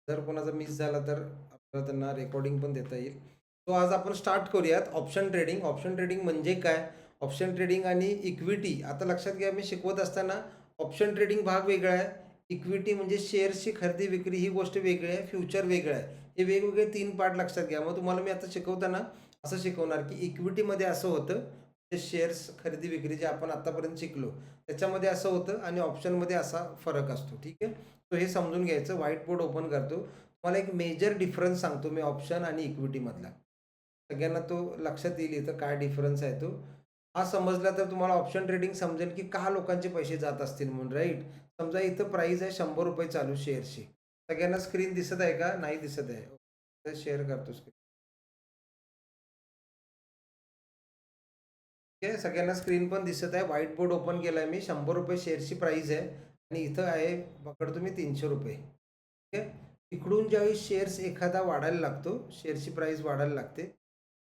जर कोणाचा मिस झाला तर आपल्याला त्यांना रेकॉर्डिंग पण देता येईल. सो आज आपण स्टार्ट करूयात ऑप्शन ट्रेडिंग. ऑप्शन ट्रेडिंग म्हणजे काय? ऑप्शन ट्रेडिंग आणि इक्विटी. आता लक्षात घ्या, मी शिकवत असताना ऑप्शन ट्रेडिंग भाग वेगळा आहे, इक्विटी म्हणजे शेअर्सची खरेदी विक्री ही गोष्ट वेगळी आहे, फ्युचर वेगळं आहे. हे वेगवेगळे 3 पार्ट लक्षात घ्या. मग तुम्हाला मी आता शिकवताना असं शिकवणार की इक्विटीमध्ये असं होतं, ते शेअर्स खरेदी विक्री जे आपण आतापर्यंत शिकलो त्याच्यामध्ये असं होतं, आणि ऑप्शनमध्ये असा फरक असतो. ठीक आहे. तो हे समजून घ्यायचं. व्हाईट बोर्ड ओपन करतो. तुम्हाला एक मेजर डिफरन्स सांगतो मी ऑप्शन आणि इक्विटीमधला. सगळ्यांना तो लक्षात येईल इथं काय डिफरन्स आहे तो. हा समजला तर तुम्हाला ऑप्शन ट्रेडिंग समजेल की का लोकांचे पैसे जात असतील म्हणून, राईट. समजा इथं प्राइस आहे ₹100 चालू शेअरची. सगळ्यांना स्क्रीन दिसत आहे का? नाही दिसत आहे. तर शेअर करतो स्क्रीन. ठीक आहे, सगळ्यांना स्क्रीन पण दिसत आहे. व्हाईट बोर्ड ओपन केलाय मी. ₹100 शेअरची प्राइस आहे आणि इथं आहे, पकडतो मी, ₹300. ठीक आहे. इकडून ज्यावेळी शेअर्स एखादा वाढायला लागतो, शेअरची प्राइस वाढायला लागते,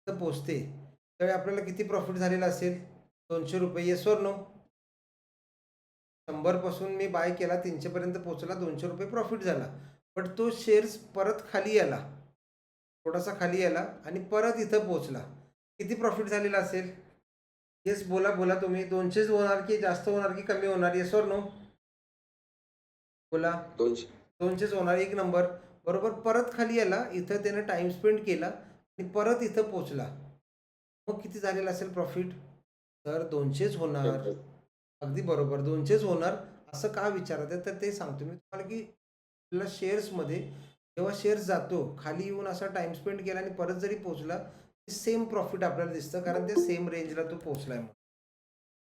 तर पोचते, त्यावेळी आपल्याला किती प्रॉफिट झालेला असेल? ₹200. Yes or no? 100 पासून मी बाय केला, 300 पर्यंत पोहोचला, ₹200 प्रॉफिट झाला. बट तो शेअर्स परत खाली आला, थोडासा खाली आला आणि परत इथं पोहोचला. किती प्रॉफिट झालेला असेल? येस, बोला बोला तुम्ही. 200च होणार की जास्त होणार की कमी होणार? Yes or no? बोला. 200. 200च होणार. एक नंबर. बरोबर. परत खाली आला, इथं त्यानं टाइम स्पेंड केला आणि परत इथं पोहोचला. मग किती झालेलं असेल प्रॉफिट? तर 200च होणार. अगदी बरोबर, 200च होणार. असं का विचारत आहे? तर ते सांगतो मी तुम्हाला की आपल्याला शेअर्समध्ये जेव्हा शेअर्स जातो, खाली येऊन असा टाइम स्पेंड केला आणि परत जरी पोहोचला, सेम प्रॉफिट आपल्याला दिसतं, कारण ते सेम रेंजला तो पोहोचलाय म्हणून.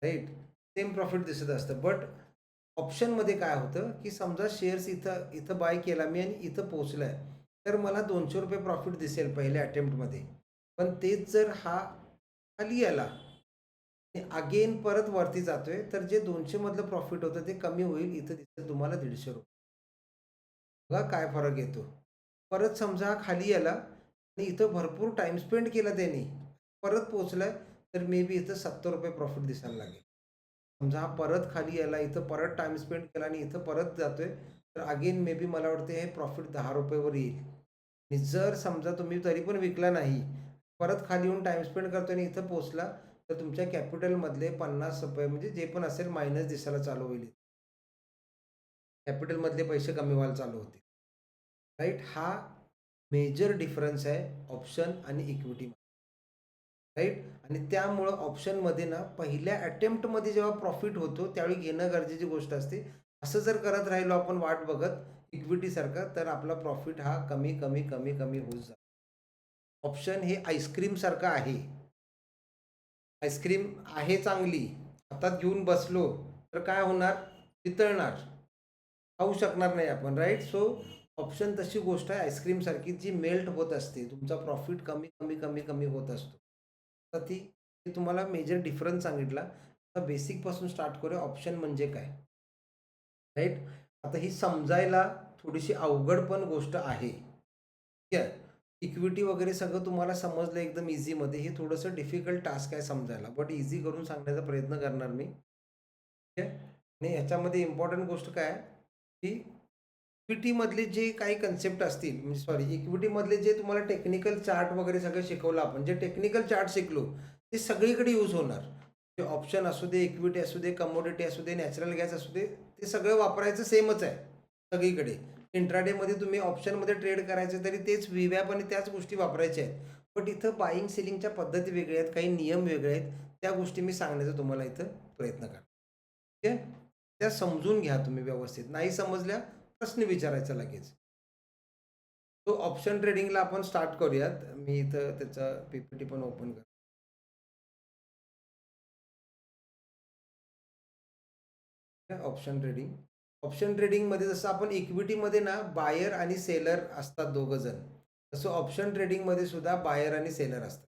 राईट? सेम प्रॉफिट दिसत असतं. बट ऑप्शनमध्ये काय होतं, की समजा शेअर्स इथं इथं बाय केला मी आणि इथं पोहोचलाय, तर मला ₹200 प्रॉफिट दिसेल पहिल्या अटेम्प्टमध्ये. पण तेच जर हा खाली आला आणि अगेन परत वरती जातोय, तर जे 200 मधलं प्रॉफिट होतं ते कमी होईल. इथं दिसेल तुम्हाला ₹150. बघा काय फरक येतो. परत समजा खाली आला आणि इथं भरपूर टाइम स्पेंड केला त्याने, परत पोहोचलाय, तर मे बी इथं ₹70 प्रॉफिट दिसायला लागेल. समजा हा परत खाली आला, इथं परत टाइम स्पेंड केला आणि इथं परत जातोय, तर अगेन मे बी मला वाटते हे प्रॉफिट ₹10 वर येईल. आणि जर समजा तुम्ही तरी पण विकला नाही, परत खाली येऊन टाइम स्पेंड करतोय आणि इथं पोहोचला, तर तुमच्या कॅपिटलमधले ₹50 म्हणजे जे पण असेल मायनस दिसायला चालू होईल. कॅपिटलमधले पैसे कमी व्हायला चालू होतील. राईट? हा मेजर डिफरन्स आहे ऑप्शन आणि इक्विटी. राईट? आणि त्यामुळं ऑप्शनमध्ये ना पहिल्या अटेम्प्टमध्ये जेव्हा प्रॉफिट होतो त्यावेळी घेणं गरजेची गोष्ट असते. असं जर करत राहिलो आपण वाट बघत इक्विटीसारखं, तर आपला प्रॉफिट हा कमी, कमी, कमी, कमी होत जातो. ऑप्शन हे आईस्क्रीमसारखं आहे. आईस्क्रीम आहे चांगली, हातात घेऊन बसलो तर काय होणार? वितळणार. खाऊ शकणार नाही आपण, राईट? सो ऑप्शन तशी गोष्ट आहे आईस्क्रीमसारखी, जी मेल्ट होत असते. तुमचा प्रॉफिट कमी, कमी, कमी, कमी होत असतो. तर मी तुम्हाला मेजर डिफरन्स सांगितला. आता बेसिकपासून स्टार्ट करूया. ऑप्शन म्हणजे काय? राईट? आता ही समजायला थोडीशी अवघड पण गोष्ट आहे. ठीक आहे. इक्विटी वगैरे सगळं तुम्हाला समजलं एकदम ईझीमध्ये. हे थोडंसं डिफिकल्ट टास्क आहे समजायला, बट ईझी करून सांगण्याचा प्रयत्न करणार मी. ठीक आहे. आणि ह्याच्यामध्ये इम्पॉर्टंट गोष्ट काय आहे, की इक्विटीमधले जे काही कन्सेप्ट असतील, म्हणजे सॉरी, इक्विटीमधले जे तुम्हाला टेक्निकल चार्ट वगैरे सगळं शिकवलं आपण, जे टेक्निकल चार्ट शिकलो, ते सगळीकडे यूज होणार. ते ऑप्शन असू दे, इक्विटी असू दे, कमोडिटी असू दे, नॅचरल गॅस असू दे, ते सगळं वापरायचं सेमच आहे सगळीकडे. इंट्राडेमध्ये तुम्ही ऑप्शनमध्ये ट्रेड करायचं तरी तेच व्हीवॅप आणि त्याच गोष्टी वापरायच्या आहेत. बट इथं बाईंग सेलिंगच्या पद्धती वेगळ्या आहेत, काही नियम वेगळे आहेत. त्या गोष्टी मी सांगण्याचा तुम्हाला इथं प्रयत्न करतो. ठीक आहे? त्या समजून घ्या तुम्ही व्यवस्थित. नाही समजल्या, प्रश्न विचारायचा लगेच. तो ऑप्शन ट्रेडिंगला आपण स्टार्ट करूयात. मी इथं त्याचं पी-पी-टी पण ओपन करतो. Option trading. ऑप्शन ट्रेडिंगमध्ये जसं आपण इक्विटीमध्ये ना बायर आणि सेलर असतात दोघं जण. तसं ऑप्शन ट्रेडिंगमध्ये सुद्धा बायर आणि सेलर असतात.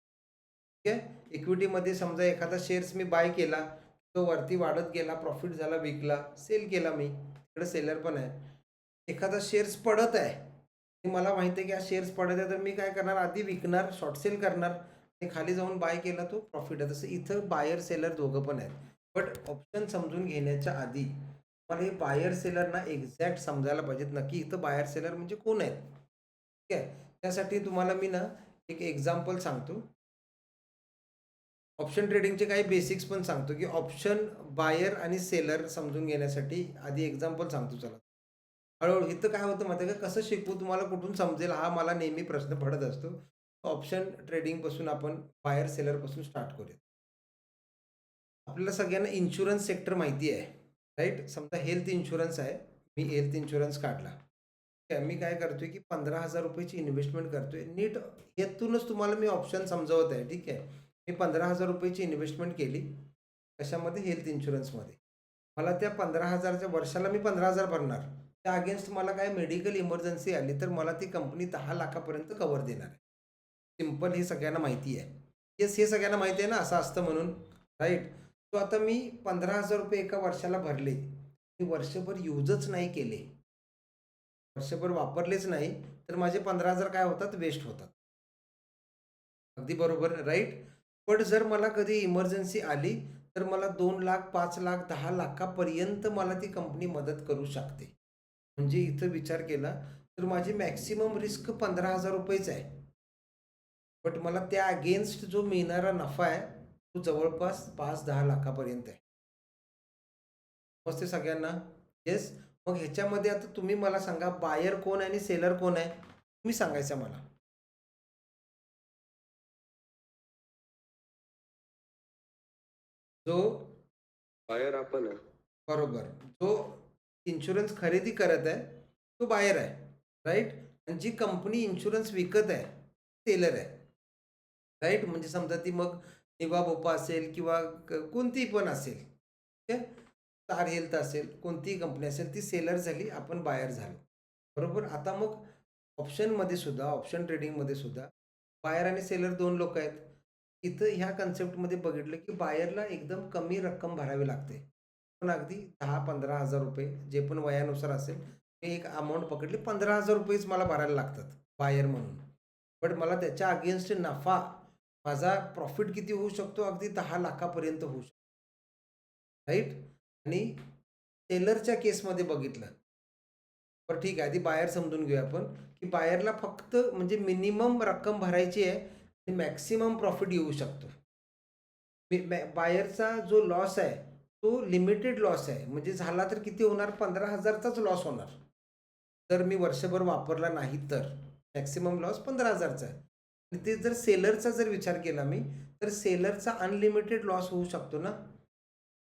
ठीक आहे. इक्विटीमध्ये समजा एखादा शेअर्स मी बाय केला, तो वरती वाढत गेला, प्रॉफिट झाला, विकला, सेल केला मी. तिकडे सेलर पण आहे. एखादा शेअर्स पडत आहे आणि मला माहिती आहे की हा शेअर्स पडत आहे, तर मी काय करणार, आधी विकणार, शॉर्ट सेल करणार आणि खाली जाऊन बाय केला, तो प्रॉफिट आहे. तसं इथं बायर सेलर दोघं पण आहेत. बट ऑप्शन समजून घेण्याच्या आधी मला हे बायर सेलर ना एक्झॅक्ट समजायला पाहिजेत नक्की इथं बायर सेलर म्हणजे कोण आहेत? ठीक आहे. त्यासाठी तुम्हाला मी ना एक एक्झाम्पल सांगतो. ऑप्शन ट्रेडिंगचे काही बेसिक्स पण सांगतो, की ऑप्शन बायर आणि सेलर समजून घेण्यासाठी आधी एक्झाम्पल सांगतो चला. हळू-हळू इथं काय होतं माहिती आहे का, कसं शिकवू तुम्हाला कुठून समजेल हा मला नेहमी प्रश्न पडत असतो. ऑप्शन ट्रेडिंगपासून आपण बायर सेलरपासून स्टार्ट करूया. आपल्याला सगळ्यांना इन्शुरन्स सेक्टर माहिती आहे, राइट? समजा हेल्थ इन्शुरन्स आहे. मी हेल्थ इन्शुरन्स काढला. ठीक आहे. मी काय करतोय, की ₹15,000 ची इन्व्हेस्टमेंट करतोय. नीट यातूनच तुम्हाला मी ऑप्शन समजावत आहे, ठीक आहे. मी ₹15,000 ची इन्व्हेस्टमेंट केली. कशामध्ये? हेल्थ इन्शुरन्समध्ये. मला त्या 15,000च्या वर्षाला मी 15,000 भरणार. त्या अगेन्स्ट मला काय मेडिकल इमर्जन्सी आली, तर मला ती कंपनी 10,00,000 पर्यंत कव्हर देणार आहे. सिंपल हे सगळ्यांना माहिती आहे. येस, हे सगळ्यांना माहिती आहे ना, असं असतं म्हणून, राइट? सो आता मी ₹15,000 एका वर्षाला भरले. मी वर्षभर युजच नाही केले. वर्षभर वापरलेच नाही, तर माझे 15,000 काय होतात? वेस्ट होतात. अगदी बरोबर, राइट? पण जर मला कधी इमर्जन्सी आली, तर मला 2,00,000, 5,00,000, 10,00,000 पर्यंत मला ती कंपनी मदत करू शकते. म्हणजे इथं विचार केला, तर माझी मॅक्सिमम रिस्क ₹15,000च आहे. बट मला त्या अगेन्स्ट जो मिळणारा नफा आहे, तो जवळपास 5-10 लाखापर्यंत आहे. समजते सगळ्यांना? येस. मग ह्याच्यामध्ये आता तुम्ही मला सांगा बायर कोण आहे आणि सेलर कोण आहे? तुम्ही सांगायचं मला. जो बायर आपण आहे. बरोबर. जो इन्शुरन्स खरेदी करत आहे, तो बायर आहे, राइट? आणि जी कंपनी इन्शुरन्स विकत आहे, सेलर आहे, राइट? म्हणजे समजा ती मग निवा बोपा असेल किंवा कोणतीही पण असेल, ठीक आहे? स्टार हेल्थ असेल, कोणतीही कंपनी असेल, ती सेलर झाली, आपण बायर झालो. बरोबर. आता मग ऑप्शनमध्ये सुद्धा, ऑप्शन ट्रेडिंगमध्ये सुद्धा बायर आणि सेलर 2 लोकं आहेत. इथं ह्या कन्सेप्टमध्ये बघितलं, की बायरला एकदम कमी रक्कम भरावी लागते. पण अगदी 10,000-15,000 जे पण वयानुसार असेल, मी एक अमाउंट पकडली, ₹15,000च मला भरायला लागतात बायर म्हणून. बट मला त्याच्या अगेन्स्ट नफा, माझा प्रॉफिट किती होऊ शकतो? अगदी 10,00,000 पर्यंत होऊ शकतो. राइट? आणि सेलरच्या केसमध्ये बघितलं, बरं ठीक आहे, आधी बायर समजून घेऊया आपण, की बायरला फक्त म्हणजे मिनिमम रक्कम भरायची आहे आणि मॅक्सिमम प्रॉफिट येऊ शकतो. बायरचा जो लॉस आहे, तो लिमिटेड लॉस आहे. म्हणजे झाला तर किती होणार? 15,000चाच लॉस होणार. जर मी वर्षभर वापरला नाही तर. मॅक्सिमम लॉस 15,000चा आहे. आणि ते जर सेलरचा जर विचार केला मी, तर सेलरचा अनलिमिटेड लॉस होऊ शकतो ना.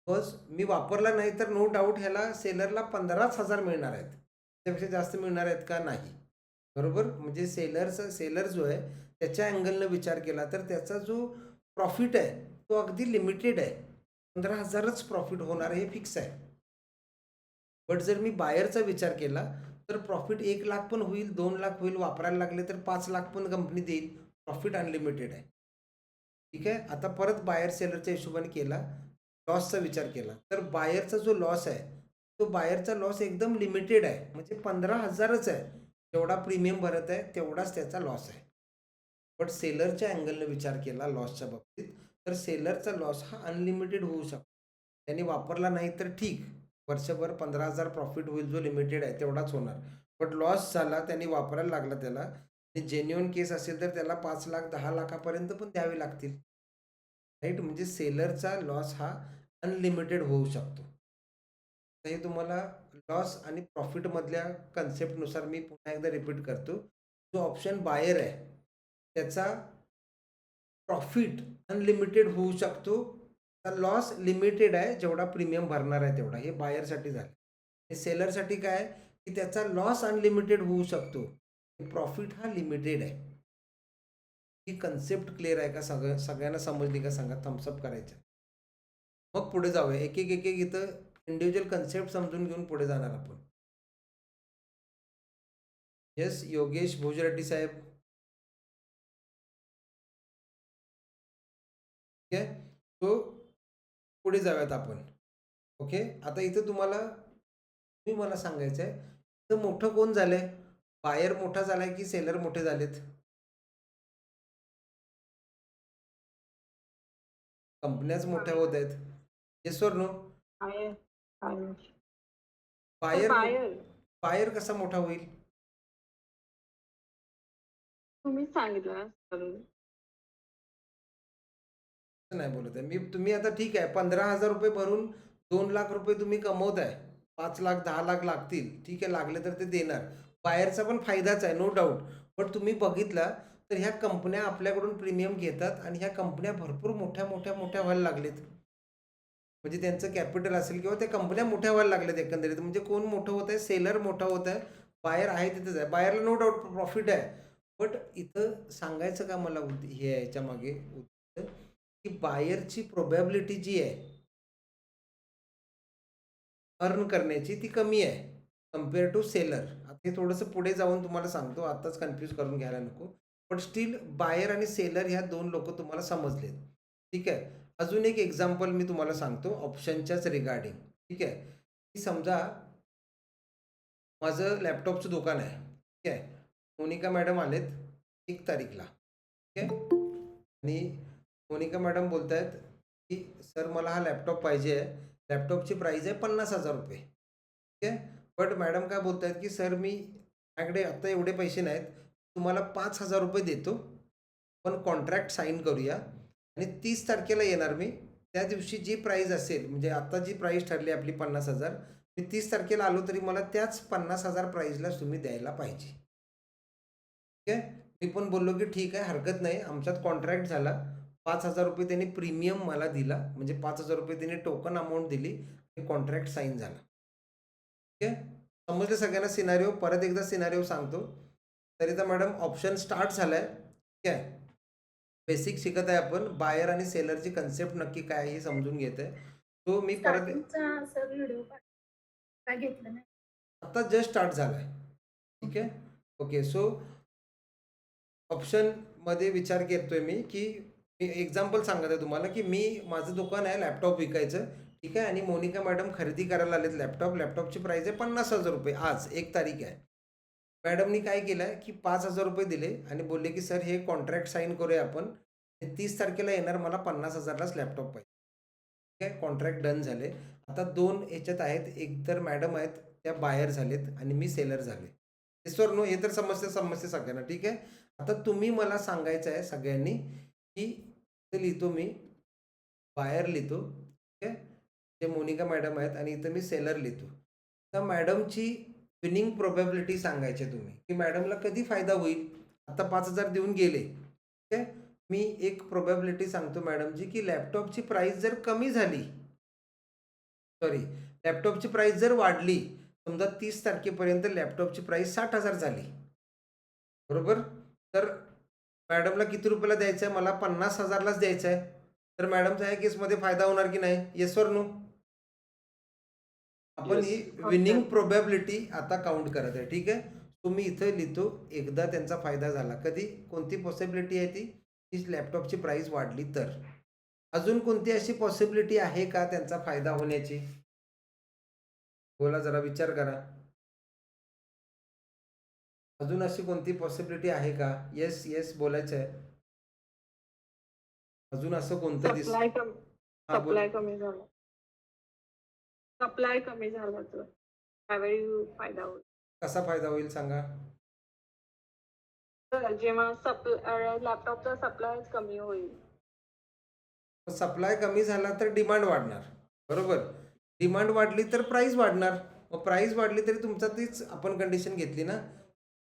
बिकॉज मी वापरला नाही तर नो डाउट ह्याला सेलरला 15,000 मिळणार आहेत. त्यापेक्षा जास्त मिळणार आहेत का? नाही. बरोबर? म्हणजे सेलर जो आहे त्याच्या अँगलनं विचार केला तर त्याचा जो प्रॉफिट आहे तो अगदी लिमिटेड आहे. 15,000च प्रॉफिट होणार हे फिक्स आहे. बट जर मी बायरचा विचार केला, तर प्रॉफिट 1,00,000 पण होईल, 2,00,000 होईल, वापरायला लागले तर 5,00,000 पण कंपनी देईल. प्रॉफिट अनलिमिटेड आहे. ठीक आहे. आता परत बायर सेलरच्या हिशोबाने केला, लॉसचा विचार केला. तर बायरचा जो लॉस आहे, तो बायरचा लॉस एकदम लिमिटेड आहे. म्हणजे 15,000च आहे. जेवढा प्रीमियम भरत आहे, तेवढाच त्याचा लॉस आहे. बट सेलरच्या अँगलनं विचार केला लॉसच्या बाबतीत, तर सेलरचा लॉस हा अनलिमिटेड होऊ शकतो. त्यांनी वापरला नाही तर ठीक, वर्षभर 15,000 प्रॉफिट होईल, जो लिमिटेड आहे तेवढाच होणार. बट लॉस झाला, त्यांनी वापरायला लागला त्याला आणि जेन्युइन केस असेल तर त्याला 5,00,000 10,00,000 पर्यंत पण द्यावे लागतील. राइट? म्हणजे सेलरचा लॉस हा अनलिमिटेड होऊ शकतो. तर हे तुम्हाला लॉस आणि प्रॉफिटमधल्या कन्सेप्टनुसार मी पुन्हा एकदा रिपीट करतो. जो ऑप्शन बायर आहे, त्याचा प्रॉफिट अनलिमिटेड होऊ शकतो. तर लॉस लिमिटेड आहे, जेवढा प्रीमियम भरणार आहे तेवढा. हे बायरसाठी झालं. हे सेलरसाठी काय आहे, की त्याचा लॉस अनलिमिटेड होऊ शकतो. प्रॉफिट हा लिमिटेड आहे. ही कन्सेप्ट क्लिअर आहे का? सगळ्यांना समजली का सांगा? थम्स अप करायचं. मग पुढे जाऊया. एक-एक इथं इंडिव्हिज्युअल कन्सेप्ट समजून घेऊन पुढे जाणार आपण. येस, योगेश भोजरेड्डी साहेब. ठीक आहे. सो पुढे जाऊयात आपण. ओके. आता इथं तुम्ही मला सांगायचं आहे, तर मोठं कोण झालंय? बायर मोठा झालाय की सेलर मोठे झालेत? कंपन्याच मोठ्या बाय होत आहेत. Yes or no? Buy buy तर बायर बायर बायर कसा मोठा होईल? तुम्हीच सांगितलं सर. असं नाही बोलत आहे मी. तुम्ही आता ठीक आहे, 15,000 रुपये भरून 2 लाख रुपये तुम्ही कमवताय. 5 लाख 10 लाख लागतील, ठीक आहे, लागले तर ते देणार. बायरचा पण फायदाच आहे, नो डाऊट. पण तुम्ही बघितला तर ह्या कंपन्या आपल्याकडून प्रीमियम घेतात आणि ह्या कंपन्या भरपूर मोठ्या मोठ्या मोठ्या व्हायला लागलेत. म्हणजे त्यांचं कॅपिटल असेल किंवा त्या कंपन्या मोठ्या व्हायला लागल्यात एकंदरीत. म्हणजे कोण मोठं होत आहे? सेलर मोठा होत आहे. बायर आहे तिथेच आहे. बायरला नो डाऊट प्रॉफिट आहे. बट इथं सांगायचं का मला हे आहे याच्या मागे उद्देश, की बायरची प्रोबॅबिलिटी जी आहे अर्न करण्याची ती कमी आहे कम्पेअर टू सेलर. आता हे थोडंसं पुढे जाऊन तुम्हाला सांगतो, आत्ताच कन्फ्यूज करून घ्यायला नको. पण स्टील बायर आणि सेलर ह्या 2 लोक तुम्हाला समजलेत. ठीक आहे. अजून एक एक्झाम्पल मी तुम्हाला सांगतो ऑप्शनच्याच रिगार्डिंग. ठीक आहे. की समजा माझं लॅपटॉपचं दुकान आहे. ठीक आहे. मोनिका मॅडम आलेत 1 तारीखला. ठीक आहे. आणि मोनिका मॅडम बोलतायत की सर मला हा लॅपटॉप पाहिजे आहे. लॅपटॉपची प्राईस आहे 50,000 रुपये. ठीक आहे. बट मॅडम काय बोलतायत की सर माझ्याकडे आत्ता एवढे पैसे नाहीत, तुम्हाला 5,000 रुपये देतो, पण कॉन्ट्रॅक्ट साईन करूया आणि 30 तारखेला येणार मी. त्या दिवशी जी प्राईस असेल, म्हणजे आता जी प्राईस ठरली आपली 50,000, मी 30 तारखेला आलो तरी मला त्याच 50,000 प्राईजलाच तुम्ही द्यायला पाहिजे. ठीक आहे. मी पण बोललो की ठीक आहे, हरकत नाही, आमच्यात कॉन्ट्रॅक्ट झाला. 5,000 रुपये त्यांनी प्रीमियम मला दिला, म्हणजे 5,000 रुपये त्यांनी टोकन अमाऊंट दिली आणि कॉन्ट्रॅक्ट साईन झाला. ठीक आहे. समजलं सगळ्यांना सिनारिओ? परत एकदा सिनारिओ सांगतो. तरी तर मॅडम ऑप्शन स्टार्ट झालाय. ठीक आहे. बेसिक शिकत आहे आपण. बायर आणि सेलरची कन्सेप्ट नक्की काय आहे हे समजून घेत आहे. तो मी परत स्टार्टिंगचा सर व्हिडिओ काय घेतलं नाही. आता जस्ट स्टार्ट झालाय. ठीक आहे. ओके. सो ऑप्शनमध्ये विचार करतोय मी, की मी एक्झाम्पल सांगत आहे तुम्हाला, की माझं दुकान आहे लॅपटॉप विकायचं. ठीक आहे. आणि मोनिका मॅडम खरेदी करायला आलेत लॅपटॉप. लॅपटॉपची प्राईस आहे 50,000 रुपये. आज 1 तारीख आहे. मॅडमनी काय केलं आहे की 5,000 रुपये दिले आणि बोलले की सर हे कॉन्ट्रॅक्ट साईन करूया आपण. 30 तारखेला येणार, मला 50,000लाच लॅपटॉप पाहिजे. ठीक आहे. कॉन्ट्रॅक्ट डन झाले. आता 2 ह्याच्यात आहेत. एक तर मॅडम आहेत त्या बायर झालेत आणि मी सेलर झाले. सर नो, हे तर समजते सगळ्यांना. ठीक आहे. आता तुम्ही मला सांगायचं आहे सगळ्यांनी, की इथं लिहितो मी बायर लिहितो. ठीक आहे. ते मोनिका मॅडम आहेत आणि इथं मी सेलर लिहितो. तर मॅडमची विनिंग प्रोबॅबिलिटी सांगायची आहे तुम्ही, की मॅडमला कधी फायदा होईल. आता 5,000 देऊन गेले. ठीक आहे. मी एक प्रोबॅबिलिटी सांगतो मॅडमची, की लॅपटॉपची प्राईस जर कमी झाली, सॉरी, लॅपटॉपची प्राईस जर वाढली, समजा 30 तारखेपर्यंत लॅपटॉपची प्राईस 60,000 झाली, बरोबर. तर मॅडमला किती रुपयाला द्यायचं आहे? मला 50,000लाच द्यायचं आहे. तर मॅडमचा ह्या केसमध्ये फायदा होणार की नाही? Yes or no? आपण ही Yes. विनिंग प्रोबॅबिलिटी आता काउंट करत आहे. ठीक आहे. सो मी इथं लिहितो एकदा त्यांचा फायदा झाला. कधी? कोणती पॉसिबिलिटी आहे ती? की लॅपटॉपची प्राईस वाढली तर. अजून कोणती अशी पॉसिबिलिटी आहे का त्यांचा फायदा होण्याची? बोला, जरा विचार करा. अजून अशी कोणती पॉसिबिलिटी आहे का? येस येस बोलायचं आहे. अजून असं कोणतं सप्लाय कमी हां, बोल. सप्लाय कमी झाला. सप्लाय कमी झाला तर त्यावेळी फायदा होईल. कसा फायदा होईल सांगा? तर जेव्हा लॅपटॉपचा सप्लाय कमी होईल. सप्लाय कमी झाला तर डिमांड वाढणार, बरोबर. डिमांड वाढली तर प्राईस वाढणार. मग प्राईस वाढली तरी तुमचा तीच आपण कंडिशन घेतली ना.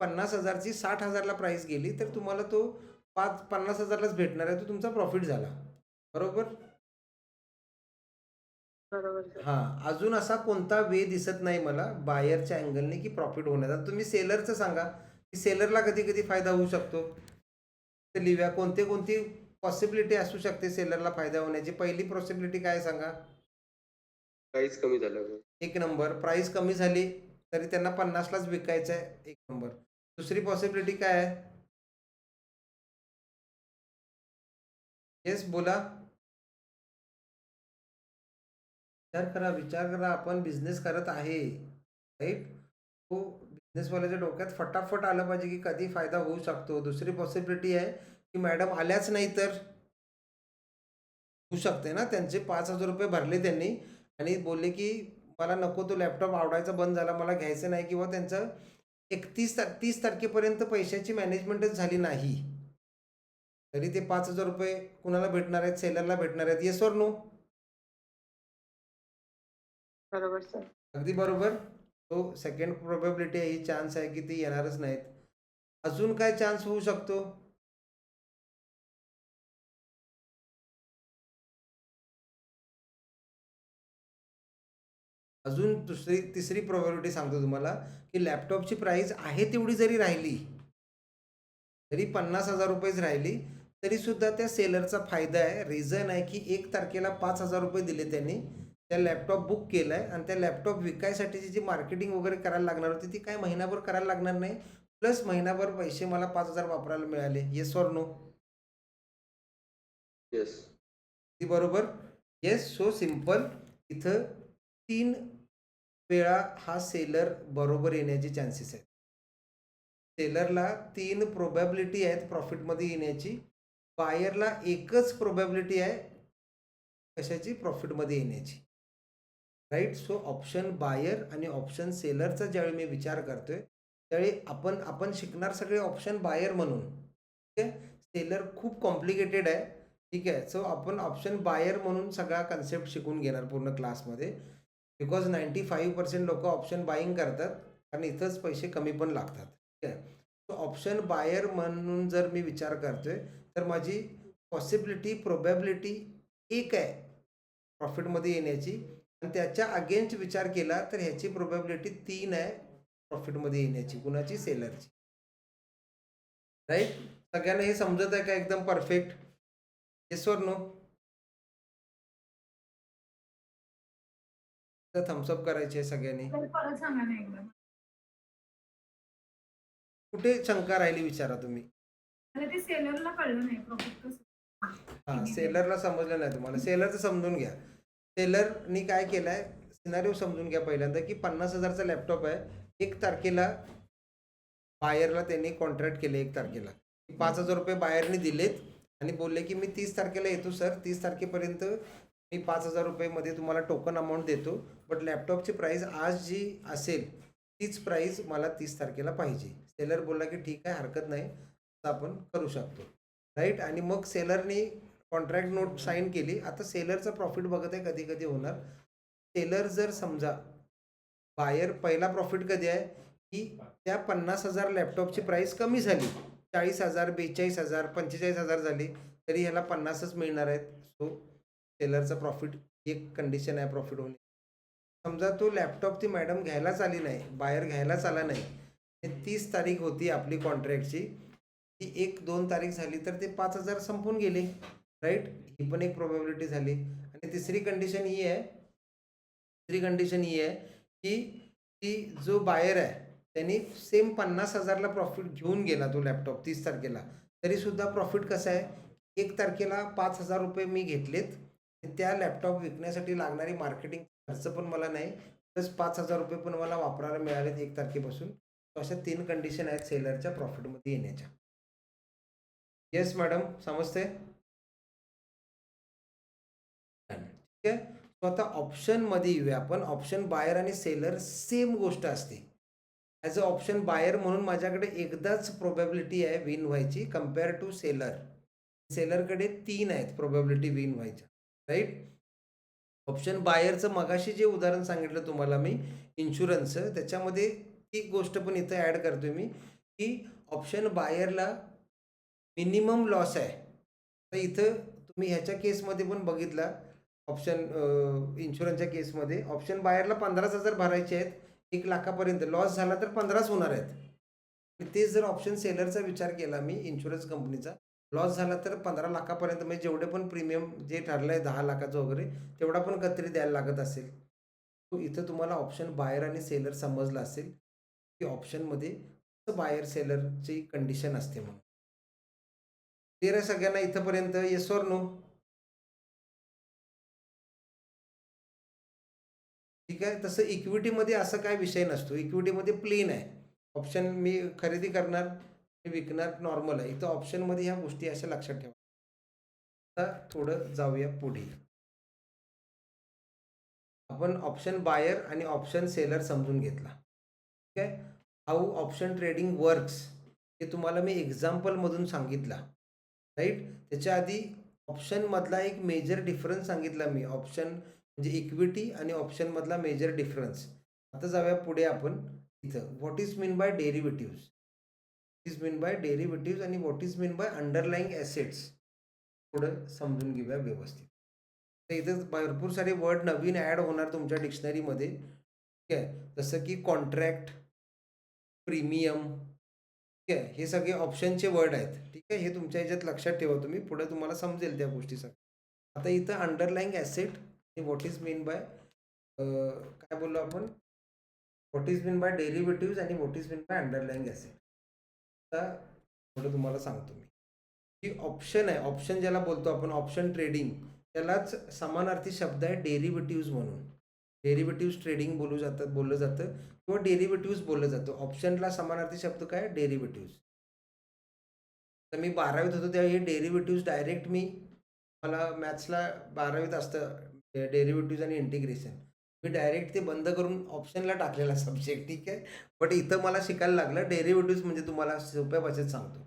50,000ची 60,000ला प्राईस गेली तर तुम्हाला तो 50,000लाच भेटणार आहे. तो तुमचा प्रॉफिट झाला, बरोबर. बरोबर सर. हां. अजून असा कोणता वे दिसत नाही मला बायरच्या अँगलने की प्रॉफिट होण्याचा. तुम्ही सेलरचं सांगा, की सेलरला कधी कधी फायदा होऊ शकतो. ते लिहूया कोणती पॉसिबिलिटी असू शकते सेलरला फायदा होण्याची. पहिली पॉसिबिलिटी काय सांगा? प्राईस कमी झालं. 1 नंबर. प्राईस कमी झाली तरी त्यांना 50लाच विकायचं आहे. 1 नंबर. दुसरी पॉसिबिलिटी काय आहे? येस बोला. विचार करा. आपण बिझनेस करत आहे, राईट. तो बिझनेसवाल्याच्या डोक्यात फटाफट आलं पाहिजे की कधी फायदा होऊ शकतो. दुसरी पॉसिबिलिटी आहे की मॅडम आल्याच नाही तर होऊ शकते ना. त्यांचे 5,000 रुपये भरले त्यांनी आणि बोलले की मला नको तो लॅपटॉप आवडायचा बंद झाला, मला घ्यायचं नाही किंवा त्यांचं 30 तारखेपर्यंत पैशाची मॅनेजमेंटच झाली नाही, तरी ते ₹5,000 कुणाला भेटणार आहेत? सेलरला भेटणार आहेत. Yes or no? बरोबर सर. अगदी बरोबर. तो सेकंड प्रोबॅबिलिटी आहे, ही चान्स आहे की ती येणारच नाहीत. अजून काय चान्स होऊ शकतो? अजून तिसरी प्रोबॅबिलिटी सांगतो तुम्हाला, की लॅपटॉपची प्राइस आहे तेवढी जरी राहिली, तरी ₹50,000 राहिली, तरी सुद्धा त्या सेलरचा फायदा आहे. रिझन आहे की 1 तारखेला ₹5,000 दिले त्यांनी. त्या लॅपटॉप बुक केलाय आणि त्या लॅपटॉप विकायसाठीची जी मार्केटिंग वगैरे करायला लागणार होती, ती काय महिनाभर करायला लागणार नाही. प्लस महिनाभर पैसे मला 5,000 वापरायला मिळाले. Yes or no? येस. ती बरोबर. येस. So simple. इथं 3 वेळा हा सेलर बरोबर येण्याचे चान्सेस आहेत. सेलरला 3 प्रोबॅबिलिटी आहेत प्रॉफिटमध्ये येण्याची. बायरला एकच प्रोबॅबिलिटी आहे कशाची? प्रॉफिटमध्ये येण्याची. राईट. सो ऑप्शन बायर आणि ऑप्शन सेलरचा ज्यावेळी मी विचार करतोय, त्यावेळी आपण शिकणार सगळे ऑप्शन बायर म्हणून. ठीक आहे. सेलर खूप कॉम्प्लिकेटेड आहे. ठीक आहे. सो आपण ऑप्शन बायर म्हणून सगळा कन्सेप्ट शिकून घेणार पूर्ण क्लासमध्ये. बिकॉज 95% लोक ऑप्शन बाईंग करतात कारण इथंच पैसे कमी पण लागतात. ठीक आहे. सो ऑप्शन बायर म्हणून जर मी विचार करतोय, तर माझी पॉसिबिलिटी प्रोबॅबिलिटी 1 आहे प्रॉफिटमध्ये येण्याची आणि त्याच्या अगेन्स्ट विचार केला तर ह्याची प्रोबॅबिलिटी 3 आहे प्रॉफिटमध्ये येण्याची. कुणाची? सेलरची. राईट. सगळ्यांना हे समजत आहे का एकदम परफेक्ट? Yes or no? तर थम्सअप करायचे आहे सगळ्यांनी. तर परत सांगा ना एकदा. कुठे शंका राहिली विचारा तुम्ही. मला ते सेलरला कळलं नाही प्रॉफिट कसं. हां, सेलरला समजलं नाही तुम्हाला. सेलरचं समजून घ्या. सेलरनी काय केलं आहे, सिनारिओ समजून घ्या पहिल्यांदा, की 50,000चा लॅपटॉप आहे. 1 तारखेला बायरला त्यांनी कॉन्ट्रॅक्ट केले 1 तारखेला. ₹5,000 बायरने दिलेत आणि बोलले, की मी 30 तारखेला येतो सर. 30 तारखेपर्यंत मी ₹5,000 मध्ये तुम्हाला टोकन अमाऊंट देतो. बट लॅपटॉपची प्राईस आज जी असेल, तीच प्राईस मला 30 तारखेला पाहिजे. सेलर बोलला, की ठीक आहे, हरकत नाही. असं आपण करू शकतो. राईट. आणि मग सेलरनी कॉन्ट्रॅक्ट नोट साइन केली. आता सेलरचा प्रॉफिट बघत आहे कधी कधी होणार. सेलर जर समजा बायर पहिला प्रॉफिट कधी आहे, की त्या 50,000 लॅपटॉपची प्राइस कमी झाली, 40,000 42,000 45,000 झाली, तरी ह्याला 50च मिळणार आहेत. सो सेलरचा प्रॉफिट एक कंडिशन आहे प्रॉफिट होणे. समजा तो लॅपटॉप ती मॅडम घ्यायलाच आली नाही, बायर घ्यायलाच आला नाही, 30 तारीख होती आपली कॉन्ट्रॅक्टची, ती 1-2 तारीख झाली तर ते 5,000 संपून गेले. राईट. ही पण एक प्रोबॅबिलिटी झाली. आणि तिसरी कंडिशन ही आहे की ती जो बायर आहे त्यांनी सेम 50,000ला प्रॉफिट घेऊन गेला तो लॅपटॉप 30 तारखेला, तरी सुद्धा प्रॉफिट कसं आहे, 1 तारखेला ₹5,000 मी घेतलेत, त्या लॅपटॉप विकण्यासाठी लागणारी मार्केटिंग खर्च पण मला नाही, प्लस ₹5,000 पण मला वापरायला मिळालेत 1 तारखेपासून. अशा 3 कंडिशन आहेत सेलरच्या प्रॉफिटमध्ये येण्याच्या. येस मॅडम, समजते? ठीक आहे. सो आता ऑप्शनमध्ये येऊया आपण. ऑप्शन बायर आणि सेलर सेम गोष्ट असते. ॲज अ ऑप्शन बायर म्हणून माझ्याकडे एकदाच प्रोबॅबिलिटी आहे विन व्हायची कम्पेअर टू सेलर. सेलरकडे 3 आहेत प्रोबॅबिलिटी विन व्हायच्या. राईट. ऑप्शन बायरचं मगाशी जे उदाहरण सांगितलं तुम्हाला मी इन्शुरन्सचं, त्याच्यामध्ये ती गोष्ट पण इथं ॲड करतोय मी, की ऑप्शन बायरला मिनिमम लॉस आहे. तर इथं तुम्ही ह्याच्या केसमध्ये पण बघितला, ऑप्शन इन्शुरन्सच्या केसमध्ये ऑप्शन बायरला 15,000 भरायचे आहेत, 1 लाखापर्यंत. लॉस झाला तर 15च होणार आहेत. तेच जर ऑप्शन सेलरचा विचार केला मी इन्शुरन्स कंपनीचा, लॉस झाला तर 15 लाखापर्यंत, म्हणजे जेवढे पण प्रीमियम जे ठरलं आहे 10 लाखाचं वगैरे, तेवढा पण कधीतरी द्यायला लागत असेल. तो इथं तुम्हाला ऑप्शन बायर आणि सेलर समजला असेल, की ऑप्शनमध्ये बायर सेलरची कंडिशन असते म्हणून. क्लिअर आहे सगळ्यांना इथंपर्यंत? Yes or no? ठीक आहे. तसं इक्विटीमध्ये असं काय विषय नसतो. इक्विटीमध्ये प्लेन आहे. ऑप्शन मी खरेदी करणार, मी विकणार, नॉर्मल आहे. इथं ऑप्शनमध्ये ह्या गोष्टी अशा लक्षात ठेवा. आता थोडं जाऊया पुढे. आपण ऑप्शन बायर आणि ऑप्शन सेलर समजून घेतला. ठीक आहे. हाऊ ऑप्शन ट्रेडिंग वर्क्स हे तुम्हाला मी एक्झाम्पलमधून सांगितला. राईट. त्याच्या आधी ऑप्शनमधला एक मेजर डिफरन्स सांगितला मी. ऑप्शन म्हणजे इक्विटी आणि ऑप्शनमधला मेजर डिफरन्स. आता जाऊया पुढे आपण इथं. What is mean by derivatives. Is mean by derivatives आणि what is mean by underlying assets थोडं समजून घेऊया व्यवस्थित. तर इथं भरपूर सारे वर्ड नवीन ॲड होणार तुमच्या डिक्शनरीमध्ये. ठीक आहे. जसं की कॉन्ट्रॅक्ट, प्रीमियम, ठीक आहे. हे सगळे ऑप्शनचे वर्ड आहेत. ठीक आहे. हे तुमच्या ह्याच्यात लक्षात ठेवा तुम्ही. पुढे तुम्हाला समजेल त्या गोष्टी सगळ्या. आता इथं अंडरलाईंग ॲसेट आणि व्हॉट इज मीन बाय काय बोललो आपण, what is mean by derivatives आणि what is mean by underlying asset. आता थोडं तुम्हाला सांगतो मी की ऑप्शन आहे, ऑप्शन ज्याला बोलतो आपण ऑप्शन ट्रेडिंग, त्यालाच समानार्थी शब्द आहे डेरिव्हेटिव्हज म्हणून. डेरिव्हेटिव्हज ट्रेडिंग बोललं जातं किंवा डेरिव्हेटिव्हज बोललं जातं. ऑप्शनला समानार्थी शब्द काय, डेरिव्हेटिव्हज. तर मी 12वीत होतो तेव्हा हे डेरिव्हेटिव्हज डायरेक्ट मला मॅथ्सला 12वीत असतं डेरिव्हेटिव्हज आणि इंटिग्रेशन. मी डायरेक्ट ते बंद करून ऑप्शनला टाकलेला सब्जेक्ट. ठीक आहे. बट इथं मला शिकायला लागलं डेरिव्हेटिव्हज म्हणजे तुम्हाला सोप्या भाषेत सांगतो.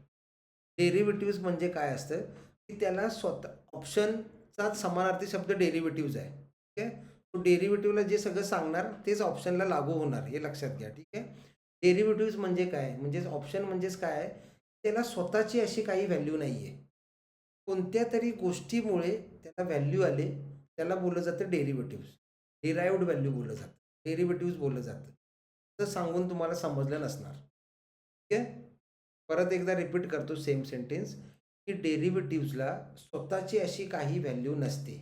डेरिव्हेटिव्हज म्हणजे काय असतं की त्याला स्वतः ऑप्शनचाच समानार्थी शब्द डेरिव्हेटिव्हज आहे. ठीक आहे. तो डेरिव्हेटिव्हला जे सगळं सांगणार तेच ऑप्शनला लागू होणार, हे लक्षात घ्या. ठीक आहे. डेरिव्हेटिव्हज म्हणजे काय, म्हणजेच ऑप्शन म्हणजेच काय आहे, त्याला स्वतःची अशी काही व्हॅल्यू नाही आहे. कोणत्या तरी गोष्टीमुळे त्याला व्हॅल्यू आले, त्याला बोललं जातं डेरिव्हेटिव्हज. डिराइव्हड व्हॅल्यू बोललं जातं, डेरिव्हेटिव्हज बोललं जातं. असं सांगून तुम्हाला समजलं नसणार. ठीक आहे. परत एकदा रिपीट करतो सेम सेंटेन्स की डेरिव्हेटिव्हजला स्वतःची अशी काही व्हॅल्यू नसते.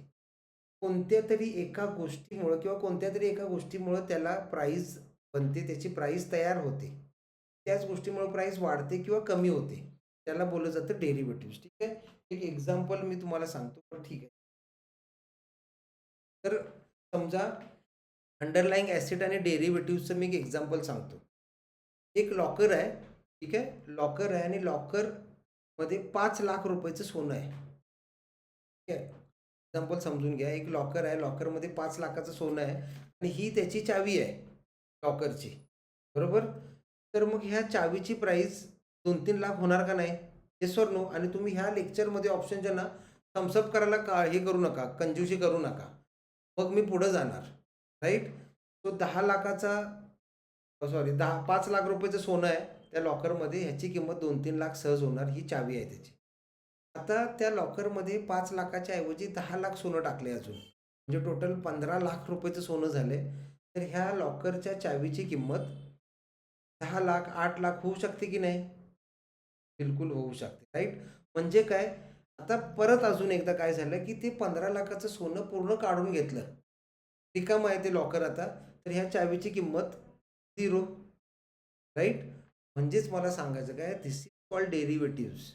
कोणत्या तरी एका गोष्टीमुळं किंवा कोणत्या तरी एका गोष्टीमुळं त्याला प्राईस बनते, त्याची प्राईस तयार होते. त्याच गोष्टीमुळं प्राईस वाढते किंवा कमी होते. त्याला बोललं जातं डेरिव्हेटिव्हज. ठीक आहे. एक एक्झाम्पल मी तुम्हाला सांगतो. पण ठीक आहे. तर समजा अंडरलाईंग ॲसेट आणि डेरिव्हेटिव्हजचं मी एक एक्झाम्पल सांगतो. एक लॉकर आहे. ठीक आहे. लॉकर आहे आणि लॉकरमध्ये 5 लाख रुपयाचं सोनं आहे. ठीक आहे. एक्झाम्पल समजून घ्या. एक लॉकर आहे, लॉकरमध्ये 5 लाखाचं सोनं आहे आणि ही त्याची चावी आहे लॉकरची. बरोबर. तर मग ह्या चावीची प्राईस 2-3 लाख होणार का नाही, येस ऑर नो. आणि तुम्ही ह्या लेक्चरमध्ये ऑप्शनच्या ना थम्सअप करायला हे करू नका, कंजूसी करू नका. मग मी पुढं जाणार. राईट. तो 10 लाखाचा 5 लाख रुपयाचं सोनं आहे त्या लॉकरमध्ये, ह्याची किंमत 2-3 लाख सहज होणार, ही चावी आहे त्याची. आता त्या लॉकरमध्ये 5 लाखाच्या ऐवजी 10 लाख सोनं टाकले अजून, म्हणजे टोटल 15 लाख रुपयाचं सोनं झाले. तर ह्या लॉकरच्या चावीची किंमत 10 लाख, 8 लाख होऊ शकते की नाही? बिलकुल होऊ शकते. राईट. म्हणजे काय, आता परत अजून एकदा काय झालं की ते 15 लाखाचं सोनं पूर्ण काढून घेतलं, रिकामं आहे ते लॉकर आता. तर ह्या चावीची किंमत 0. राईट. म्हणजेच मला सांगायचं काय, धिस इज कॉल्ड डेरिव्हेटिव्हज.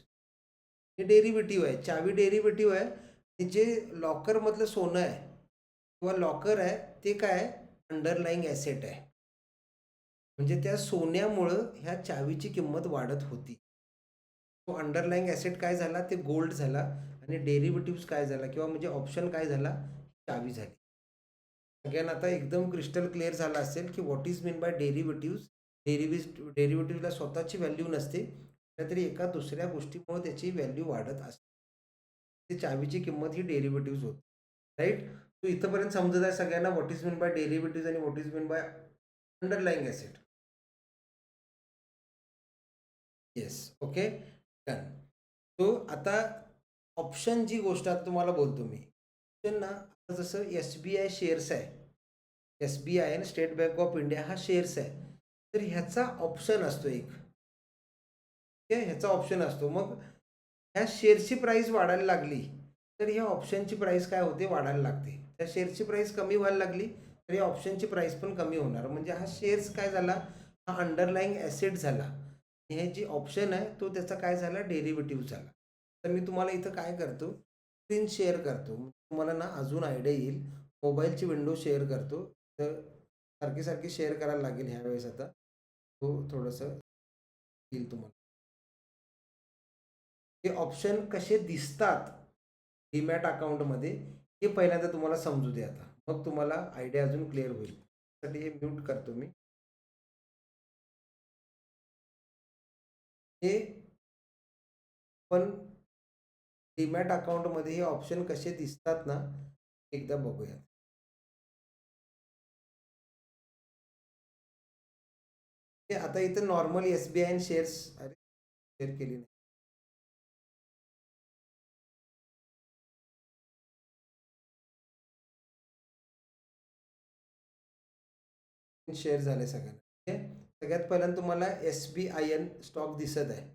हे डेरिव्हेटिव्ह आहे, चावी डेरिव्हेटिव्ह आहे. आणि जे लॉकरमधलं सोनं आहे किंवा लॉकर आहे ते काय आहे, अंडरलाईंग ॲसेट आहे. म्हणजे त्या सोन्यामुळं ह्या चावीची किंमत वाढत होती. तो अंडरलाईंग ॲसेट काय झाला, ते गोल्ड झाला. आणि डेरिव्हेटिव्हज काय झाला किंवा म्हणजे ऑप्शन काय झाला, चावी झाली. सगळ्यांना आता एकदम क्रिस्टल क्लिअर झालं असेल की what is mean by derivatives. डेरिव्हेटिव्हजला स्वतःची व्हॅल्यू नसते, काहीतरी एका दुसऱ्या गोष्टीमुळे त्याची व्हॅल्यू वाढत असते. ती चावीची किंमत ही डेरिव्हेटिव्हज होती. राईट. सो इथंपर्यंत समजत आहे सगळ्यांना what is mean by derivatives आणि what is mean by underlying asset. Yes. Okay. Done. So आता ऑप्शन जी गोष्ट आता तुम्हाला बोलतो मी, ऑप्शन ना आता जसं SBI शेअर्स आहे, SBI आणि स्टेट बँक ऑफ इंडिया हा शेअर्स आहे. तर ह्याचा ऑप्शन असतो एक. ठीक आहे. ह्याचा ऑप्शन असतो. मग ह्या शेअरची प्राईस वाढायला लागली तर ह्या ऑप्शनची प्राईस काय होते, वाढायला लागते. त्या शेअरची प्राईस कमी व्हायला लागली तर या ऑप्शनची प्राईस पण कमी होणार. म्हणजे हा शेअर्स काय झाला, हा अंडरलाईंग ॲसेट झाला. हे जी ऑप्शन आहे तो त्याचा काय झाला, डेरिव्हेटिव्ह झाला. तर मी तुम्हाला इथं काय करतो, स्क्रीन शेअर करतो. तुम्हाला ना अजून आयडिया येईल. मोबाईलची विंडो शेअर करतो. तर सारखी सारखी शेअर करायला लागेल ह्यावेळेस. आता तो थोडंसं येईल तुम्हाला. हे ऑप्शन कसे दिसतात डीमॅट अकाउंटमध्ये हे पहिल्यांदा तुम्हाला समजू दे. आता मग तुम्हाला आयडिया अजून क्लिअर होईल. त्यासाठी हे म्यूट करतो मी. हे पण डीमॅट अकाउंटमध्ये हे ऑप्शन कसे दिसतात ना, एकदा बघूया. हे आता इथं नॉर्मल SBI शेअर्स शेअर केली नाही. शेअर झाले सगळ्यांना. ओके. सगळ्यात पहिल्यांदा तुम्हाला SBIN स्टॉक दिसत आहे.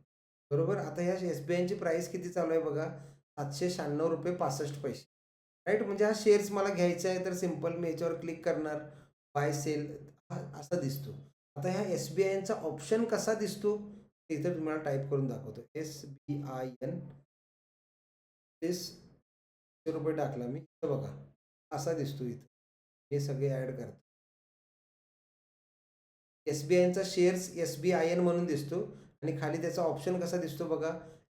बरोबर. आता ह्या SBIची प्राइस किती चालू आहे बघा, ₹796.65. राईट. म्हणजे हा शेअर्स मला घ्यायचा आहे, तर सिंपल मी याच्यावर क्लिक करणार, बाय सेल असा दिसतो. आता ह्या SBIचा ऑप्शन कसा दिसतो ते इथं तुम्हाला टाईप करून दाखवतो. SBIN ₹100 टाकला मी, तर बघा असा दिसतो इथं. हे सगळे ॲड करतो. SBIचा शेअर्स SBIN म्हणून दिसतो आणि खाली त्याचा ऑप्शन कसा दिसतो बघा,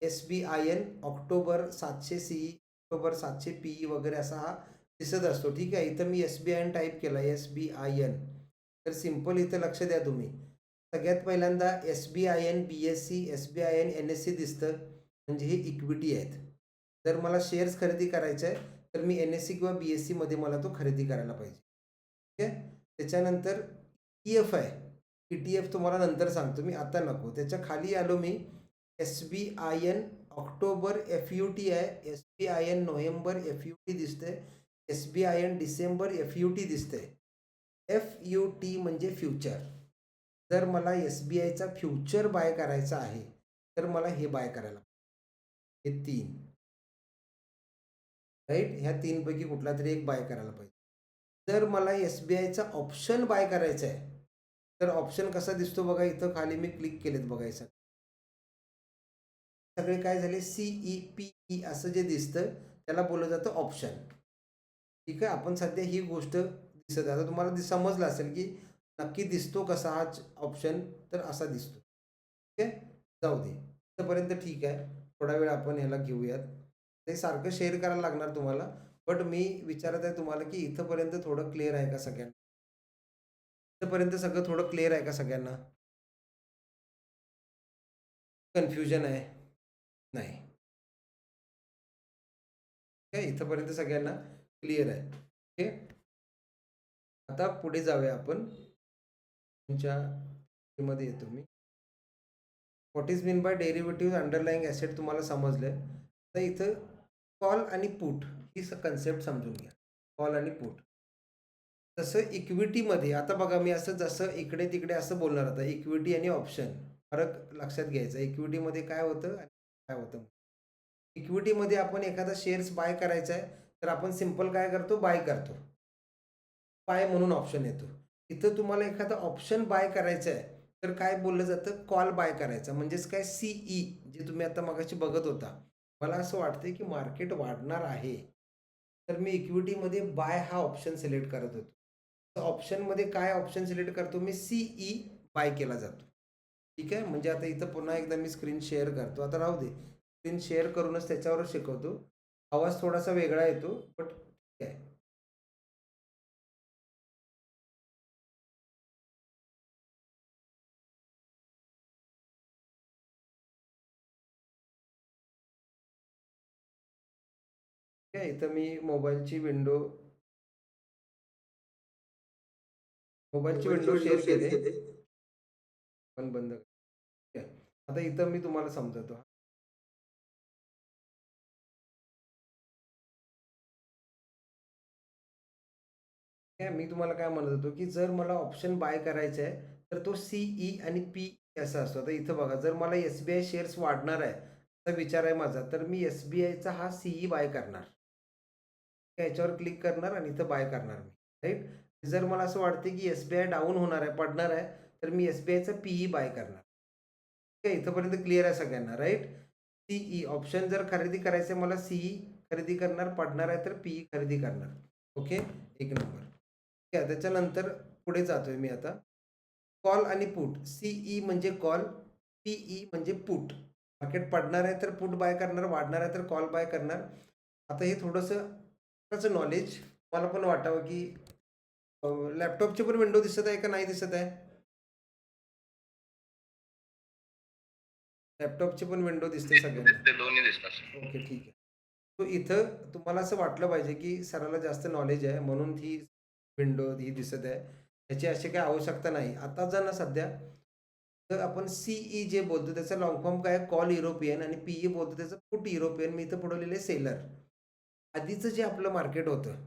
SBIN October 700 CE, October 700 PE वगैरे असा हा दिसत असतो. ठीक आहे. इथं मी SBIN टाईप केला, SBIN. तर सिंपल इथं लक्ष द्या तुम्ही. सगळ्यात पहिल्यांदा SBIN BSE, SBIN NSE दिसतं, म्हणजे हे इक्विटी आहेत. जर मला शेअर्स खरेदी करायचं आहे, तर मी NSE किंवा BSE मध्ये मला तो खरेदी करायला पाहिजे. ठीक आहे. त्याच्यानंतर ETF आहे. ETF तुम्हाला नंतर सांगतो मी, आता नको. त्याच्या खाली आलो मी, SBIN ऑक्टोबर FUT आहे, SBIN नोव्हेंबर FUT दिसतंय, SBIN डिसेंबर FUT दिसतंय. FUT म्हणजे फ्युचर. जर मला SBIचा फ्युचर बाय करायचा आहे, तर मला हे बाय करायला, हे 3 राईट. ह्या 3 पैकी कुठला तरी एक बाय करायला पाहिजे. जर मला SBIचा ऑप्शन बाय करायचा आहे, तर ऑप्शन कसा दिसतो बघा, इथं खाली मी क्लिक केलेत बघायचं. सगळे काय झाले, CEPE असं जे दिसतं त्याला बोललं जातं ऑप्शन. ठीक आहे. आपण सध्या ही गोष्ट दिसत आहे. आता तुम्हाला समजलं असेल की नक्की दिसतो कसा हा ऑप्शन, तर असा दिसतो. ठीक आहे. जाऊ दे इथंपर्यंत ठीक आहे. थोडा वेळ आपण ह्याला घेऊयात. ते सारखं शेअर करायला लागणार तुम्हाला, बट मी विचारत आहे तुम्हाला की इथंपर्यंत थोडं क्लिअर आहे का सगळ्यांना? इथंपर्यंत सगळं थोडं क्लिअर आहे का सगळ्यांना? कन्फ्युजन आहे? नाही. ठीक आहे. इथंपर्यंत सगळ्यांना क्लिअर आहे. ओके. आता पुढे जाऊया आपण. तुमच्या मध्ये येतो मी. What is mean by derivative underlying asset तुम्हाला समजलं. तर इथं कॉल आणि पुट ही कन्सेप्ट समजून घ्या. कॉल आणि पुट. तसं इक्विटीमध्ये आता बघा, मी असं जसं इकडे तिकडे असं बोलणार आता, इक्विटी आणि ऑप्शन फरक लक्षात घ्यायचा. इक्विटीमध्ये काय होतं आणि काय होतं. इक्विटीमध्ये आपण एखादा शेअर्स बाय करायचा आहे, तर आपण सिंपल काय करतो, बाय करतो. बाय म्हणून ऑप्शन येतो. इथं तुम्हाला एखादा ऑप्शन बाय करायचं आहे, तर काय बोललं जातं, कॉल बाय करायचा. म्हणजेच काय, CE जे तुम्ही आता मगाशी बघत होता. मला असं वाटतंय की मार्केट वाढणार आहे, तर मी इक्विटीमध्ये बाय हा ऑप्शन सिलेक्ट करत होतो. तर ऑप्शनमध्ये काय ऑप्शन सिलेक्ट करतो मी, CE बाय केला जातो. ठीक आहे. म्हणजे आता इथं पुन्हा एकदा मी स्क्रीन शेअर करतो. आता राहू दे, स्क्रीन शेअर करूनच त्याच्यावरच शिकवतो. आवाज थोडासा वेगळा येतो, बट ठीक आहे. ठीक आहे. इथं मी मोबाईलची विंडो शेअर केली, पण बंद. ठीक आहे. आता इथं मी तुम्हाला समजवतो. ठीक आहे. मी तुम्हाला काय म्हणत होतो की जर मला ऑप्शन बाय करायचा आहे, तर तो CE आणि P असा असतो. आता इथं बघा, जर मला SBI शेअर्स वाढणार आहे असा विचार आहे माझा, तर मी SBIचा हा CE बाय करणार. याच्यावर क्लिक करणार आणि इथं बाय करणार मी. राईट. जर मला असं वाटतं की SBI डाऊन होणार आहे, पडणार आहे, तर मी SBIचा PE बाय करणार. ठीक आहे. इथंपर्यंत क्लिअर आहे सगळ्यांना, राईट. CE ऑप्शन जर खरेदी करायचं आहे मला, CE खरेदी करणार, पडणार आहे तर PE खरेदी करणार. ओके. एक नंबर. ठीक आहे. त्याच्यानंतर पुढे जातोय मी आता. कॉल आणि पुट. CE म्हणजे कॉल, PE म्हणजे पुट. मार्केट पडणार आहे तर पुट बाय करणार, वाढणार आहे तर कॉल बाय करणार. आता हे थोडंसं नॉलेज मला पण वाटावं की लॅपटॉपची पण विंडो दिसत आहे का नाही दिसत आहे? लॅपटॉपची पण विंडो दिसते सगळ्यांना. दिसते दोन्ही दिसतात. ओके, ठीक आहे. सो इथं तुम्हाला असं वाटलं पाहिजे की सराला जास्त नॉलेज आहे म्हणून ही विंडो ही दिसत आहे. याची अशी काही आवश्यकता नाही. आता जर ना सध्या तर आपण सीई जे बोलतो त्याचा लॉंग फॉर्म काय कॉल युरोपियन आणि पीई बोलतो त्याचं पुट युरोपियन. मी इथं पुढवलेले सेलर. आधीचं जे आपलं मार्केट होतं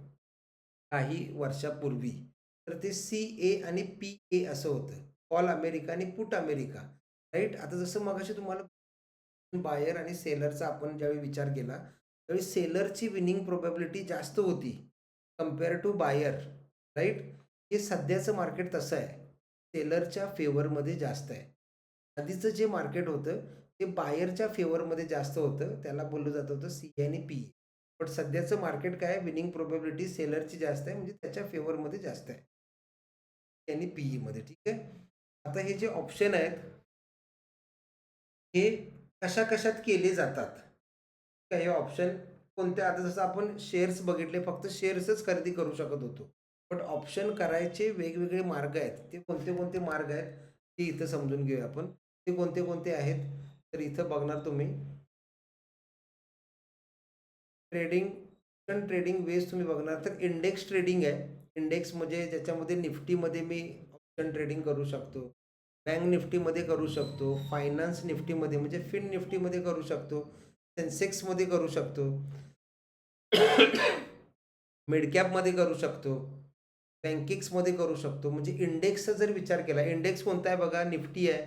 काही वर्षापूर्वी तर ते सी ए आणि पी ए असं होतं. कॉल अमेरिका आणि पुट अमेरिका. राईट. आता जसं मगाशी तुम्हाला बायर आणि सेलरचा आपण ज्यावेळी विचार केला त्यावेळी सेलरची विनिंग प्रोबॅबिलिटी जास्त होती कम्पेअर टू बायर. राईट. हे सध्याचं मार्केट तसं आहे. सेलरच्या फेवरमध्ये जास्त आहे. आधीचं जे मार्केट होतं ते बायरच्या फेवरमध्ये जास्त होतं. त्याला बोललं जात होतं सी आणि पी. पण सध्याचं मार्केट काय आहे विनिंग प्रोबॅबिलिटी सेलरची जास्त आहे म्हणजे त्याच्या फेवरमध्ये जास्त आहे आणि पीई मध्ये. ठीक आहे. आता हे जे ऑप्शन आहेत हे कशा कशात केले जातात हे ऑप्शन कोणत्या आता जसं आपण शेअर्स बघितले फक्त शेअर्सच खरेदी करू शकत होतो. पण ऑप्शन करायचे वेगवेगळे मार्ग आहेत. ते कोणते कोणते मार्ग आहेत ते इथं समजून घेऊया आपण. ते कोणते कोणते आहेत तर इथं बघणार तुम्ही ट्रेडिंग ट्रेडिंग वेज तुम्ही बघणार तर इंडेक्स ट्रेडिंग आहे. इंडेक्स म्हणजे ज्याच्यामध्ये निफ्टीमध्ये मी ऑप्शन ट्रेडिंग करू शकतो. बँक निफ्टीमध्ये करू शकतो. फायनान्स निफ्टीमध्ये म्हणजे फिन निफ्टीमध्ये करू शकतो. सेन्सेक्समध्ये करू शकतो. मिडकॅपमध्ये करू शकतो. बँकिंग्समध्ये करू शकतो. म्हणजे इंडेक्सचा जर विचार केला इंडेक्स कोणता आहे बघा निफ्टी आहे.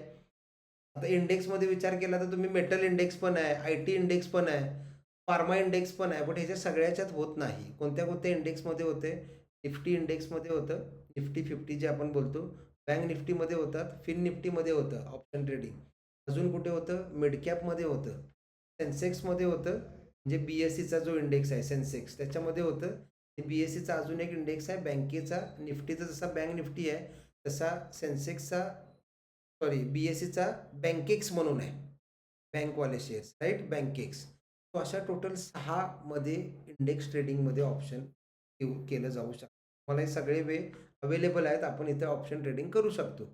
आता इंडेक्समध्ये विचार केला तर तुम्ही मेटल इंडेक्स पण आहे, आय टी इंडेक्स पण आहे, फार्मा इंडेक्स पण आहे. पण ह्याच्या सगळ्याच्यात होत नाही. कोणत्या कोणत्या इंडेक्समध्ये होते? निफ्टी इंडेक्समध्ये होतं. निफ्टी 50 जे आपण बोलतो. बँक निफ्टीमध्ये होतात. फिन निफ्टीमध्ये होतं ऑप्शन ट्रेडिंग. अजून कुठे होतं? मिड कॅपमध्ये होतं. सेन्सेक्समध्ये होतं. म्हणजे BSEचा जो इंडेक्स आहे सेन्सेक्स त्याच्यामध्ये होतं. BSEचा अजून एक इंडेक्स आहे बँकेचा. निफ्टीचा जसा बँक निफ्टी आहे तसा सेन्सेक्सचा BSEचा बँकेक्स म्हणून आहे. बँकवाले शेअर्स राईट बँकेक्स. तो अशा टोटल 6 मध्ये इंडेक्स ट्रेडिंगमध्ये ऑप्शन केलं जाऊ शकतं. मला हे सगळे वे अवेलेबल आहेत. आपण इथे ऑप्शन ट्रेडिंग करू शकतो.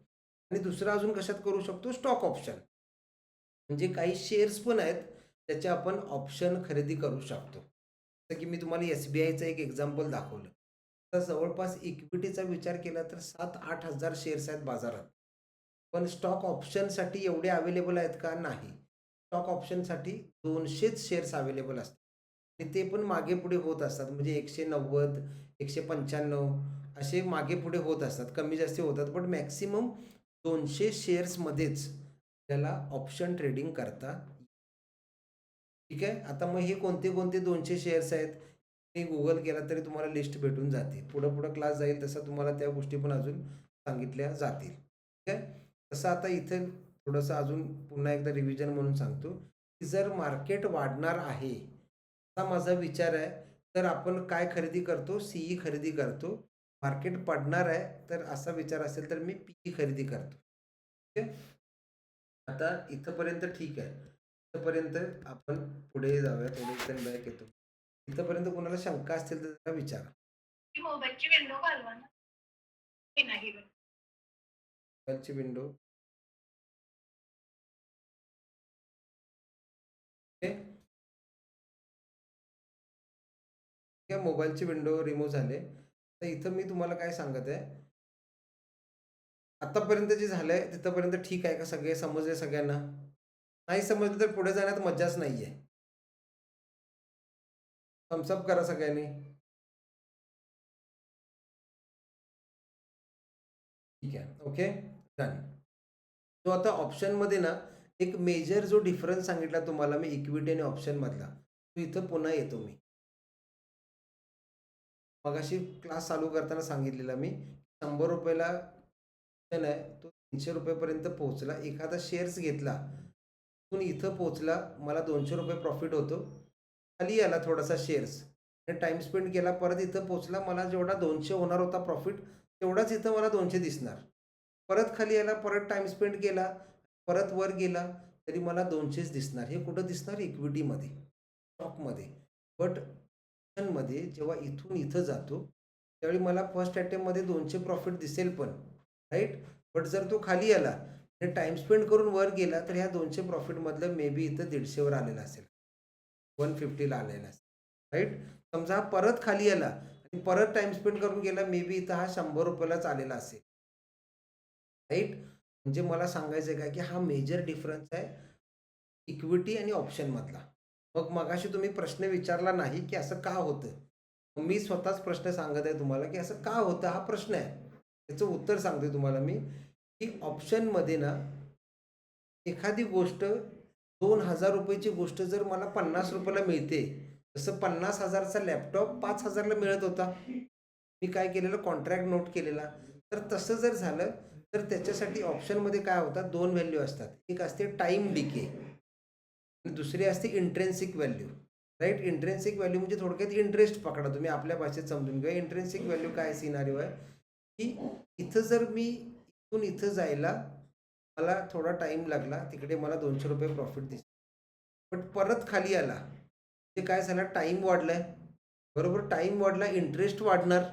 आणि दुसरं अजून कशात करू शकतो? Stock option. म्हणजे काही शेअर्स पण आहेत त्याचे आपण ऑप्शन खरेदी करू शकतो. जसं की मी तुम्हाला SBIचं एक एक्झाम्पल दाखवलं. तर जवळपास इक्विटीचा विचार केला तर 7-8 हजार शेअर्स आहेत बाजारात. पण स्टॉक ऑप्शनसाठी एवढे अवेलेबल आहेत का? नाही. स्टॉक ऑप्शनसाठी 200च शेअर्स अवेलेबल असतात. आणि ते पण मागे पुढे होत असतात. म्हणजे 190, 195 असे मागे पुढे होत असतात. कमी जास्ती होतात. पण मॅक्सिमम 200 शेअर्समध्येच त्याला ऑप्शन ट्रेडिंग करता. ठीक आहे. आता मग हे कोणते कोणते 200 शेअर्स आहेत ते गुगल केला तरी तुम्हाला लिस्ट भेटून जाते. पुढं पुढं क्लास जाईल तसं तुम्हाला त्या गोष्टी पण अजून सांगितल्या जातील. ठीक आहे. तसं आता इथे थोडंसं अजून पुन्हा एकदा रिव्हिजन म्हणून सांगतो की जर मार्केट वाढणार आहे असा माझा विचार आहे तर आपण काय खरेदी करतो? सीई खरेदी करतो. मार्केट पडणार आहे तर असा विचार असेल तर मी पीई खरेदी करतो. ठीक आहे. आता इथंपर्यंत ठीक आहे. इथंपर्यंत आपण पुढे जाऊया. थोडं इथं बॅक येतो. इथंपर्यंत कोणाला शंका असतील तर जरा विचारा. ती मोबाईलची विंडो घालवा ना. ते नाही बघ. मोबाईलची विंडो ओके. ठीक आहे. मोबाईलची विंडो रिमूव्ह झाले. तर इथं मी तुम्हाला काय सांगत आहे आतापर्यंत जे झालंय तिथंपर्यंत ठीक आहे का? सगळे समजले सगळ्यांना? नाही समजलं तर पुढे जाण्यात मज्जाच नाहीये. थम्सअप करा सगळ्यांनी. ठीक आहे. ओके. डन. तो आता ऑप्शनमध्ये ना एक मेजर जो डिफरन्स सांगितला तुम्हाला मी इक्विटी आणि ऑप्शन मधला तो इथं पुन्हा येतो मी. मगाशी क्लास चालू करताना सांगितलेला मी 100 रुपयाला ऑप्शन आहे तो 300 रुपयेपर्यंत पोहोचला. एखादा शेअर्स घेतला तिथून इथं पोहोचला मला 200 रुपये प्रॉफिट होतो. खाली आला थोडासा शेअर्स आणि टाइम स्पेंड केला परत इथं पोहोचला. मला जेवढा 200 होणार होता प्रॉफिट तेवढाच इथं मला 200 दिसणार. परत खाली आला परत टाइम स्पेंड केला परत वर गेला तरी मला 200च दिसणार. हे कुठं दिसणार? इक्विटीमध्ये स्टॉकमध्ये. बट मध्ये जेव्हा इथून इथं जातो त्यावेळी मला फर्स्ट अटेम्प्टमध्ये 200 प्रॉफिट दिसेल पण, राईट. बट जर तो खाली आला आणि टाइम स्पेंड करून वर गेला तर ह्या 200 प्रॉफिटमधलं मे बी इथं 150वर आलेला असेल, 150ला आलेला असेल, राईट. समजा हा परत खाली आला आणि परत टाइम स्पेंड करून गेला, मे बी इथं हा 100 रुपयालाच आलेला असेल, राईट. म्हणजे मला सांगायचं आहे काय की हा मेजर डिफरन्स आहे इक्विटी आणि ऑप्शनमधला. मग मगाशी तुम्ही प्रश्न विचारला नाही की असं का होतं, मी स्वतःच प्रश्न सांगत आहे तुम्हाला की असं का होतं, हा प्रश्न आहे. त्याचं उत्तर सांगतोय तुम्हाला मी की ऑप्शनमध्ये ना एखादी गोष्ट 2,000 रुपयाची गोष्ट जर मला 50 रुपयाला मिळते, जसं 50,000चा लॅपटॉप 5,000ला मिळत होता, मी काय केलेलं कॉन्ट्रॅक्ट नोट केलेला. तर तसं जर झालं तर त्याच्यासाठी ऑप्शनमध्ये काय होतात, 2 व्हॅल्यू असतात. एक असते टाईम डिके आणि दुसरी असते intrinsic value, right. Intrinsic value म्हणजे थोडक्यात इंटरेस्ट पकडा तुम्ही, आपल्या भाषेत समजून घ्या. इंट्रेन्सिक व्हॅल्यू काय सिनारिओ आहे की इथं जर मी इथून इथं जायला मला थोडा टाईम लागला, तिकडे मला 200 रुपये प्रॉफिट दिसले. बट परत खाली आला ते काय झालं, टाईम वाढलाय, बरोबर. टाईम वाढला, इंटरेस्ट वाढणार,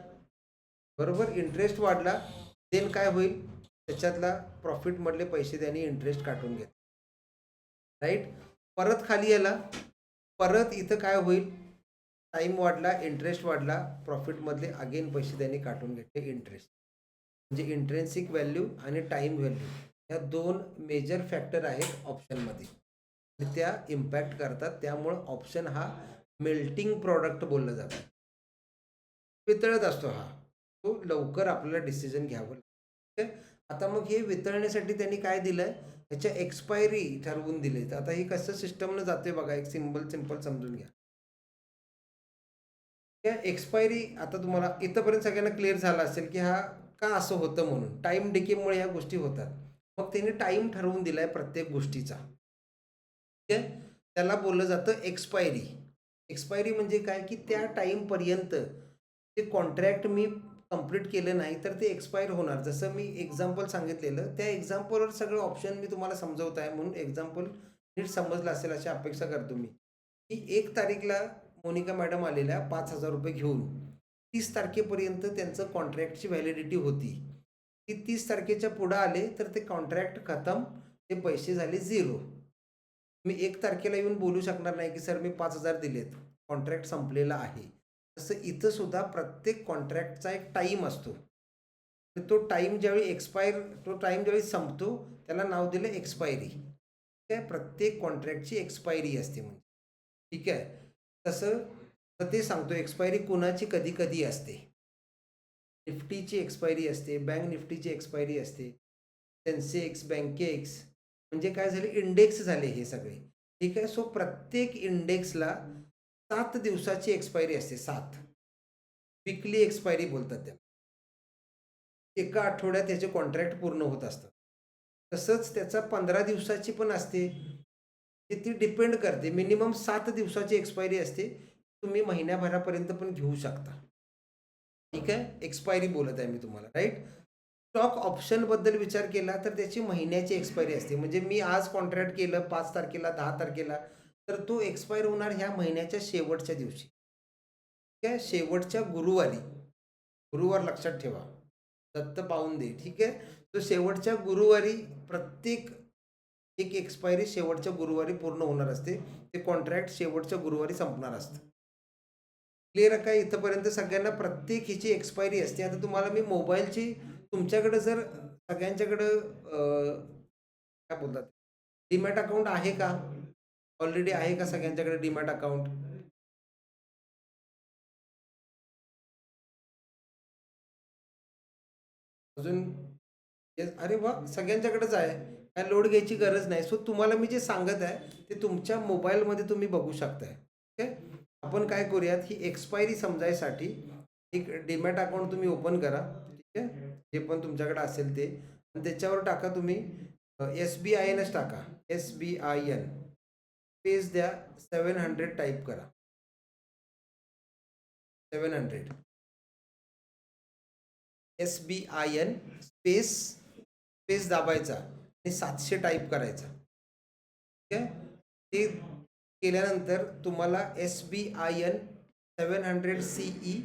बरोबर. इंटरेस्ट वाढला, देन काय होईल, त्याच्यातला प्रॉफिटमधले पैसे त्यांनी इंटरेस्ट काटून घेत, राईट. परत खाली आला, परत इथं काय होईल, टाईम वाढला, इंटरेस्ट वाढला, प्रॉफिटमधले अगेन पैसे त्यांनी काटून घेतले इंटरेस्ट. म्हणजे इंट्रेन्सिक व्हॅल्यू आणि टाईम व्हॅल्यू ह्या 2 मेजर फॅक्टर आहेत ऑप्शनमध्ये, त्या इम्पॅक्ट करतात. त्यामुळं ऑप्शन हा मेल्टिंग प्रॉडक्ट बोललं जातं, वितळत असतो हा, तो लवकर आपल्याला डिसिजन घ्यावं लागतं. आता मग हे वितळण्यासाठी त्यांनी काय दिलंय, ह्याच्या एक्सपायरी ठरवून दिले. तर आता हे कसं सिस्टमनं जाते बघा, एक सिंपल समजून घ्या. त्या एक्सपायरी आता तुम्हाला इथंपर्यंत सगळ्यांना क्लिअर झाला असेल की हा का असं होतं, म्हणून टाईम डिकेमुळे ह्या गोष्टी होतात. मग त्यांनी टाईम ठरवून दिलाय प्रत्येक गोष्टीचा, ठीक आहे. त्याला बोललं जातं एक्सपायरी. एक्सपायरी म्हणजे काय की त्या टाईमपर्यंत ते कॉन्ट्रॅक्ट मी कंप्लीट केलं नाही तर ते एक्सपायर होणार. जसं मी एक्झाम्पल सांगितलेलं, त्या एक्झाम्पलवर सगळं ऑप्शन मी तुम्हाला समजवत आहे, म्हणून एक्झाम्पल नीट समजलं असेल अशी अपेक्षा करतो मी. की 1 तारीखला मोनिका मॅडम आलेल्या 5,000 रुपये घेऊन, 30 तारखेपर्यंत त्यांचं कॉन्ट्रॅक्टची व्हॅलिडिटी होती. ती 30 तारखेच्या पुढं आले तर ते कॉन्ट्रॅक्ट खतम, ते पैसे झाले 0. मी 1 तारखेला येऊन बोलू शकणार नाही की सर मी 5,000 दिलेत, कॉन्ट्रॅक्ट संपलेला आहे. तसं इथं सुद्धा प्रत्येक कॉन्ट्रॅक्टचा एक टाईम असतो. तर तो टाईम ज्यावेळी तो टाईम ज्यावेळी संपतो त्याला नाव दिलं एक्सपायरी. ठीक आहे, प्रत्येक कॉन्ट्रॅक्टची एक्सपायरी असते म्हणजे, ठीक आहे. तसं तर ते सांगतो एक्सपायरी कुणाची कधी कधी असते. निफ्टीची एक्सपायरी असते, बँक निफ्टीची एक्सपायरी असते, सेन्सेक्स, बँकेक्स, म्हणजे काय झाले, इंडेक्स झाले हे सगळे, ठीक आहे. सो प्रत्येक इंडेक्सला 7 दिवसाची एक्सपायरी असते, 7 विकली एक्सपायरी बोलतात त्याला. एका आठवड्यात त्याचे कॉन्ट्रॅक्ट पूर्ण होत असतात. तसंच त्याचा 15 दिवसाची पण असते, की ती डिपेंड करते. मिनिमम 7 दिवसाची एक्सपायरी असते, तुम्ही महिन्याभरापर्यंत पण घेऊ शकता, ठीक आहे. एक्सपायरी बोलत आहे मी तुम्हाला, राईट. स्टॉक ऑप्शनबद्दल विचार केला तर त्याची महिन्याची एक्सपायरी असते. म्हणजे मी आज कॉन्ट्रॅक्ट केलं 5 तारखेला, 10 तारखेला, तर तो एक्सपायर होणार ह्या महिन्याच्या शेवटच्या दिवशी, ठीक आहे. शेवटच्या गुरुवारी, गुरुवार लक्षात ठेवा, दत्त पाहून दे, ठीक आहे. तो शेवटच्या गुरुवारी प्रत्येक एक एक्सपायरी शेवटच्या गुरुवारी पूर्ण होणार असते. ते कॉन्ट्रॅक्ट शेवटच्या गुरुवारी संपणार असतं. क्लिअर आहे काय इथंपर्यंत सगळ्यांना? प्रत्येक हिची एक्सपायरी असते. आता तुम्हाला मी मोबाईलची, तुमच्याकडे जर सगळ्यांच्याकडं काय बोलतात, डीमॅट अकाउंट आहे का? ऑलरेडी आहे का सगळ्यांच्याकडे डीमॅट अकाउंट? अजून अरे वा, सगळ्यांच्याकडेच आहे, काय लोड घ्यायची गरज नाही. सो तुम्हाला मी जे सांगत आहे ते तुमच्या मोबाईलमध्ये तुम्ही बघू शकताय, ठीक आहे. आपण काय करूयात, ही एक्सपायरी समजायसाठी एक डीमॅट अकाउंट तुम्ही ओपन करा, ठीक आहे, जे पण तुमच्याकडे असेल ते, आणि त्याच्यावर टाका तुम्ही SBINच टाका, SBIN, पेज द्या, 700 टाईप करा, 700 SBIN स्पेस दाबायचा आणि 700 टाईप करायचा, ठीक आहे. ते केल्यानंतर तुम्हाला SBIN 700 CE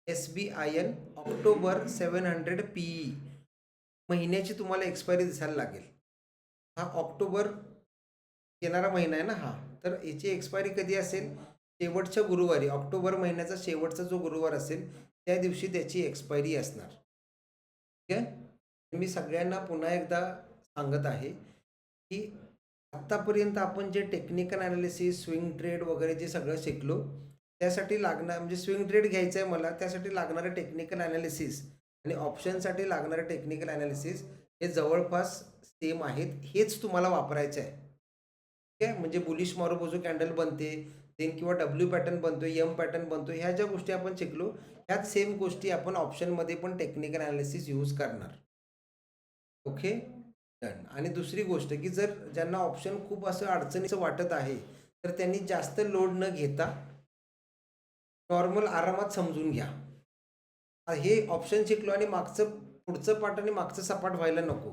SBIN October 700 PE महिन्याची तुम्हाला एक्सपायरी दिसायला लागेल. हा ऑक्टोबर येणारा महिना आहे ना हा, तर याची एक्सपायरी कधी असेल? शेवटच्या गुरुवारी, ऑक्टोबर महिन्याचा शेवटचा जो गुरुवार असेल त्या दिवशी त्याची एक्सपायरी असणार. ठीक आहे. मी सगळ्यांना पुन्हा एकदा सांगत आहे की आत्तापर्यंत आपण जे टेक्निकल ॲनालिसिस, स्विंग ट्रेड वगैरे जे सगळं शिकलो, त्यासाठी लागणार म्हणजे स्विंग ट्रेड घ्यायचं आहे मला, त्यासाठी लागणारं टेक्निकल ॲनालिसिस आणि ऑप्शनसाठी लागणारं टेक्निकल ॲनालिसिस हे जवळपास सेम आहेत. हेच तुम्हाला वापरायचं आहे. ठीक आहे. म्हणजे बुलिश मारुबोजो कॅन्डल बनते, देन किंवा डब्ल्यू पॅटर्न बनतो, एम पॅटर्न बनतो, ह्या ज्या गोष्टी आपण शिकलो ह्याच सेम गोष्टी आपण ऑप्शनमध्ये पण टेक्निकल ॲनालिसिस यूज करणार. Okay, done. आणि दुसरी गोष्ट की जर ज्यांना ऑप्शन खूप असं अडचणीचं वाटत आहे तर त्यांनी जास्त लोड न घेता नॉर्मल आरामात समजून घ्या. हे ऑप्शन शिकलो आणि मागचं पुढचं पाठ आणि मागचं सपाट व्हायला नको,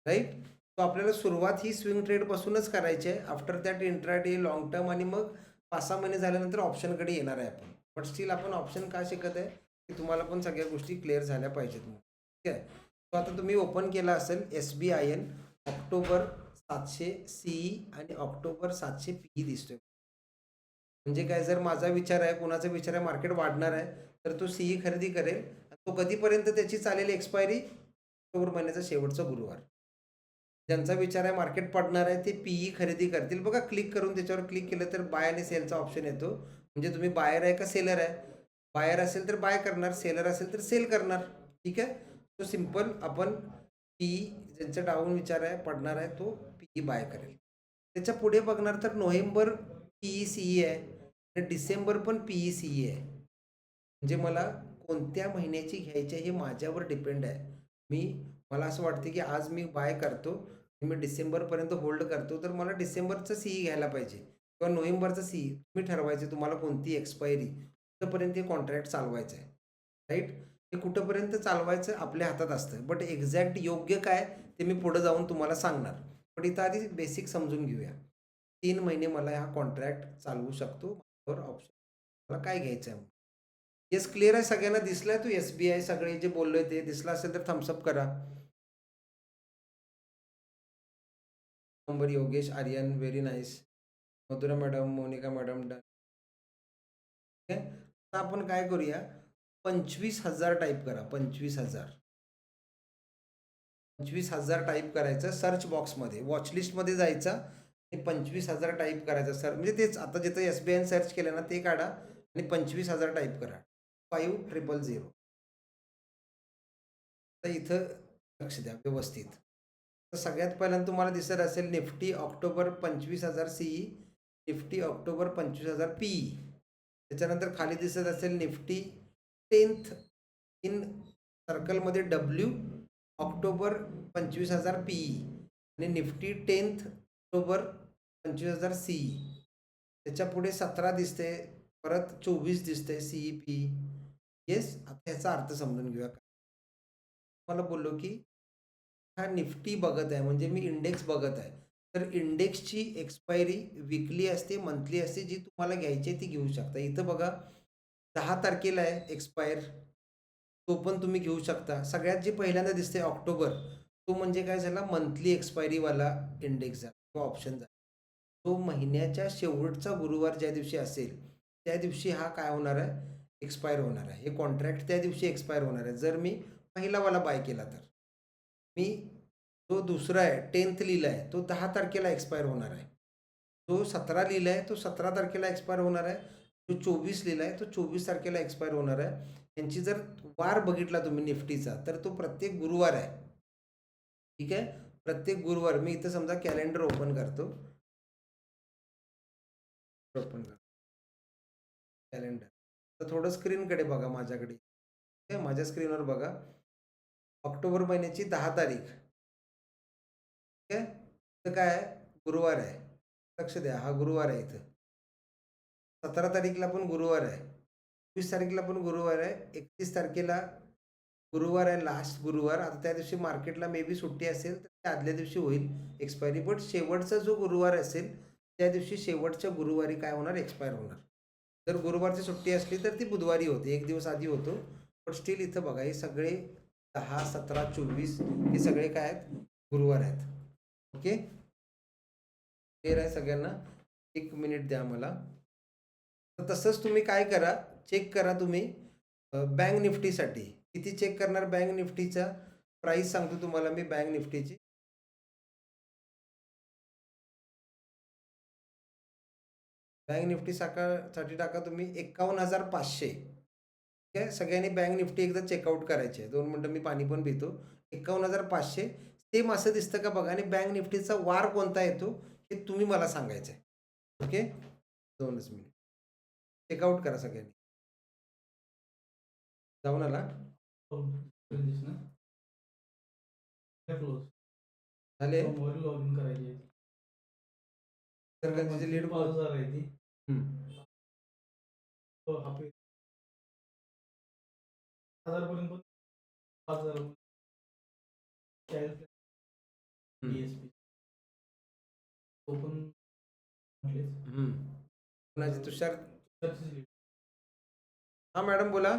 राईट. तो आपल्याला सुरुवात ही स्विंग ट्रेडपासूनच करायची आहे. After that intraday, long term आणि मग 5-6 महिने झाल्यानंतर ऑप्शनकडे येणार आहे आपण. बट स्टील आपण ऑप्शन का शिकत आहे की तुम्हाला पण सगळ्या गोष्टी क्लिअर झाल्या पाहिजेत. ठीक आहे. तो आता तुम्ही ओपन केला असेल SBIN ऑक्टोबर 700 CE आणि ऑक्टोबर 700 PE दिसतोय. म्हणजे काय, जर माझा विचार आहे, कोणाचा विचार आहे मार्केट वाढणार आहे तर तो CE खरेदी करेल. तो कधीपर्यंत त्याची चालेल एक्सपायरी? ऑक्टोबर महिन्याचा शेवटचा गुरुवार. ज्यांचा विचार आहे मार्केट पडणार आहे ते PE खरेदी करतील. बघा, क्लिक करून त्याच्यावर क्लिक केलं तर बाय आणि सेलचा ऑप्शन येतो. म्हणजे तुम्ही बायर आहे का सेलर आहे? बायर असेल तर बाय करणार, सेलर असेल तर सेल करणार. ठीक आहे. तो सिम्पल आपण PE ज्यांचा डाऊन विचार आहे, पडणार आहे, तो PE बाय करेल. त्याच्या पुढे बघणार तर नोव्हेंबर PE CE आहे आणि डिसेंबर पण PE CE आहे. म्हणजे मला कोणत्या महिन्याची घ्यायची आहे हे माझ्यावर डिपेंड आहे. मला असं वाटतं की आज मी बाय करतो, मी डिसेंबरपर्यंत होल्ड करतो, तर मला डिसेंबरचं CE घ्यायला पाहिजे किंवा नोव्हेंबरचं CE. तुम्ही ठरवायचे तुम्हाला कोणती एक्सपायरी, कुठंपर्यंत हे कॉन्ट्रॅक्ट चालवायचं आहे, राईट. हे कुठंपर्यंत चालवायचं आपल्या हातात असतं. बट एक्झॅक्ट योग्य काय ते मी पुढं जाऊन तुम्हाला सांगणार. पण इथं आधी बेसिक समजून घेऊया. 3 महिने मला हा कॉन्ट्रॅक्ट चालवू शकतो. ऑप्शन मला काय घ्यायचं आहे. येस, क्लिअर आहे सगळ्यांना? दिसलाय तो SBI सगळे जे बोललोय ते दिसलं असेल तर थम्सअप करा. Number Yogesh, Aryan, very nice. Madhura madam, Monika madam, done. ठीक आहे. आता आपण काय करूया, 25,000 टाईप करा. 25,000 टाईप करायचं सर्च बॉक्समध्ये, वॉचलिस्टमध्ये जायचा आणि 25,000 टाईप करायचं. सर म्हणजे तेच आता जिथं SBI सर्च केलं ना ते काढा आणि 25,000 टाईप करा. 5000. तर इथं लक्ष द्या व्यवस्थित. तर सगळ्यात पहिल्यांदा तुम्हाला दिसत असेल Nifty October 25,000 CE, Nifty October 25,000 PE. त्याच्यानंतर खाली दिसत असेल निफ्टी 10th इन सर्कलमध्ये W ऑक्टोबर 25,000 PE आणि निफ्टी 10th ऑक्टोबर 25,000 CE. त्याच्या पुढे 17 दिसते, परत 24 दिसते CEP. येस. आता ह्याचा अर्थ समजून घेऊया. मला बोललो की हा निफ्टी बघत आहे म्हणजे मी इंडेक्स बघत आहे. तर इंडेक्सची एक्सपायरी वीकली असते, मंथली असते. जी तुम्हाला घ्यायची आहे ती घेऊ शकता. इथं बघा 10 तारखेला आहे एक्सपायर, तो पण तुम्ही घेऊ शकता. सगळ्यात जे पहिल्यांदा दिसते ऑक्टोबर, तो म्हणजे काय झाला, मंथली एक्सपायरीवाला इंडेक्स झाला किंवा ऑप्शन झाला. तो महिन्याच्या शेवटचा गुरुवार ज्या दिवशी असेल त्या दिवशी हा काय होणार आहे, एक्सपायर होणार आहे. हे कॉन्ट्रॅक्ट त्या दिवशी एक्सपायर होणार आहे. जर मी पहिलावाला बाय केला तर मी जो दुसरा आहे 10th लिहिला आहे तो 10 तारखेला एक्सपायर होणार आहे. जो 17 लिहिला आहे तो 17 तारखेला एक्सपायर होणार आहे. जो 24 लिहिला आहे तो 24 तारखेला एक्सपायर होणार आहे. यांची जर वार बघितला तुम्ही निफ्टीचा तर तो प्रत्येक गुरुवार आहे. ठीक आहे. प्रत्येक गुरुवार. मी इथं समजा कॅलेंडर ओपन करतो. कॅलेंडर. तर थोडं स्क्रीनकडे बघा माझ्याकडे. ठीक आहे. माझ्या स्क्रीनवर बघा. ऑक्टोबर महिन्याची 10 तारीख. ठीक आहे. तर काय आहे, गुरुवार आहे. लक्ष द्या, हा गुरुवार आहे इथं. 17 तारीखला पण गुरुवार आहे. 24 तारखेला पण गुरुवार आहे. 31 तारखेला गुरुवार आहे, लास्ट गुरुवार. आता त्या दिवशी मार्केटला मे बी सुट्टी असेल तर त्या आदल्या दिवशी होईल एक्सपायरी. बट शेवटचा जो गुरुवार असेल त्या दिवशी शेवटच्या गुरुवारी काय होणार, एक्सपायर होणार. जर गुरुवारची सुट्टी असली तर ती बुधवारी होते, एक दिवस आधी होतो. पण स्टील इथं बघा हे सगळे 10, 17, 24 हे सगळे काय आहेत, गुरुवार आहेत. ओके, क्लिअर आहे सगळ्यांना? 1 मिनिट द्या मला. तर तसंच तुम्ही काय करा, चेक करा तुम्ही बँक निफ्टीसाठी. किती चेक करणार बँक निफ्टीचा प्राईस सांगतो तुम्हाला मी बँक निफ्टीची. बँक निफ्टी साठी टाका तुम्ही 51,500. ठीक आहे, सगळ्यांनी बँक निफ्टी एकदा चेकआउट करायचे आहे. 2 मिनटं मी पाणी पण पितो. 51,500 सेम असं दिसतं का बघा, आणि बँक निफ्टीचा वार कोणता येतो हे तुम्ही मला सांगायचं आहे. Okay, 2च minute. चेकआउट करा सगळ्यांनी. जाऊन आला? झाले? लॉग इन करायची. तर गंजीची लीड 5,000 आहे ती. तो हा पे 1000 पर्यंत 5,000 DSP तो पण म्हटलेच. कोणाची? तुषार? त्याचीच lead. हा मॅडम बोला.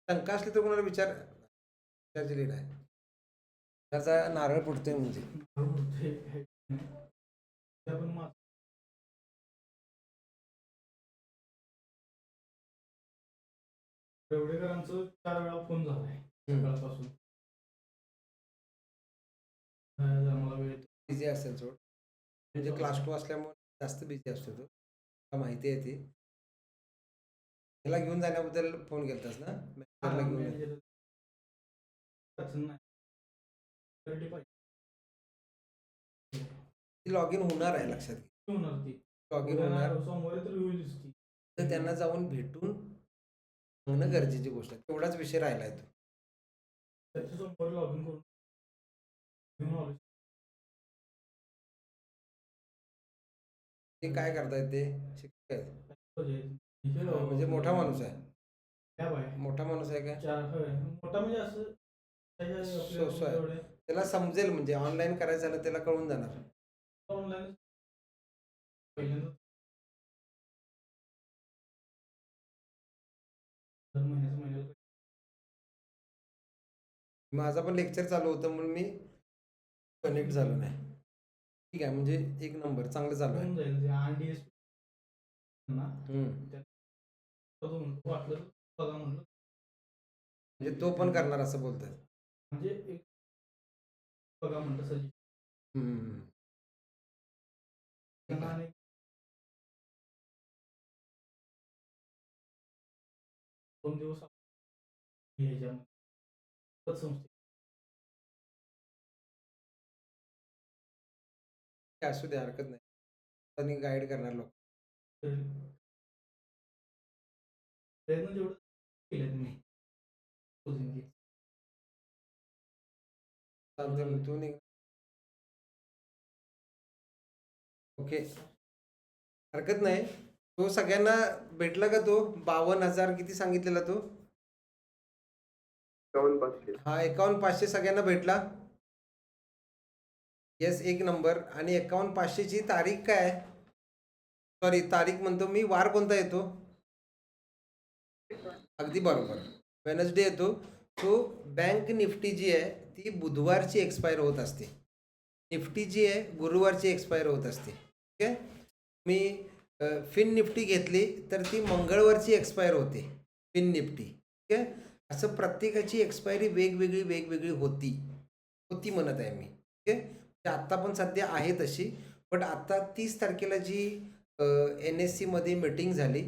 शंका असली तर कोणाला विचार. तुषारची लीड आहे. त्याचा नारळ फुटतोय म्हणजे. त्या पण मग एवढेकरांचं 4 वेळा फोन झालाय सकाळपासून. मला वेळ बिझी असेल सोड, म्हणजे क्लास 2 असल्यामुळे जास्त बिझी असतो तो, मला माहिती आहे ती. त्याला घेऊन जाण्याबद्दल फोन केलतास ना, मॅनेजरला घेऊन ये. ती लॉग इन होणार आहे, लक्षात घे. होणार ती लॉग इन होणार, सोमवारी तर होईलच ती. तर त्यांना जाऊन भेटून सांगणं गरजेची गोष्ट आहे. तेवढाच विषय राहिलाय तो. त्याच्या सोमवारी लॉग इन करून घेऊन आलो. ते काय करतायत, ते शिक्षक आहेत. म्हणजे म्हणजे मोठा माणूस आहे. काय बाय मोठा माणूस आहे का? मोठा म्हणजे असं सो आहे. त्याला समजेल, म्हणजे ऑनलाईन करायचं झालं त्याला कळून जाणार. ऑनलाईन पहिल्यांदा महिन्याला माझा पण लेक्चर चालू होतं म्हणून मी कनेक्ट झालो नाही. ठीक आहे, म्हणजे 1 नंबर, चांगलं चालू आहे. होऊन जाईल ते RDS ना. वाटलं बघा म्हणलं, म्हणजे तो पण करणार असं बोलतोय. म्हणजे एक बघा म्हणलं सजी त्यांना. आणि दोन दिवस ह्याच्यामध्ये संस्थे असू दे, हरकत नाही. त्यांनी गाईड करणार लोक. प्रयत्न जेवढं केले तुम्ही चालतंय, मग तू निघ. ओके, हरकत नाही. तो सगळ्यांना भेटला का? तो 52,000 किती सांगितलेला तो? 51,500. हा, 51,500 सगळ्यांना भेटला. Yes, 1 number. आणि 51,500ची तारीख काय? सॉरी, तारीख म्हणतो मी, वार कोणता येतो? अगदी बरोबर, वेनसडे येतो. तो बँक निफ्टी जी आहे ती बुधवारची एक्सपायर होत असते. निफ्टी जी आहे गुरुवारची एक्सपायर होत असते. ठीक आहे, मी फिन निफ्टी घेतली तर ती मंगळवारची एक्सपायर होते, फिन निफ्टी. ठीक आहे, असं प्रत्येकाची एक्सपायरी वेगवेगळी होती म्हणत आहे मी. ठीक आहे, आत्ता पण सध्या आहे तशी. बट आता 30 तारखेला जी NSE मध्ये मीटिंग झाली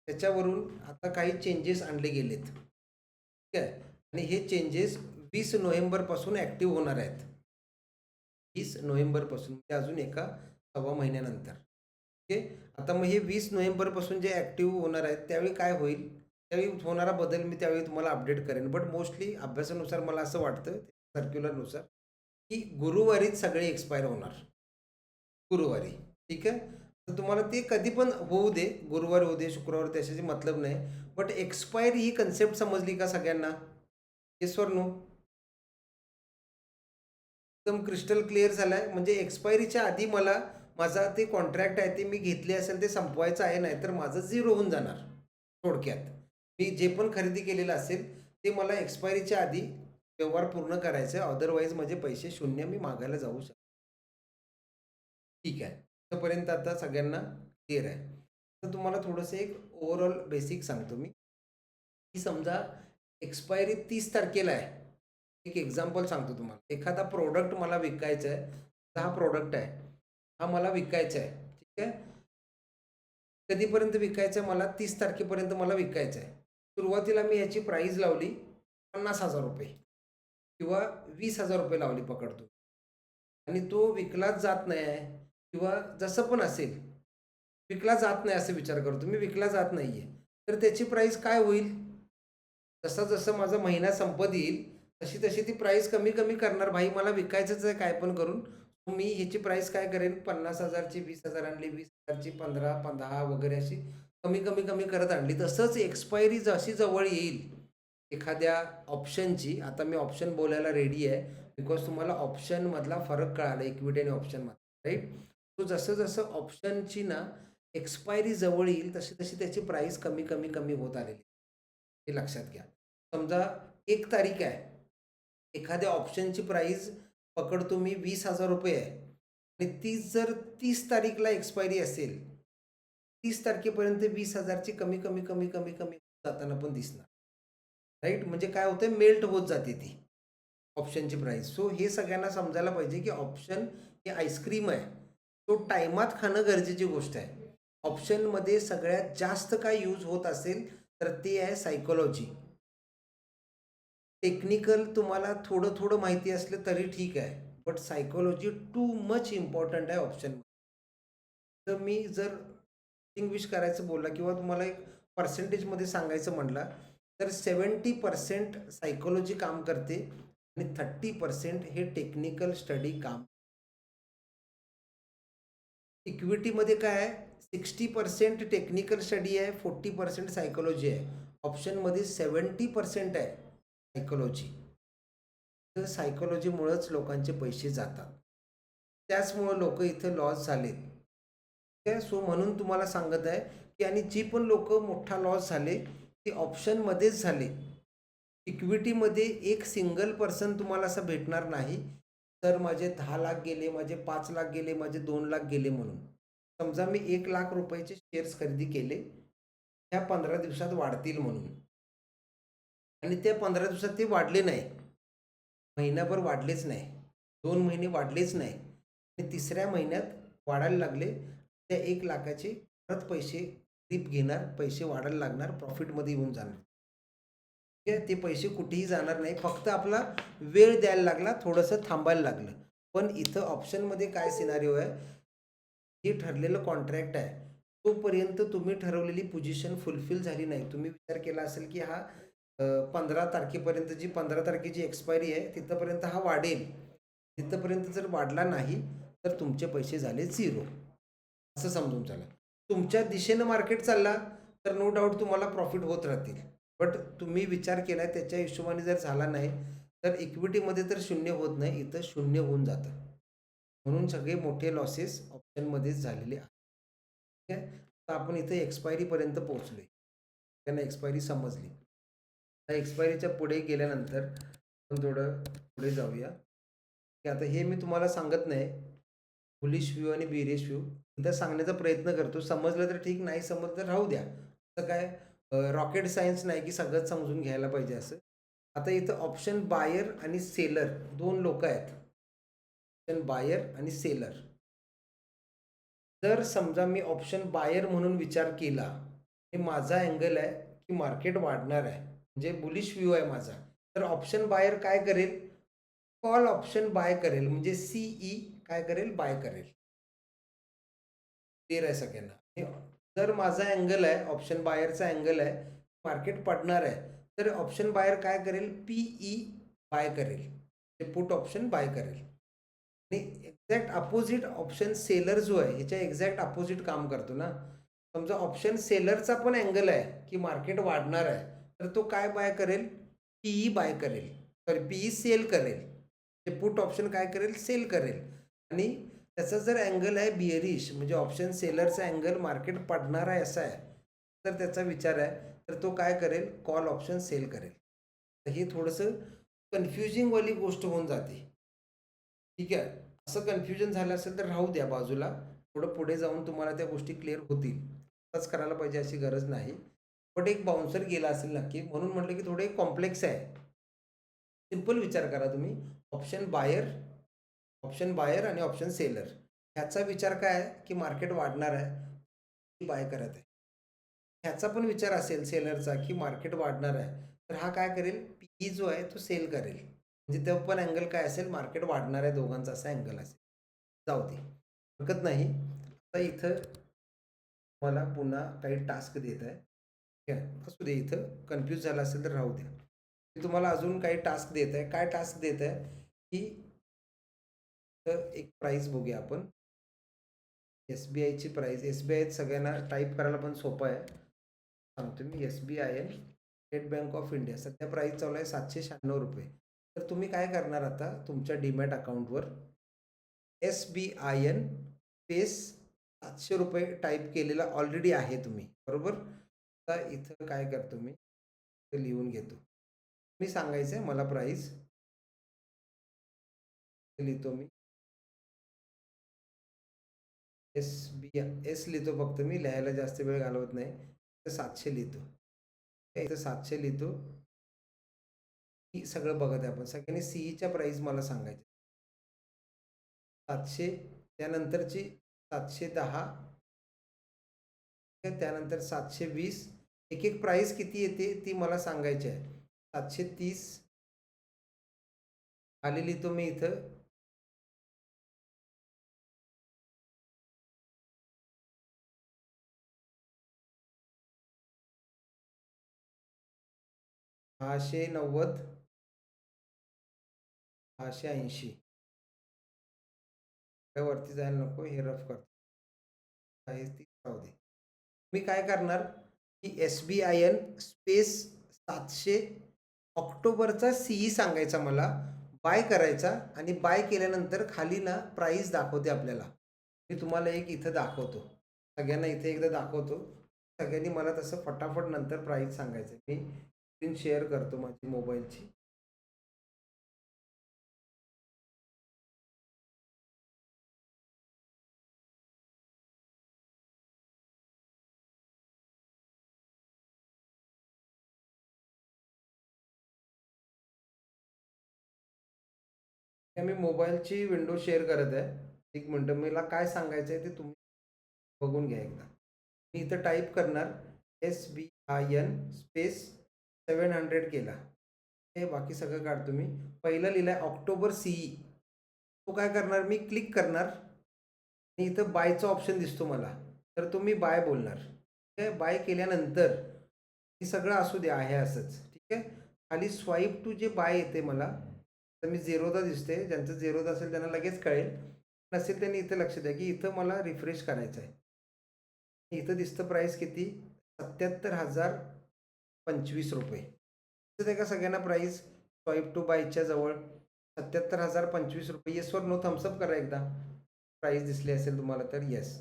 त्याच्यावरून आता काही चेंजेस आणले गेलेत. ठीक आहे, आणि हे चेंजेस 20 नोव्हेंबरपासून ॲक्टिव्ह होणार आहेत. 20 नोव्हेंबरपासून, म्हणजे अजून एका सव्वा महिन्यानंतर. ओके, आता मग हे 20 नोव्हेंबरपासून जे ॲक्टिव्ह होणार आहेत त्यावेळी काय होईल, त्यावेळी होणारा बदल मी त्यावेळी तुम्हाला अपडेट करेन. बट मोस्टली अभ्यासानुसार मला असं वाटतं, सर्क्युलरनुसार, की गुरुवारीच सगळे एक्सपायर होणार, गुरुवारी. ठीक आहे, तर तुम्हाला ते कधी पण होऊ दे, गुरुवार होऊ दे, शुक्रवार, त्याच्याशी मतलब नाही. बट एक्सपायरी ही कन्सेप्ट समजली का सगळ्यांना? Yes or no? एकदम क्रिस्टल क्लिअर झालाय. म्हणजे एक्सपायरीच्या आधी मला माझा ते कॉन्ट्रॅक्ट आहे ते मी घेतले असेल ते संपवायचं आहे, नाही तर माझं झिरो होऊन जाणार. थोडक्यात मी जे पण खरेदी केलेलं असेल ते मला एक्सपायरीच्या आधी व्यवहार पूर्ण करायचा आहे, अदरवाईज माझे पैसे शून्य मी मागायला जाऊ शकतो. ठीक आहे, इथंपर्यंत आता सगळ्यांना क्लिअर आहे. तर तुम्हाला थोडंसं एक ओव्हरऑल बेसिक सांगतो मी, की समजा एक्सपायरी 30 तारखेला आहे. एक एक्झाम्पल सांगतो तुम्हाला. एखादा प्रोडक्ट मला विकायचा आहे, हा प्रोडक्ट आहे, हा मला विकायचा आहे. ठीक आहे, कधीपर्यंत विकायचं आहे मला? 30 तारखेपर्यंत मला विकायचं आहे. सुरुवातीला मी याची प्राईज लावली 50,000 रुपये किंवा 20,000 रुपये लावली पकडतो, आणि तो विकलाच जात नाही आहे, किंवा जसं पण असेल विकला जात नाही असं विचार करतो मी, विकला जात नाही आहे, तर त्याची प्राईस काय होईल? जसं जसं माझा महिना संपत येईल तशी तशी ती प्राईस कमी कमी करणार. भाई मला विकायचंच आहे काय पण करून, मी ह्याची प्राईस काय करेन, 50,000ची 20,000 आणली, 20,000ची 15, 10 वगैरे अशी कमी कमी कमी करत आणली. तसंच एक्सपायरी जशी जवळ येईल एखाद्या ऑप्शनची, आता मी ऑप्शन बोलायला रेडी आहे बिकॉज तुम्हाला ऑप्शनमधला फरक कळाला इक्विटी आणि ऑप्शनमधला, राईट? तो जसं जसं ऑप्शनची ना एक्सपायरी जवळ येईल तशी तशी त्याची प्राईस कमी कमी कमी होत आलेली, हे लक्षात घ्या. समजा 1 तारीख आहे, एखाद्या ऑप्शनची प्राईस पकडतो मी 20,000 रुपये आहे, आणि ती जर 30 तारीखला एक्सपायरी असेल, 30 तारखेपर्यंत 20,000ची कमी कमी कमी कमी कमी जाताना पण दिसणार, राईट? म्हणजे काय होतं, मेल्ट होत जाते ती ऑप्शनची प्राईस. सो हे सगळ्यांना समजायला पाहिजे की ऑप्शन हे आईस्क्रीम आहे, तो टायमात खाणं गरजेची गोष्ट आहे. ऑप्शनमध्ये सगळ्यात जास्त काय यूज होत असेल तर ते आहे सायकोलॉजी. टेक्निकल तुम्हाला थोडं थोडं माहिती असलं तरी ठीक आहे, but psychology too much important आहे ऑप्शन. तर मी जर डिस्टिंग्विश करायचं बोलला किंवा तुम्हाला एक पर्सेंटेजमध्ये सांगायचं म्हटलं तर 70% सायकोलॉजी काम करते आणि 30% हे टेक्निकल स्टडी काम. इक्विटीमध्ये काय आहे, 60% टेक्निकल स्टडी आहे, 40% सायकोलॉजी आहे. ऑप्शनमध्ये 70% आहे सायकोलॉजी. तर सायकोलॉजीमुळंच लोकांचे पैसे जातात, त्याचमुळं लोक इथं लॉस झालेत. ठीक आहे, सो म्हणून तुम्हाला सांगत आहे की, आणि जी पण लोक मोठा लॉस झाले ते ऑप्शनमध्येच झाले. इक्विटीमध्ये एक सिंगल पर्सन तुम्हाला असं भेटणार नाही तर माझे 10 लाख गेले, माझे 5 लाख गेले, माझे 2 लाख गेले म्हणून. समजा मी 1 लाख रुपयाचे शेअर्स खरेदी केले, ह्या 15 दिवसात वाढतील म्हणून, आणि त्या 15 दिवसात ते वाढले नाही, महिनाभर वाढलेच नाही, 2 महिने वाढलेच नाही, आणि तिसऱ्या महिन्यात वाढायला लागले. त्या 1 लाखाचे परत पैसे डिप घेणार, पैसे वाढायला लागणार, प्रॉफिटमध्ये येऊन जाणार. ठीक आहे, ते पैसे कुठेही जाणार नाही, फक्त आपला वेळ द्यायला लागला, थोडंसं थांबायला लागलं. पण इथं ऑप्शनमध्ये काय सिनारिओ आहे, हे ठरलेलं कॉन्ट्रॅक्ट आहे, तोपर्यंत तुम्ही ठरवलेली पोझिशन फुलफिल झाली नाही. तुम्ही विचार केला असेल की हा 15 तारखेपर्यंत जी 15 तारखेची एक्सपायरी आहे तिथंपर्यंत हा वाढेल, तिथंपर्यंत जर वाढला नाही तर तुमचे पैसे झाले झिरो, असं समजून चला. तुमच्या दिशेनं मार्केट चालला तर नो डाऊट तुम्हाला प्रॉफिट होत राहतील, बट तुम्ही विचार केला त्याच्या हिशोबाने जर झाला नाही तर इक्विटीमध्ये तर शून्य होत नाही, इथं शून्य होऊन जातं. म्हणून सगळे मोठे लॉसेस ऑप्शनमध्येच झालेले आहेत. ठीक आहे, तर आपण इथे एक्सपायरीपर्यंत पोहोचलो, त्यांना एक्सपायरी समजली. एक्सपायरीच्या पुढे गेल्यानंतर आपण थोडं पुढे जाऊया की आता हे मी तुम्हाला सांगत नाही बुलिश व्ह्यू आणि बेरिश व्ह्यू, इथं सांगण्याचा प्रयत्न करतो. समजलं तर ठीक, नाही समजलं तर राहू द्या. असं काय रॉकेट सायन्स नाही की सगळंच समजून घ्यायला पाहिजे असं. आता इथं ऑप्शन बायर आणि सेलर 2 लोक आहेत, ऑप्शन बायर आणि सेलर. जर समजा मी ऑप्शन बायर म्हणून विचार केला, हे माझा अँगल आहे की मार्केट वाढणार आहे, म्हणजे बुलिश व्ह्यू आहे माझा, तर ऑप्शन बायर काय करेल, कॉल ऑप्शन बाय करेल, म्हणजे सीई काय करेल, बाय करेल. क्लिअर आहे सगळ्यांना? जर माझा अँगल आहे, ऑप्शन बायरचा अँगल आहे, मार्केट पडणार आहे, तर ऑप्शन बायर काय करेल, पीई बाय करेल, ते पुट ऑप्शन बाय करेल. आणि एक्झॅक्ट अपोजिट ऑप्शन सेलर जो आहे ह्याच्या एक्झॅक्ट अपोजिट काम करतो ना. समजा ऑप्शन सेलरचा पण अँगल आहे की मार्केट वाढणार आहे, तर तो काय बाय करेल, पीई बाय करेल, सॉरी पीई सेल करेल, ते पुट ऑप्शन काय करेल, सेल करेल. आणि त्याचा जर अँगल आहे बिअरिश म्हणजे ऑप्शन सेलरचा अँगल मार्केट पडणार आहे असा आहे तर त्याचा विचार आहे तर तो काय करेल कॉल ऑप्शन सेल करेल. तर हे थोडंसं कन्फ्युजिंगवाली गोष्ट होऊन जाते. ठीक आहे. असं कन्फ्युजन झालं असेल तर राहू द्या बाजूला. थोडं पुढे जाऊन तुम्हाला त्या गोष्टी क्लिअर होतील. आताच करायला पाहिजे अशी गरज नाही. बट एक बाउन्सर गेला असेल नक्की म्हणून म्हटलं की थोडे कॉम्प्लेक्स आहे. सिंपल विचार करा तुम्ही ऑप्शन बायर आणि ऑप्शन सेलर ह्याचा विचार काय आहे की मार्केट वाढणार आहे बाय करत आहे. ह्याचा पण विचार असेल सेलरचा की मार्केट वाढणार आहे तर हा काय करेल पी जो आहे तो सेल करेल म्हणजे तो पण अँगल काय असेल मार्केट वाढणार आहे दोघांचा असा अँगल असेल. जाऊ दे हरकत नाही. आता इथं मला पुन्हा काही टास्क देत आहे. ठीक आहे असू दे इथं कन्फ्यूज झाला असेल तर राहू द्या. मी तुम्हाला अजून काही टास्क देत आहे. काय टास्क देत आहे की एक प्राईस बघूया आपण. एस बी आयची प्राईस एस बी आय सगळ्यांना टाईप करायला पण सोपं आहे. सांगतो मी SBIN state bank of India सध्या प्राईस चालू आहे 796 रुपये. तर तुम्ही काय करणार आता तुमच्या डीमॅट अकाउंटवर SBIN स्पेस 700 रुपये टाईप केलेला ऑलरेडी आहे तुम्ही बरोबर. आता इथं काय करतो मी लिहून घेतो. मी सांगायचं आहे मला प्राईस लिहितो मी एस लिहितो फक्त मी लिहायला जास्त वेळ घालवत नाही. 700 लिहितो. इथं 700 लिहितो. सगळं बघत आहे आपण सगळ्यांनी सीईच्या प्राईस मला सांगायचे 700 त्यानंतरची 710 त्यानंतर 720 एक एक प्राईस किती येते ती मला सांगायची आहे. 730 खाली लिहितो मी इथं 690 680 वरती जायला नको हे रफ करतो आहे ती राहू दे. मी काय करणार की SBIN स्पेस 700 ऑक्टोबरचा सीई सांगायचा मला बाय करायचा आणि बाय केल्यानंतर खाली ना प्राईस दाखवते आपल्याला. मी तुम्हाला एक इथं दाखवतो सगळ्यांना इथे एकदा दाखवतो. सगळ्यांनी मला तसं फटाफट नंतर प्राईस सांगायचं. मी स्क्रीन शेअर करतो माझी मोबाईलची. मी मोबाईलची विंडो शेअर करत आहे. एक मिनटं मला काय सांगायचं आहे ते तुम्ही बघून घ्या एकदा. मी इथं टाईप करणार SBIN स्पेस 700 केला. हे बाकी सगळं काढतो मी. पहिलं लिहिलं ऑक्टोबर सीई. तो काय करणार मी क्लिक करणार आणि इथं बायचा ऑप्शन दिसतो मला तर तुम्ही बाय बोलणार. ठीक आहे. बाय केल्यानंतर हे सगळं असू दे आहे असंच. ठीक आहे. खाली स्वाईप टू जे बाय येते मला तर मी झिरोदा दिसते ज्यांचं झिरोदा असेल त्यांना लगेच कळेल नसेल त्यांनी इथं लक्ष द्या की इथं मला रिफ्रेश करायचं आहे. इथं दिसतं प्राईस किती 77,025 रुपये. दिसत आहे का सगळ्यांना प्राईस स्वाईप टू बायच्या जवळ 77,025 रुपये. येसवर नो थम्सअप करा एकदा प्राईस दिसली असेल तुम्हाला तर येस.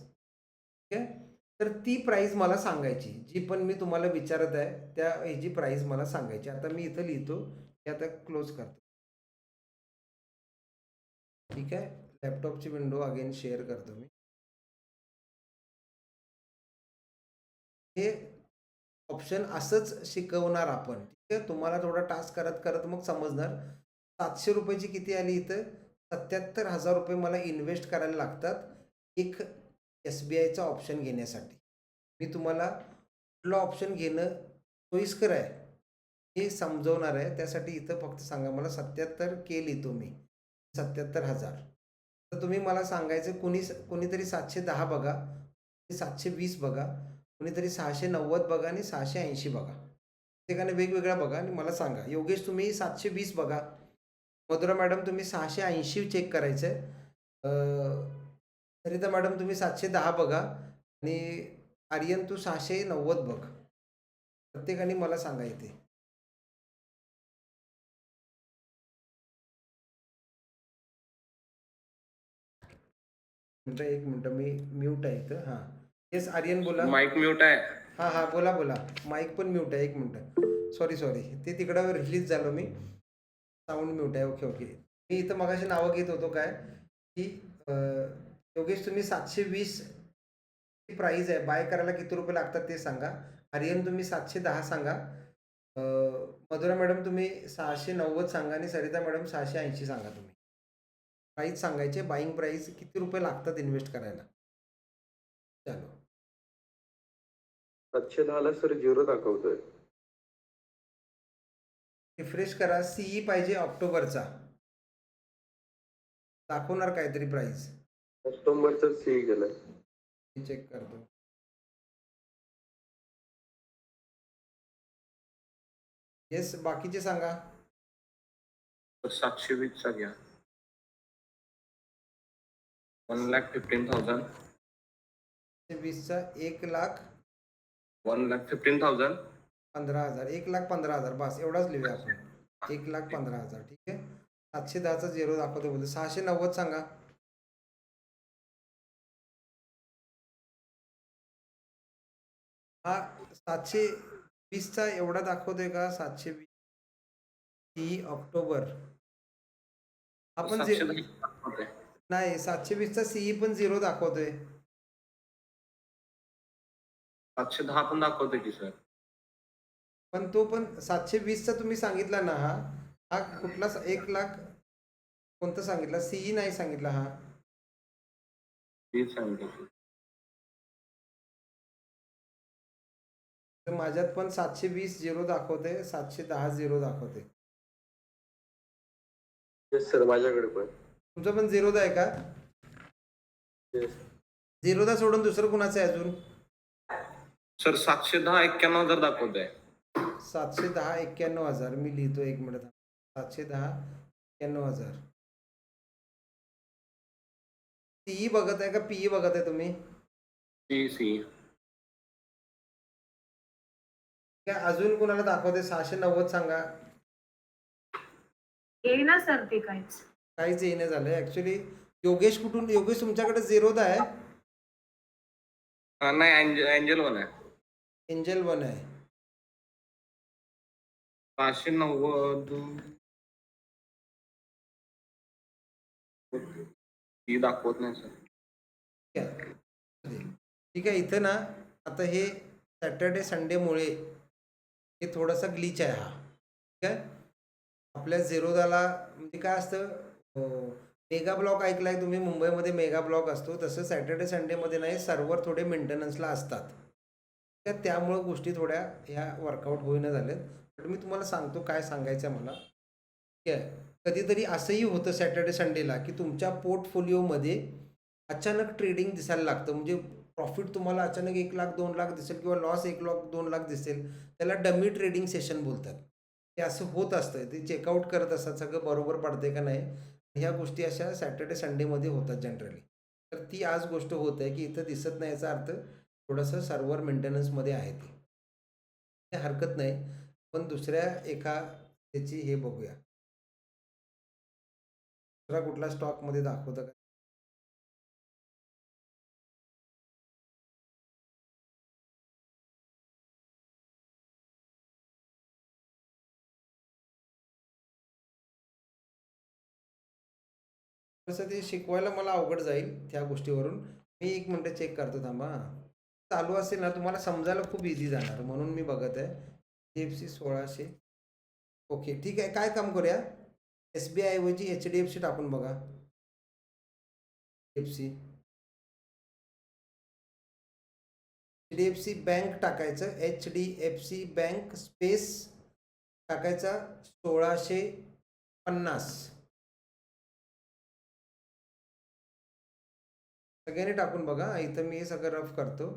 ठीक आहे. तर ती प्राईस मला सांगायची जी पण मी तुम्हाला विचारत आहे त्या ह्याची प्राईस मला सांगायची. आता मी इथं लिहितो हे आता क्लोज करतो. ठीक आहे. लॅपटॉपची विंडो अगेन शेअर करतो मी. हे ऑप्शन असंच शिकवणार आपण. ठीक आहे. तुम्हाला थोडा टास्क करत करत मग समजणार. 700 रुपयाची किती आली इथं 77,000 रुपये मला इन्व्हेस्ट करायला लागतात एक SBIचा ऑप्शन घेण्यासाठी. मी तुम्हाला कुठला ऑप्शन घेणं सोयीस्कर आहे हे समजवणार आहे. त्यासाठी इथं फक्त सांगा मला 77K लिहितो मी 77,000. तर तुम्ही मला सांगायचं कोणीतरी 710 बघा 720 बघा कोणीतरी 690 बघा आणि 680 बघा. प्रत्येकाने वेगवेगळा बघा आणि मला सांगा. योगेश तुम्ही 720 बघा. मधुरा मॅडम तुम्ही 680 चेक करायचं आहे. सरिता मॅडम तुम्ही 710 बघा आणि आर्यन तू 690 बघ. प्रत्येकाने मला सांगा इथे. एक मिनटं मी म्यूट आहे इथं. हां, येस आर्यन बोला. माईक म्यूट आहे. हां बोला बोला. माईक पण म्यूट आहे. एक मिनटं. सॉरी ते तिकडं रिलीज झालो मी. साऊंड म्यूट आहे. ओके. मी इथं मगाशी नावं घेत होतो काय की योगेश तुम्ही 720 ची प्राईज आहे. बाय करायला किती रुपये लागतात ते सांगा. आर्यन तुम्ही 710 सांगा. मधुरा मॅडम तुम्ही 690 सांगा आणि सरिता मॅडम 680 सांगा. तुम्ही प्राईस सांगायचे. बाईंग प्राईस किती रुपये लागतात इन्व्हेस्ट करायला. चलो 710 ला सर 0 दाखवतोय. रिफ्रेश करा. सीई पाहिजे ऑक्टोबरचा. दाखवणार काहीतरी प्राईस. कस्टमरचं सी गेलंय. मी चेक करतो. येस बाकीचे सांगा. 720 चा घ्या. 1,15,000. 20चा 1,15,000. 1,15,000. 15,000. 1,15,000 बस एवढाच लिहूया आपण. 1,15,000 ठीक आहे. 710चा 0 दाखवतो बोलतो. 690 सांगा. हा 720चा एवढा दाखवतोय का. 720 ती ऑक्टोबर. आपण नाही 720चा सीई पण 0 दाखवतोय. 710 पण दाखवतोय की सर. पण तो पण 720चा तुम्ही सांगितला ना. हा कुठला 1,00,000 कोणता सांगितला. सीई नाही सांगितला. हा तेच सांगितलं. तर माझ्यात पण 720 0 दाखवते. 710 0 दाखवते. येस सर माझ्याकडे पण. तुमचं पण 0दा आहे का. येस 0दा सोडून दुसरं कुणाचं आहे अजून. सर 710 91,000 दाखवतोय. 710 91,000 मी लिहितो. 1 मिनिट. 710 91,000. सीई बघत आहे का पीई बघत आहे तुम्ही. सी. काय अजून कुणाला दाखवते. 690 सांगा. येईना सर ते काहीच. काहीच येणं झालंय ऍक्च्युली. योगेश कुठून. योगेश तुमच्याकडे 0दा आहे. नाही एंजल 1 आहे. एंजल 1 आहे. 590 ही दाखवत नाही सर. ठीक आहे. इथं ना आता हे सॅटर्डे संडेमुळे हे थोडंसं ग्लिच आहे. हा ठीक आहे. आपल्या 0दाला म्हणजे काय असतं. मेगा ब्लॉक ऐकलाय तुम्ही. मुंबईमध्ये मेगा ब्लॉक असतो. तसं सॅटर्डे संडेमध्ये नाही. सर्व्हर थोडे मेंटेनन्सला असतात. त्यामुळं गोष्टी थोड्या ह्या वर्कआउट होईना झाल्यात. पण मी तुम्हाला सांगतो काय सांगायचं आहे मला. ठीक आहे. कधीतरी असंही होतं सॅटर्डे संडेला की तुमच्या पोर्टफोलिओमध्ये अचानक ट्रेडिंग दिसायला लागतं. म्हणजे प्रॉफिट तुम्हाला अचानक 1,00,000 2,00,000 दिसेल किंवा लॉस 1,00,000 2,00,000 दिसेल. त्याला डमी ट्रेडिंग सेशन बोलतात. ते असं होत असतं. ते चेकआउट करत असतात सगळं बरोबर पडतंय का नाही. ह्या गोष्टी अशा सॅटर्डे संडेमध्ये होतात जनरली. तर ती आज गोष्ट होत आहे की इथं दिसत नाही. याचा अर्थ थोडंसं सर्व्हर मेंटेनन्समध्ये आहे. ते हरकत नाही. पण दुसऱ्या एका त्याची हे बघूया. दुसरा कुठला स्टॉकमध्ये दाखवतं का. तसं ते शिकवायला मला अवघड जाईल त्या गोष्टीवरून. मी 1 मिनिट चेक करतो थांबा. चालू असेल ना तुम्हाला समजायला खूप इझी जाणार म्हणून मी बघत आहे. HDFC 1600. ओके ठीक आहे. काय काम करूया. SBI ऐवजी HDFC टाकून बघा. HDFC बँक टाकायचं. HDFC बँक स्पेस टाकायचा 1650. सगळ्यांनी टाकून बघा. इथं मी हे सगळं रफ करतो.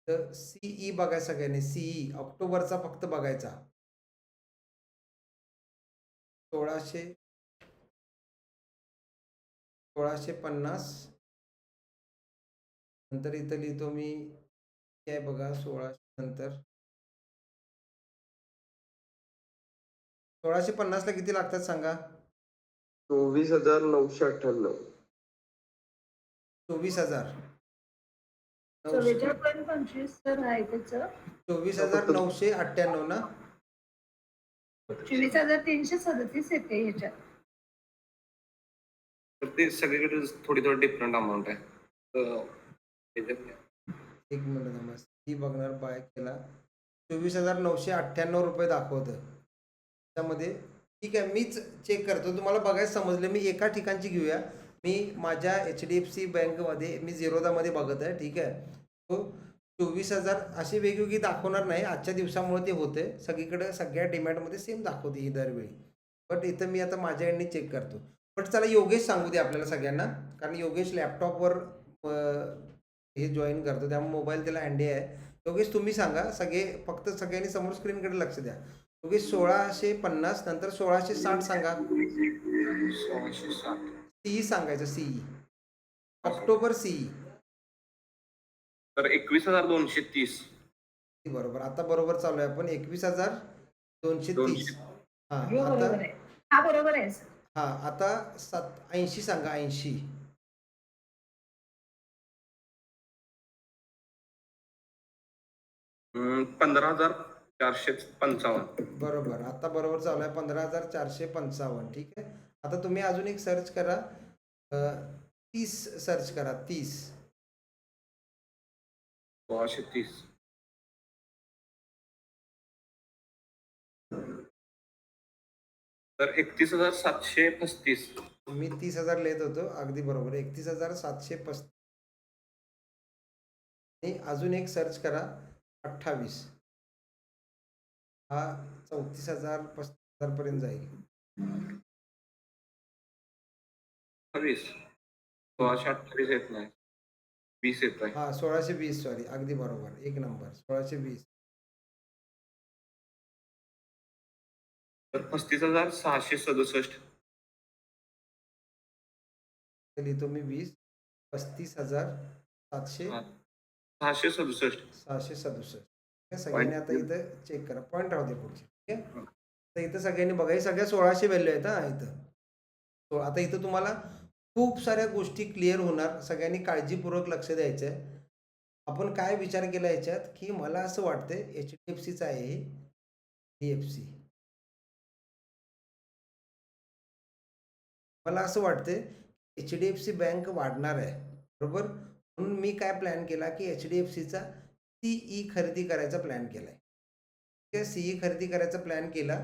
तर सीई बघा सगळ्यांनी. सीई ऑक्टोबरचा फक्त बघायचा. 1650 नंतर इथं लिहितो मी. काय बघा 1600 नंतर 1650ला किती लागतात सांगा. 24,998. 24,000 24,25 तर आहे त्याचं. 24,998 ना. 24,337 येते ह्याच्यात. तर ते सगळीकडे थोडी डिफरंट अमाऊंट आहे. त्याच्यात एक मिनिट थांबा. सी बघणार बाय केला 24,998 रुपये दाखवतं त्यामध्ये. ठीक आहे, मीच चेक करतो, तुम्हाला बघायला समजलं. मी एका ठिकाणची घेऊया. मी माझ्या HDFC बँकमध्ये मी झिरोदामध्ये बघत आहे. ठीक आहे, तो 24,000 अशी वेगवेगळी दाखवणार नाही. आजच्या दिवसामुळे ते होते, सगळीकडे सगळ्या डिमॅटमध्ये सेम दाखवते ही दरवेळी. बट इथं मी आता माझ्या एंडनी चेक करतो. बट चला योगेश सांगू दे आपल्याला सगळ्यांना, कारण योगेश लॅपटॉपवर हे जॉईन करतो, त्यामुळे मोबाईल त्याला हँडी आहे. योगेश तुम्ही सांगा, फक्त सगळ्यांनी समोर स्क्रीनकडे लक्ष द्या. योगेश 1650 नंतर 1660 सांगा. 1660. सीई सांगायचं, सीई ऑक्टोबर सीई. तर 21,230. बरोबर, आता बरोबर चालू आहे आपण. 21,230. हा हो, आता बरोबर आहे. हा बरोबर आहे सर. हा आता 80 सांगा. 80 15,455. बरोबर, आता बरोबर चालू आहे. 15,455. ठीक आहे, आता तुम्ही अजून एक सर्च करा. 30 सर्च करा. 30 1630. तर 31,735. मी 30,000 लिहित होतो, अगदी बरोबर. 31,735. आणि अजून एक सर्च करा 28. हा 34,000-35,000 पर्यंत जाईल. 1628 येत नाही, 20 येत आहे. हा 1620, सॉरी, अगदी बरोबर, एक नंबर. 1620. तर 35,667. लिहितो मी 20. 35,767. 667. सगळ्यांनी आता इथं चेक करा, पॉईंट राहू दे पुढचे. ठीक आहे, तर इथं सगळ्यांनी बघा, हे सगळ्या 1600 व्हॅल्यू आहेत. हा इथं आता इथं तुम्हाला खूप साऱ्या गोष्टी क्लिअर होणार. सगळ्यांनी काळजीपूर्वक लक्ष द्यायचं आहे. आपण काय विचार केला याच्यात, की मला असं वाटतंय HDFCचं आहे, DFC. मला असं वाटतंय HDFC बँक वाढणार आहे, बरोबर. म्हणून मी काय प्लॅन केला, की HDFCचा CE खरेदी करायचा प्लॅन केला आहे. ठीक आहे, CE खरेदी करायचा प्लॅन केला.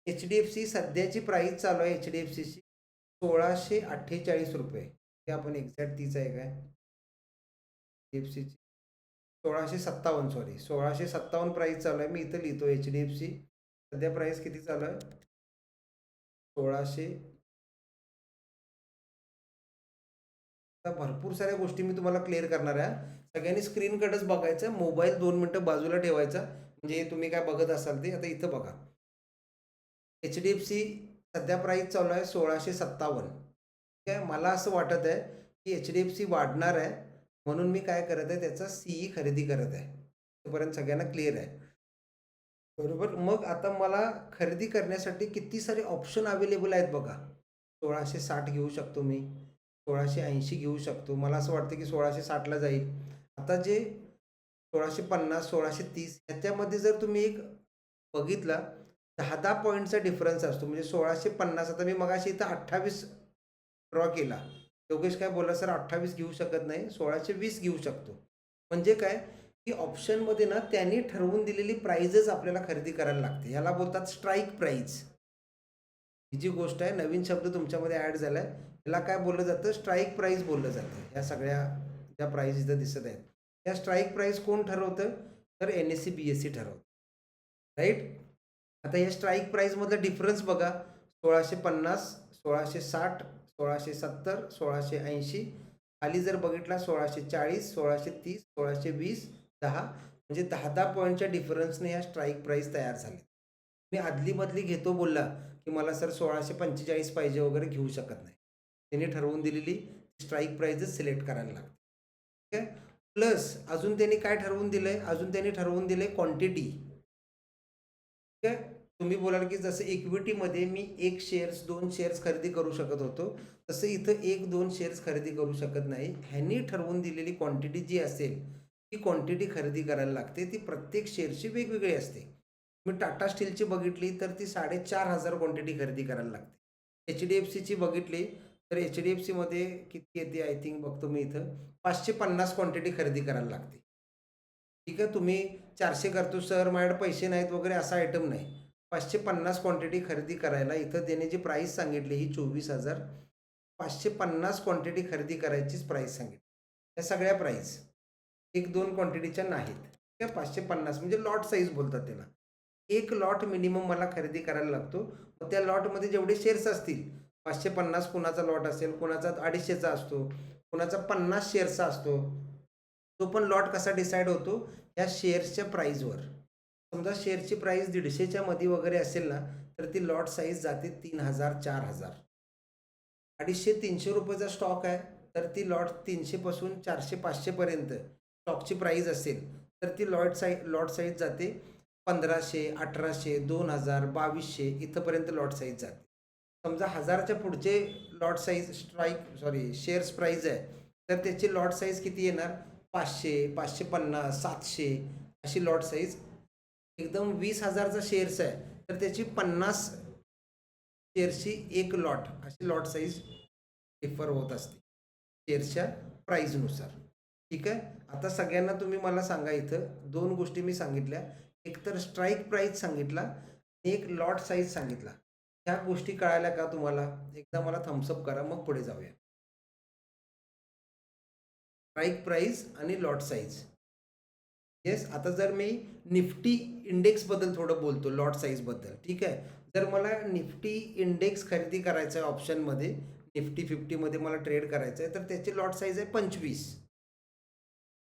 HDFC सध्याची प्राईस चालू आहे HDFCची 1648 रुपये. हे आपण एक्झॅक्ट तीच आहे काय HDFCची 1657, सॉरी 1657 प्राईस चालू आहे. मी इथं लिहितो HDFC सध्या प्राईस किती चालू आहे, 1600. भरपूर साऱ्या गोष्टी मी तुम्हाला क्लिअर करणार आहे. सगळ्यांनी स्क्रीनकडेच बघायचं, मोबाईल 2 मिनिटं बाजूला ठेवायचा, म्हणजे तुम्ही काय बघत असाल ते. आता इथं बघा, HDFC सध्या प्राईस चालू आहे 1657. ठीक आहे, मला असं वाटत आहे की HDFC वाढणार आहे, म्हणून मी काय करत आहे, त्याचा CE खरेदी करत आहे. तोपर्यंत सगळ्यांना क्लिअर आहे, बरोबर. मग आता मला खरेदी करण्यासाठी किती सारे ऑप्शन अवेलेबल आहेत बघा. 1660 घेऊ शकतो मी, 1680 घेऊ शकतो. मला असं वाटतं की 1660ला जाईल. आता जे 1650, 1630 ह्याच्यामध्ये जर तुम्ही एक बघितला, 10-10 पॉईंटचा डिफरन्स असतो. म्हणजे 1650, आता मी मगाशी इथं 28 ड्रॉ केला. योगेश काय बोलला, सर 28 घेऊ शकत नाही, 1620 घेऊ शकतो. म्हणजे काय, की ऑप्शनमध्ये ना त्यांनी ठरवून दिलेली प्राइजच आपल्याला खरेदी करायला लागते. याला बोलतात स्ट्राईक प्राईज. ही जी गोष्ट आहे, नवीन शब्द तुमच्यामध्ये ॲड झाला आहे, याला काय बोललं जातं, स्ट्राईक प्राईज बोललं जातं. या सगळ्या ज्या प्राईज इथं दिसत आहेत, या स्ट्राईक प्राईज कोण ठरवतं, तर NSE BSE ठरवतं, राईट. आता या स्ट्राईक प्राईजमधला डिफरन्स बघा, 1650, 1660, 1670, 1680. खाली जर बघितला 1640, 1630, 1620, 10, म्हणजे 10-10 पॉईंटच्या डिफरन्सने ह्या स्ट्राईक प्राईज तयार झाले. मी आदली घेतो बोलला की मला सर 1645 पाहिजे वगैरे, घेऊ शकत नाही. त्यांनी ठरवून दिलेली स्ट्राईक प्राईजच सिलेक्ट करायला लागते. ठीक आहे, प्लस अजून त्यांनी काय ठरवून दिलंय, अजून त्यांनी ठरवून दिलंय क्वांटिटी. ठीक आहे, तुम्ही बोलाल की जसं इक्विटीमध्ये मी 1 शेअर्स 2 शेअर्स खरेदी करू शकत होतो, तसं इथं 1-2 शेअर्स खरेदी करू शकत नाही. ह्यांनी ठरवून दिलेली क्वांटिटी जी असेल, ती क्वांटिटी खरेदी करायला लागते. ती प्रत्येक शेअरची वेगवेगळी असते. मी टाटा स्टीलची बघितली तर ती 4,500 क्वांटिटी खरेदी करायला लागते. HDFCची बघितली तर HDFCमध्ये किती येते आय थिंक बघतो मी इथं 550 क्वांटिटी खरेदी करायला लागते. ठीक आहे, तुम्ही 400 करतो सर माझ्याकडे पैसे नाहीत वगैरे असा आयटम नाही. 550 क्वांटिटी खरेदी करायला इथं देण्याची प्राईस सांगितली ही 24,000. 550 क्वांटिटी खरेदी करायचीच प्राईस सांगितली. या सगळ्या प्राईस 1-2 क्वांटिटीच्या नाहीत. ठीक आहे, 550 म्हणजे लॉट साईज बोलतात त्याला. एक लॉट मिनिमम मला खरेदी करायला लागतो. मग त्या लॉटमध्ये जेवढे शेअर्स असतील 550 कुणाचा लॉट असेल, कुणाचा 250चा असतो, कुणाचा 50 शेअर्सचा असतो. तो पण लॉट कसा डिसाईड होतो या शेअर्सच्या प्राईजवर. समजा शेअरची प्राईस 150च्या मध्ये वगैरे असेल ना, तर ती लॉट साईज जाते 3,000 4,000. 250-300 रुपयाचा स्टॉक आहे तर ती लॉट 300 पासून 400-500 पर्यंत स्टॉकची प्राईस असेल तर ती लॉट साईज जाते 1,500 1,800 2,000 2,200 इथंपर्यंत लॉट साईज जाते. समजा 1,000च्या पुढचे लॉट साईज शेअर्स प्राईज आहे तर त्याची लॉट साईज किती येणार 500 550 700 अशी लॉट साईज. एकदम 20,000चा शेअर्स आहे तर त्याची 50 शेअर्सची एक लॉट अशी लॉट साईज डिफर होत असते शेअर्सच्या प्राईजनुसार. ठीक आहे, आता सगळ्यांना तुम्ही मला सांगा इथं 2 गोष्टी मी सांगितल्या. एक तर स्ट्राईक प्राईस सांगितला आणि एक लॉट साईज सांगितला. ह्या गोष्टी कळाल्या का तुम्हाला? एकदा मला थम्सअप करा मग पुढे जाऊया. स्ट्राईक प्राईस आणि लॉट साईज. येस, आता जर मी निफ्टी इंडेक्सबद्दल थोडं बोलतो लॉट साईजबद्दल. ठीक आहे, जर मला निफ्टी इंडेक्स खरेदी करायचं आहे ऑप्शनमध्ये, निफ्टी 50मध्ये मला ट्रेड करायचं आहे तर त्याची लॉट साईज आहे 25.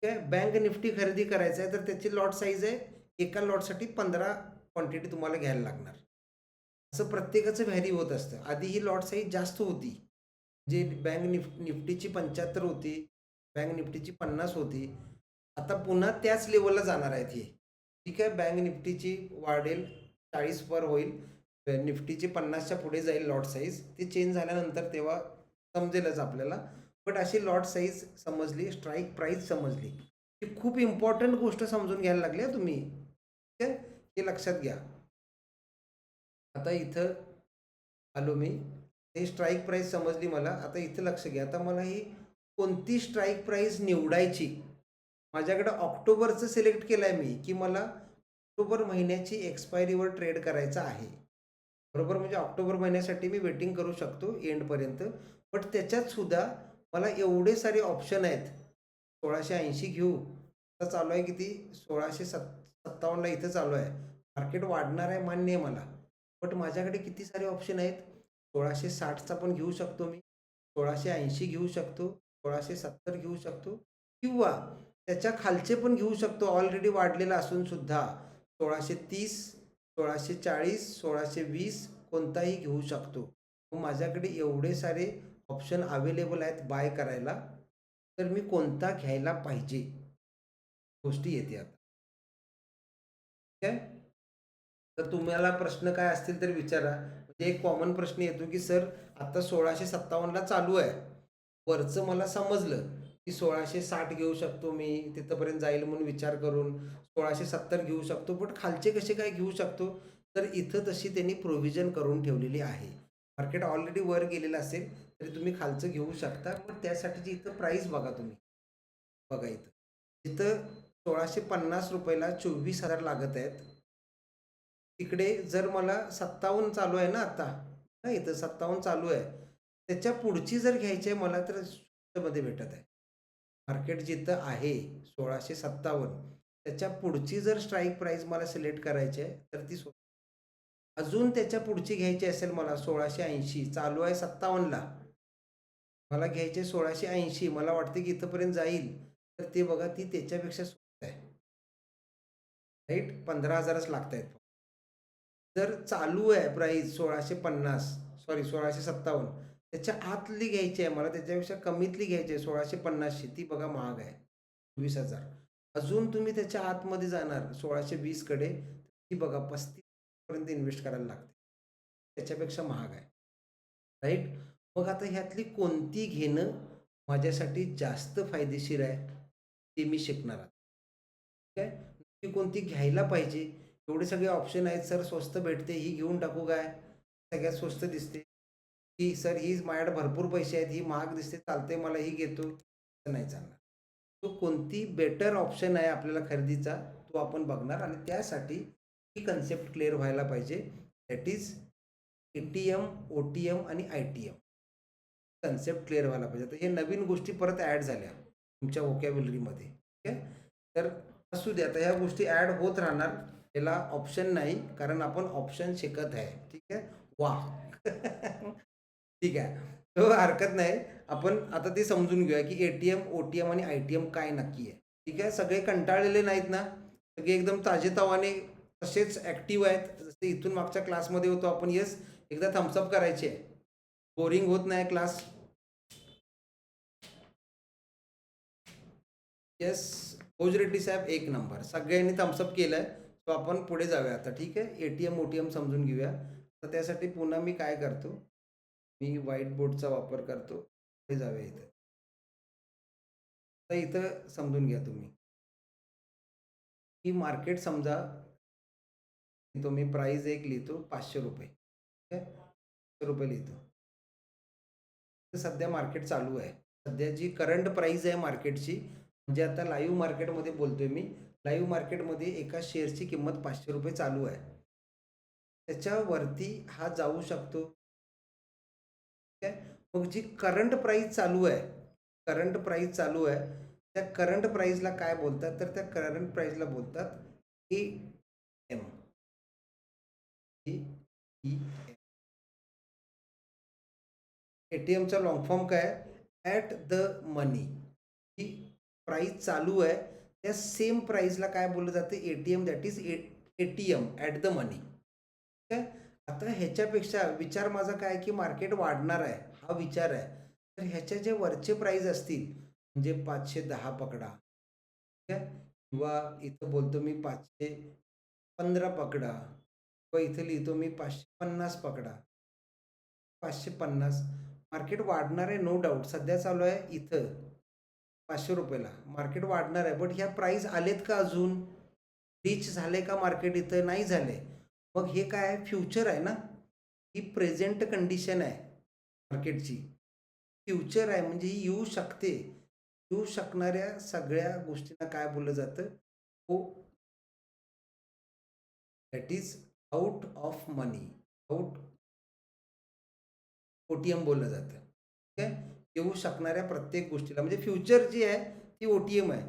ठीक आहे, बँक निफ्टी खरेदी करायचं आहे तर त्याची लॉट साईज आहे एका लॉटसाठी 15 क्वांटिटी तुम्हाला घ्यायला लागणार. असं प्रत्येकाचं व्हॅरी होत असतं. आधी ही लॉट साईज जास्त होती, जे बँक निफ्टीची 75 होती, बँक निफ्टीची 50 होती. आता पुन्हा त्याच लेवलला जाणार आहेत हे. ठीक आहे, बँक निफ्टीची वाढेल 40 वर होईल, निफ्टीची 50च्या पुढे जाईल लॉट साईज. ते चेंज झाल्यानंतर तेव्हा समजेलच आपल्याला. बट अशी लॉट साईज समजली, स्ट्राईक प्राईस समजली, ही खूप इम्पॉर्टंट गोष्ट समजून घ्यायला लागली तुम्ही. ठीक आहे, हे लक्षात घ्या. आता इथं आलो मी, हे स्ट्राईक प्राईस समजली मला. आता इथं लक्ष घ्या. आता मला ही कोणती स्ट्राईक प्राईस निवडायची. माझ्याकडे ऑक्टोबरचं सिलेक्ट केलं आहे मी की मला ऑक्टोबर महिन्याची एक्सपायरीवर ट्रेड करायचा आहे. बरोबर, म्हणजे ऑक्टोबर महिन्यासाठी मी वेटिंग करू शकतो एंडपर्यंत. बट त्याच्यात सुद्धा मला एवढे सारे ऑप्शन आहेत. 1680 घेऊ, आता चालू आहे किती 1657ला इथं चालू आहे. मार्केट वाढणार आहे मान्य आहे मला, बट माझ्याकडे किती सारे ऑप्शन आहेत. 1660चा पण घेऊ शकतो मी, 1680 घेऊ शकतो, 1670 घेऊ शकतो किंवा त्याच्या खालचे पण घेऊ शकतो ऑलरेडी वाढलेला असून सुद्धा. 1630 1640 1620 कोणताही घेऊ शकतो. मग माझ्याकडे एवढे सारे ऑप्शन अवेलेबल आहेत बाय करायला, तर मी कोणता घ्यायला पाहिजे गोष्टी येते आता. ठीक आहे, तर तुम्हाला प्रश्न काय असतील तर विचारा. म्हणजे एक कॉमन प्रश्न येतो की सर आता 1657ला चालू आहे, वरचं मला समजलं की 1660 घेऊ शकतो मी, तिथंपर्यंत जाईल म्हणून विचार करून 1670 घेऊ शकतो, बट खालचे कसे काय घेऊ शकतो. तर इथं तशी त्यांनी प्रोव्हिजन करून ठेवलेली आहे. मार्केट ऑलरेडी वर गेलेलं असेल तरी तुम्ही खालचं घेऊ शकता. पण त्यासाठीची इथं प्राईस बघा तुम्ही. बघा इथं 1650 रुपयाला 24,000 लागत आहेत. तिकडे जर मला 57 चालू आहे ना आता, ना इथं 57 चालू आहे, त्याच्या पुढची जर घ्यायची आहे मला तर मध्ये भेटत आहे. मार्केट जिथं आहे 1657 त्याच्या पुढची जर स्ट्राईक प्राईस मला सिलेक्ट करायची आहे तर ती अजून त्याच्या पुढची घ्यायची असेल मला 1680 चालू आहे 57ला, मला घ्यायचे 1680, मला वाटते की इथंपर्यंत जाईल, तर ते बघा ती त्याच्यापेक्षा स्वस्त आहे. राईट, 15,000च लागत आहेत. जर चालू आहे प्राईस 1657 त्याच्या आतली घ्यायची आहे मला, त्याच्यापेक्षा कमीतली घ्यायची आहे 1650ची, ती बघा महाग आहे 24,000. अजून तुम्ही त्याच्या आतमध्ये जाणार 1620कडे, ती बघा 35 पर्यंत इन्व्हेस्ट करायला लागते, त्याच्यापेक्षा महाग आहे. राईट. मग आता ह्यातली कोणती घेणं माझ्यासाठी जास्त फायदेशीर आहे ते मी शिकणार आहे. ठीक आहे. नक्की कोणती घ्यायला पाहिजे, एवढे सगळे ऑप्शन आहेत, सर स्वस्त भेटते ही घेऊन टाकू काय, सगळ्यात स्वस्त दिसते, की सर ही माझ्याकडे भरपूर पैसे आहेत ही महाग दिसते चालते मला ही घेतो, असं नाही चालणार. तो कोणती बेटर ऑप्शन आहे आपल्याला खरेदीचा तो आपण बघणार आणि त्यासाठी ही कन्सेप्ट क्लिअर व्हायला पाहिजे. दॅट इज ATM, OTM आणि ITM कन्सेप्ट क्लिअर व्हायला पाहिजे. तर हे नवीन गोष्टी परत ॲड झाल्या तुमच्या व्होकॅब्युलरीमध्ये. ठीक आहे. तर असू दे, आता ह्या गोष्टी ॲड होत राहणार, याला ऑप्शन नाही कारण आपण ऑप्शन शिकत आहे. ठीक आहे. वा ठीक आहे, तो हरकत नाही. आपण आता ते समजून घेऊया की ATM, OTM आणि ITM काय नक्की आहे. ठीक आहे. सगळे कंटाळलेले नाहीत ना, सगळे एकदम ताजेतवाने तसेच ॲक्टिव्ह आहेत जसे इथून मागच्या क्लासमध्ये होतो आपण. येस, एकदा थम्सअप करायचे, बोरिंग होत नाही क्लास. येस, भोज रेड्डी साहेब एक नंबर, सगळ्यांनी थम्सअप केलं आहे. सो आपण पुढे जाऊया आता. ठीक आहे. ATM OTM समजून घेऊया. तर त्यासाठी पुन्हा मी काय करतो, मी व्हाईट बोर्डचा वापर करतो. पुढे जाऊया इथं. तर इथं समजून घ्या तुम्ही ही मार्केट समजा, तो मी प्राईज एक लिहितो 500 रुपये. ठीक आहे. 500 रुपये लिहितो. तर सध्या मार्केट चालू आहे, सध्याची करंट प्राईज आहे मार्केटची, म्हणजे आता लाईव्ह मार्केटमध्ये बोलतोय मी. लाईव्ह मार्केटमध्ये एका शेअरची किंमत 500 रुपये चालू आहे. त्याच्यावरती हा जाऊ शकतो. ठीक आहे. मग जी करंट प्राईज चालू आहे, करंट प्राईज चालू आहे, त्या करंट प्राईजला काय बोलतात, तर त्या करंट प्राईजला बोलतात ATM. ATMचा लॉंग फॉर्म काय, ॲट द मनी. ही प्राईज चालू आहे त्या सेम प्राईजला काय बोललं जाते, ATM. That is ATM, at the money. ठीक आहे. आता ह्याच्यापेक्षा विचार माझा काय की मार्केट वाढणार आहे हा विचार आहे, तर ह्याच्या जे वरचे प्राईज असतील म्हणजे 510 पकडा. ठीक आहे. किंवा इथं बोलतो मी 515 पकडा, किंवा इथं लिहितो मी 550 पकडा. 550 मार्केट वाढणार आहे, नो डाऊट. सध्या चालू आहे इथं 500 रुपयाला, मार्केट वाढणार आहे. बट ह्या प्राईस आलेत का अजून, रीच झाले का मार्केट, इथं नाही झाले. मग हे काय आहे, फ्युचर आहे ना, ही प्रेझेंट कंडिशन आहे मार्केटची, फ्युचर आहे म्हणजे ही येऊ शकते. येऊ शकणाऱ्या सगळ्या गोष्टींना काय बोललं जातं, हो, that is out of money, out OTM बोललं जातं. ठीक आहे. येऊ शकणाऱ्या प्रत्येक गोष्टीला म्हणजे फ्युचर जी आहे ती OTM आहे.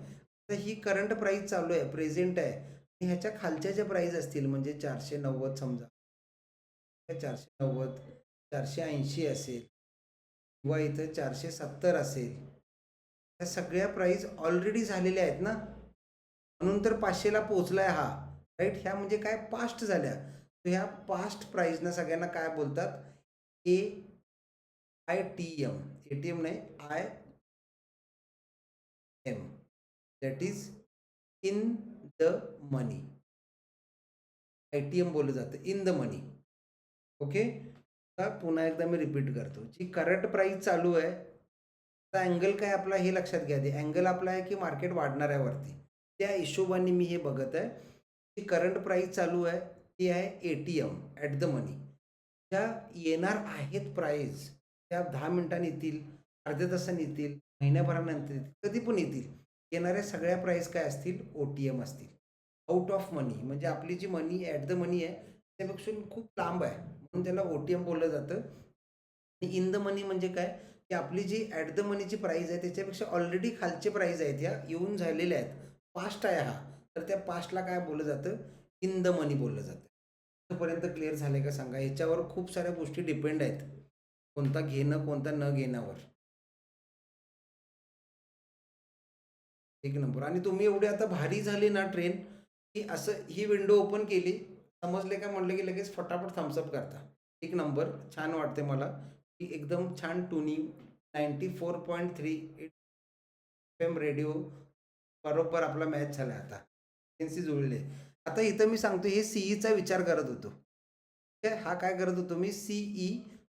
तर ही करंट प्राईस चालू आहे, प्रेझेंट आहे, आणि ह्याच्या खालच्या ज्या प्राईस असतील म्हणजे 490 समजा, 490, 480 असेल, किंवा इथं 470 असेल, ह्या सगळ्या प्राईस ऑलरेडी झालेल्या आहेत ना, म्हणून तर 500ला पोहोचलाय हा. राईट. ह्या म्हणजे काय, पास्ट झाल्या. तर ह्या पास्ट प्राईजना सगळ्यांना काय बोलतात, ITM. ATM नाही, IM. That is in the money. ITM बोललं जातं, इन द मनी. ओके. आता पुन्हा एकदा मी रिपीट करतो, जी करंट प्राईस चालू आहे, आता अँगल काय आपला हे लक्षात घ्या. ते अँगल आपला आहे की मार्केट वाढणार आहे वरती, त्या हिशोबाने मी हे बघत आहे. जी करंट प्राईस चालू आहे ती आहे ATM, ॲट द मनी. ज्या येणार आहेत प्राईज त्या 10 मिनिटांनी येतील, अर्ध्या तासाने येतील, महिन्याभरानंतर येतील, कधी पण येतील. येणाऱ्या सगळ्या प्राईस काय असतील, OTM असतील. आउट ऑफ मनी म्हणजे आपली जी मनी ॲट द मनी आहे त्यापेक्षा खूप लांब आहे, म्हणून त्याला OTM बोललं जातं. आणि इन द मनी म्हणजे काय, की आपली जी ॲट द मनीची प्राईस आहे त्याच्यापेक्षा ऑलरेडी खालचे प्राईस आहेत, या येऊन झालेल्या आहेत, पास्ट आहे हा. तर त्या पास्टला काय बोललं जातं, इन द मनी बोललं जातं. इथपर्यंत क्लिअर झाले का सांगा. ह्याच्यावर खूप साऱ्या गोष्टी डिपेंड आहेत, कोणता घेणं कोणता न घेण्यावर. एक नंबर. आणि तुम्ही एवढे आता भारी झाले ना ट्रेन, की असं ही विंडो ओपन केली, समजले का म्हणलं की लगेच फटाफट थम्सअप करता. एक नंबर. छान वाटते मला की एकदम छान ट्युनिंग. 94.3 FM रेडिओ बरोबर आपला मॅच झाला. आता फ्रिक्वेन्सी जुळले. आता इथं मी सांगतो हे CEचा विचार करत होतो. ठीक आहे. हा काय करत होतो मी सीई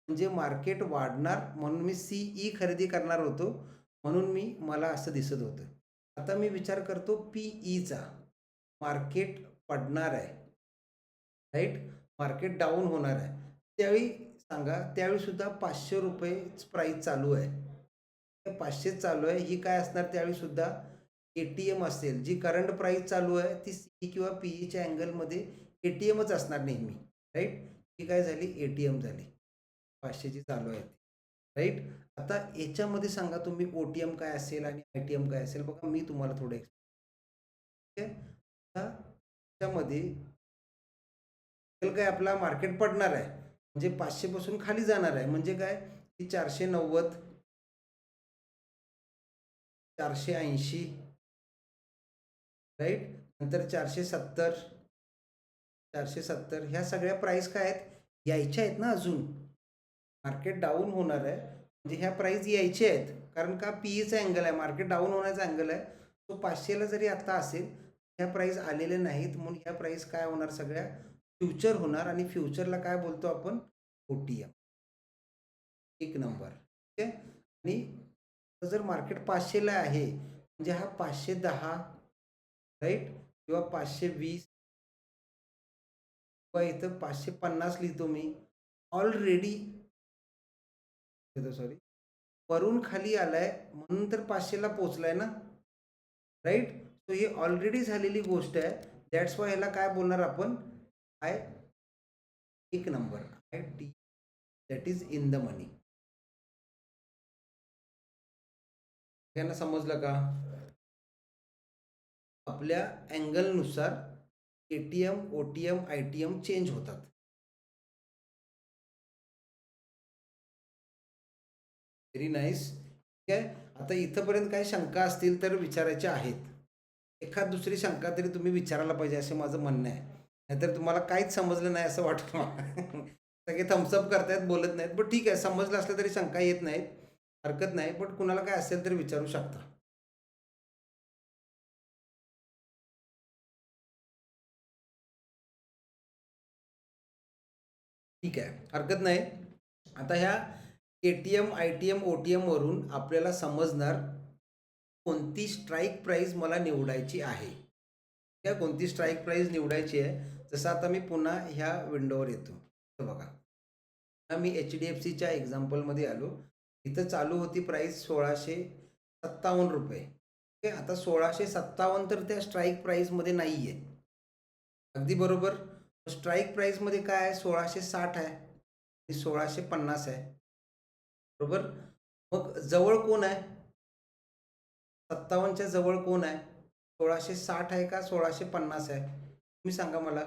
म्हणजे मार्केट वाढणार म्हणून मी सीई खरेदी करणार होतो, म्हणून मला असं दिसत होतं. आता मी विचार करतो पीईचा, मार्केट पडणार आहे, राईट, मार्केट डाऊन होणार आहे. त्यावेळी सांगा, त्यावेळी सुद्धा 500 रुपयेच प्राईस चालू आहे. 500 चालू आहे. ही काय असणार त्यावेळी सुद्धा एटीएम असेल. जी करंट प्राईस चालू आहे ती सी किंवा पीईच्या अँगलमध्ये एटीएमच असणार नेहमी, राईट. ही काय झाली, एटीएम झाली. 500ची चालू आहे ती, राईट. आता याच्यामध्ये सांगा तुम्ही ओटीएम काय असेल आणि आयटीएम काय असेल. बघा मी तुम्हाला थोडं ठीक आहे. आता त्याच्यामध्ये काय आपला मार्केट पडणार आहे म्हणजे 500 पासून खाली जाणार आहे म्हणजे काय की 490, 480, राईट. नंतर 470, 470 ह्या सगळ्या प्राईस काय आहेत, यायच्या आहेत ना अजून. मार्केट डाऊन होणार आहे म्हणजे ह्या प्राईस यायच्या आहेत, कारण का पीईचा अँगल आहे, मार्केट डाऊन होण्याचा अँगल आहे. तो 500ला जरी आत्ता असेल ह्या प्राईस आलेले नाहीत म्हणून ह्या प्राईस काय होणार, सगळ्या फ्युचर होणार. आणि फ्युचरला काय बोलतो आपण, ओटीएम. एक नंबर, ठीक आहे. आणि जर मार्केट 500ला आहे म्हणजे हा 510, राईट, किंवा 520 किंवा इथं 550 लिहितो मी. ऑलरेडी सॉरी, वरून खाली आलाय म्हणून तर 500ला पोचलाय ना, राईट. सो ही ऑलरेडी झालेली गोष्ट आहे. दॅट्स वाय ह्याला काय बोलणार आपण, आय, एक नंबर, I T, that is in the money. यांना समजलं का? आपल्या अँगलनुसार एटीएम, ओटीएम, आयटीएम चेंज होतात. Very nice. ठीक आहे. आता इथंपर्यंत काही शंका असतील तर विचारायच्या आहेत. एखाद दुसरी शंका तरी तुम्ही विचारायला पाहिजे असं माझं म्हणणं आहे. नाहीतर तुम्हाला काहीच समजलं नाही असं वाटतं मला. सगळे थम्सअप करतायत, बोलत नाहीत. पण ठीक आहे, समजलं असलं तरी शंका येत नाहीत, हरकत नाही. पण कुणाला काय असेल तर विचारू शकता. ठीक आहे, हरकत नाही. आता ह्या एटीएम, आयटीएम, ओटीएम वरून आपल्याला समजणार कोणती स्ट्राईक प्राईस मला निवडायची आहे. त्या कोणती स्ट्राईक प्राईस निवडायची आहे. जसं आता मी पुन्हा ह्या विंडोवर येतो. तर बघा, आता मी HDFCच्या एक्झाम्पलमध्ये आलो. इथं चालू होती प्राईस 1657 रुपये. ठीक आहे. आता 1657 तर त्या स्ट्राईक प्राईसमध्ये नाही आहे. अगदी बरोबर. स्ट्राईक प्राईसमध्ये काय आहे, 1660 आहे आणि 1650 आहे, बरोबर. मग जवळ कोण आहे, 57च्या जवळ कोण आहे, 1660 आहे का 1650 आहे, तुम्ही सांगा मला.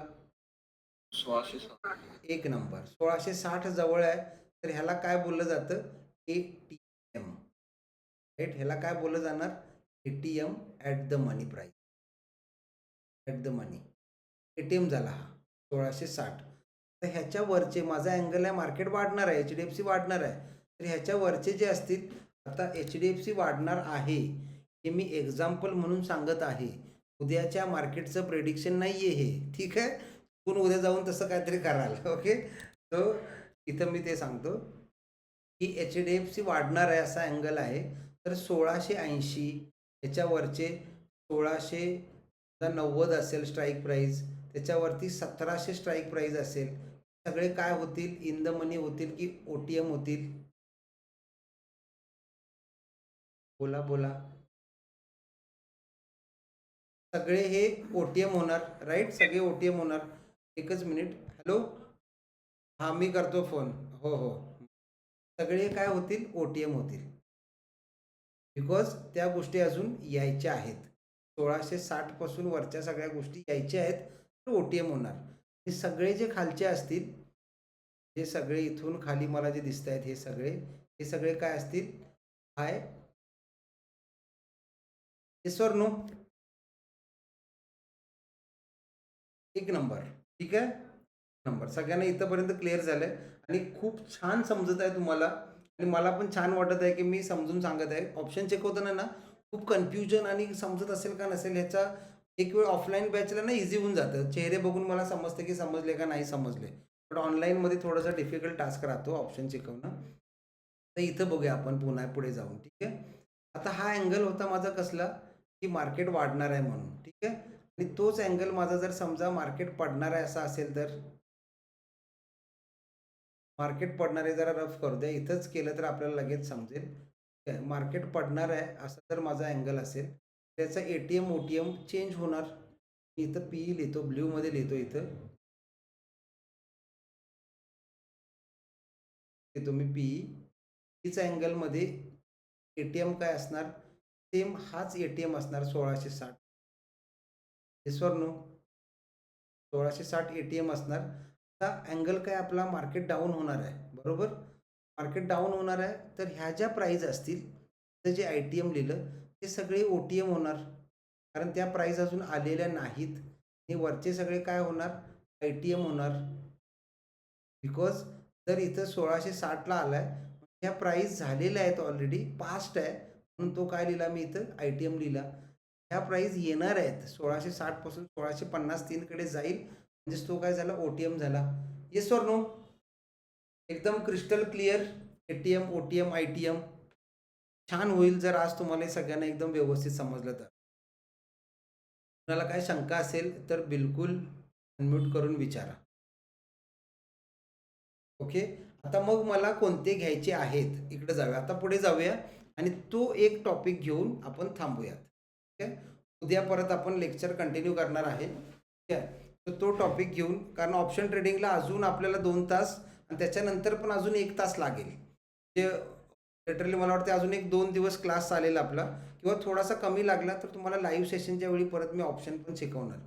1660. एक नंबर, 1660 जवळ आहे. तर ह्याला काय बोललं जातं, एटीएम, राईट. ह्याला काय बोललं जाणार, ATM, at the money price, at the money. ATM झाला हा 1660. तर ह्याच्या वरचे माझा अँगल आहे, मार्केट वाढणार आहे, HDFC वाढणार आहे. तर ह्याच्या वरचे जे असतील, आता HDFC वाढणार आहे हे मी एक्झाम्पल म्हणून सांगत आहे. उद्याच्या मार्केटचं प्रेडिक्शन नाही आहे हे, ठीक आहे. पण उद्या जाऊन तसं काहीतरी कराल, ओके. सो इथं मी ते सांगतो की HDFC वाढणार आहे असा अँगल आहे. तर 1680 ह्याच्यावरचे 1690 असेल स्ट्राईक प्राईस, त्याच्यावरती 1700 स्ट्राईक प्राईस असेल. सगळे काय होतील, इन द मनी होतील की ओटीएम होतील, बोला बोला. सगळे हे ओटीएम होणार, राईट. सगळे ओटीएम होणार. एकच मिनिट, हॅलो, हां मी करतो फोन. हो हो, सगळे काय होतील, ओटीएम होतील. बिकॉज त्या गोष्टी अजून यायच्या आहेत. 1660 पासून वरच्या सगळ्या गोष्टी यायच्या आहेत, तर ओटीएम होणार. हे सगळे जे खालचे असतील, हे सगळे इथून खाली मला जे दिसत आहेत, हे सगळे काय असतील, हाय, येस ऑर नो. एक नंबर, ठीक आहे. नंबर, सगळ्यांना इथंपर्यंत क्लिअर झालंय आणि खूप छान समजत आहे तुम्हाला. आणि मला पण छान वाटत आहे की मी समजून सांगत आहे. ऑप्शन चेक होताना ना खूप कन्फ्युजन आणि समजत असेल का नसेल ह्याचा एक वेळ ऑफलाईन बॅचला ना इझी होऊन जातं. चेहरे बघून मला समजतं की समजले का नाही समजले. पण ऑनलाईनमध्ये थोडंसं डिफिकल्ट टास्क राहतो ऑप्शन शिकवणं. तर इथं बघूया आपण पुन्हा पुढे जाऊन. ठीक आहे. आता हा अँगल होता माझा कसला, की मार्केट वाढणार आहे म्हणून. ठीक आहे. आणि तोच अँगल माझा जर समजा मार्केट पडणार आहे असा असेल तर मार्केट पडणार आहे, जरा रफ करू द्या. इथंच केलं तर आपल्याला लगेच समजेल. मार्केट पडणार आहे असा जर माझा अँगल असेल, त्याचा एटीएम ओटीएम चेंज होणार. मी इथं पीई लिहितो, ब्ल्यूमध्ये लिहितो इथं. तुम्ही पीई हीच अँगलमध्ये एटीएम काय असणार, सेम हाच एटीएम असणार 1660. Yes or no? 1660 एटीएम असणार. आता अँगल काय आपला मार्केट डाऊन होणार आहे, बरोबर. मार्केट डाऊन होणार आहे तर ह्या ज्या प्राईज असतील, तर जे आय टी एम लिहिलं ते सगळे ओ टी एम होणार, कारण त्या प्राईज अजून आलेल्या नाहीत. हे वरचे सगळे काय होणार, आय टी एम होणार. बिकॉज जर इथं 1660ला आलाय, ह्या प्राईस झालेल्या आहेत ऑलरेडी, पास्ट आहे, म्हणून तो काय लिहिला मी इथं, आय टी एम लिहिला. ह्या प्राईस येणार आहेत 1660 पासून 1653 कडे जाईल, म्हणजेच तो काय झाला, ओ टी एम झाला. Yes or no? एकदम crystal clear. ATM OTM I T M छान होईल जर आज तुम्हाला हे सगळ्यांना एकदम व्यवस्थित समजलं तर. तुम्हाला काय शंका असेल तर बिलकुल अनम्यूट करून विचारा. ओके. आता मग मला कोणते घ्यायचे आहेत, इकडे जाऊया. आता पुढे जाऊया आणि तो एक टॉपिक घेऊन आपण थांबूयात. ठीक आहे. उद्या परत आपण लेक्चर कंटिन्यू करणार आहे. ठीक आहे. तर तो टॉपिक घेऊन, कारण ऑप्शन ट्रेडिंगला अजून आपल्याला 2 तास आणि त्याच्यानंतर पण अजून 1 तास लागेल. जे लिटरली मला वाटतं अजून 1-2 दिवस क्लास चालेल आपला, किंवा थोडासा कमी लागला तर तुम्हाला लाईव्ह सेशनच्या वेळी परत मी ऑप्शन पण शिकवणार.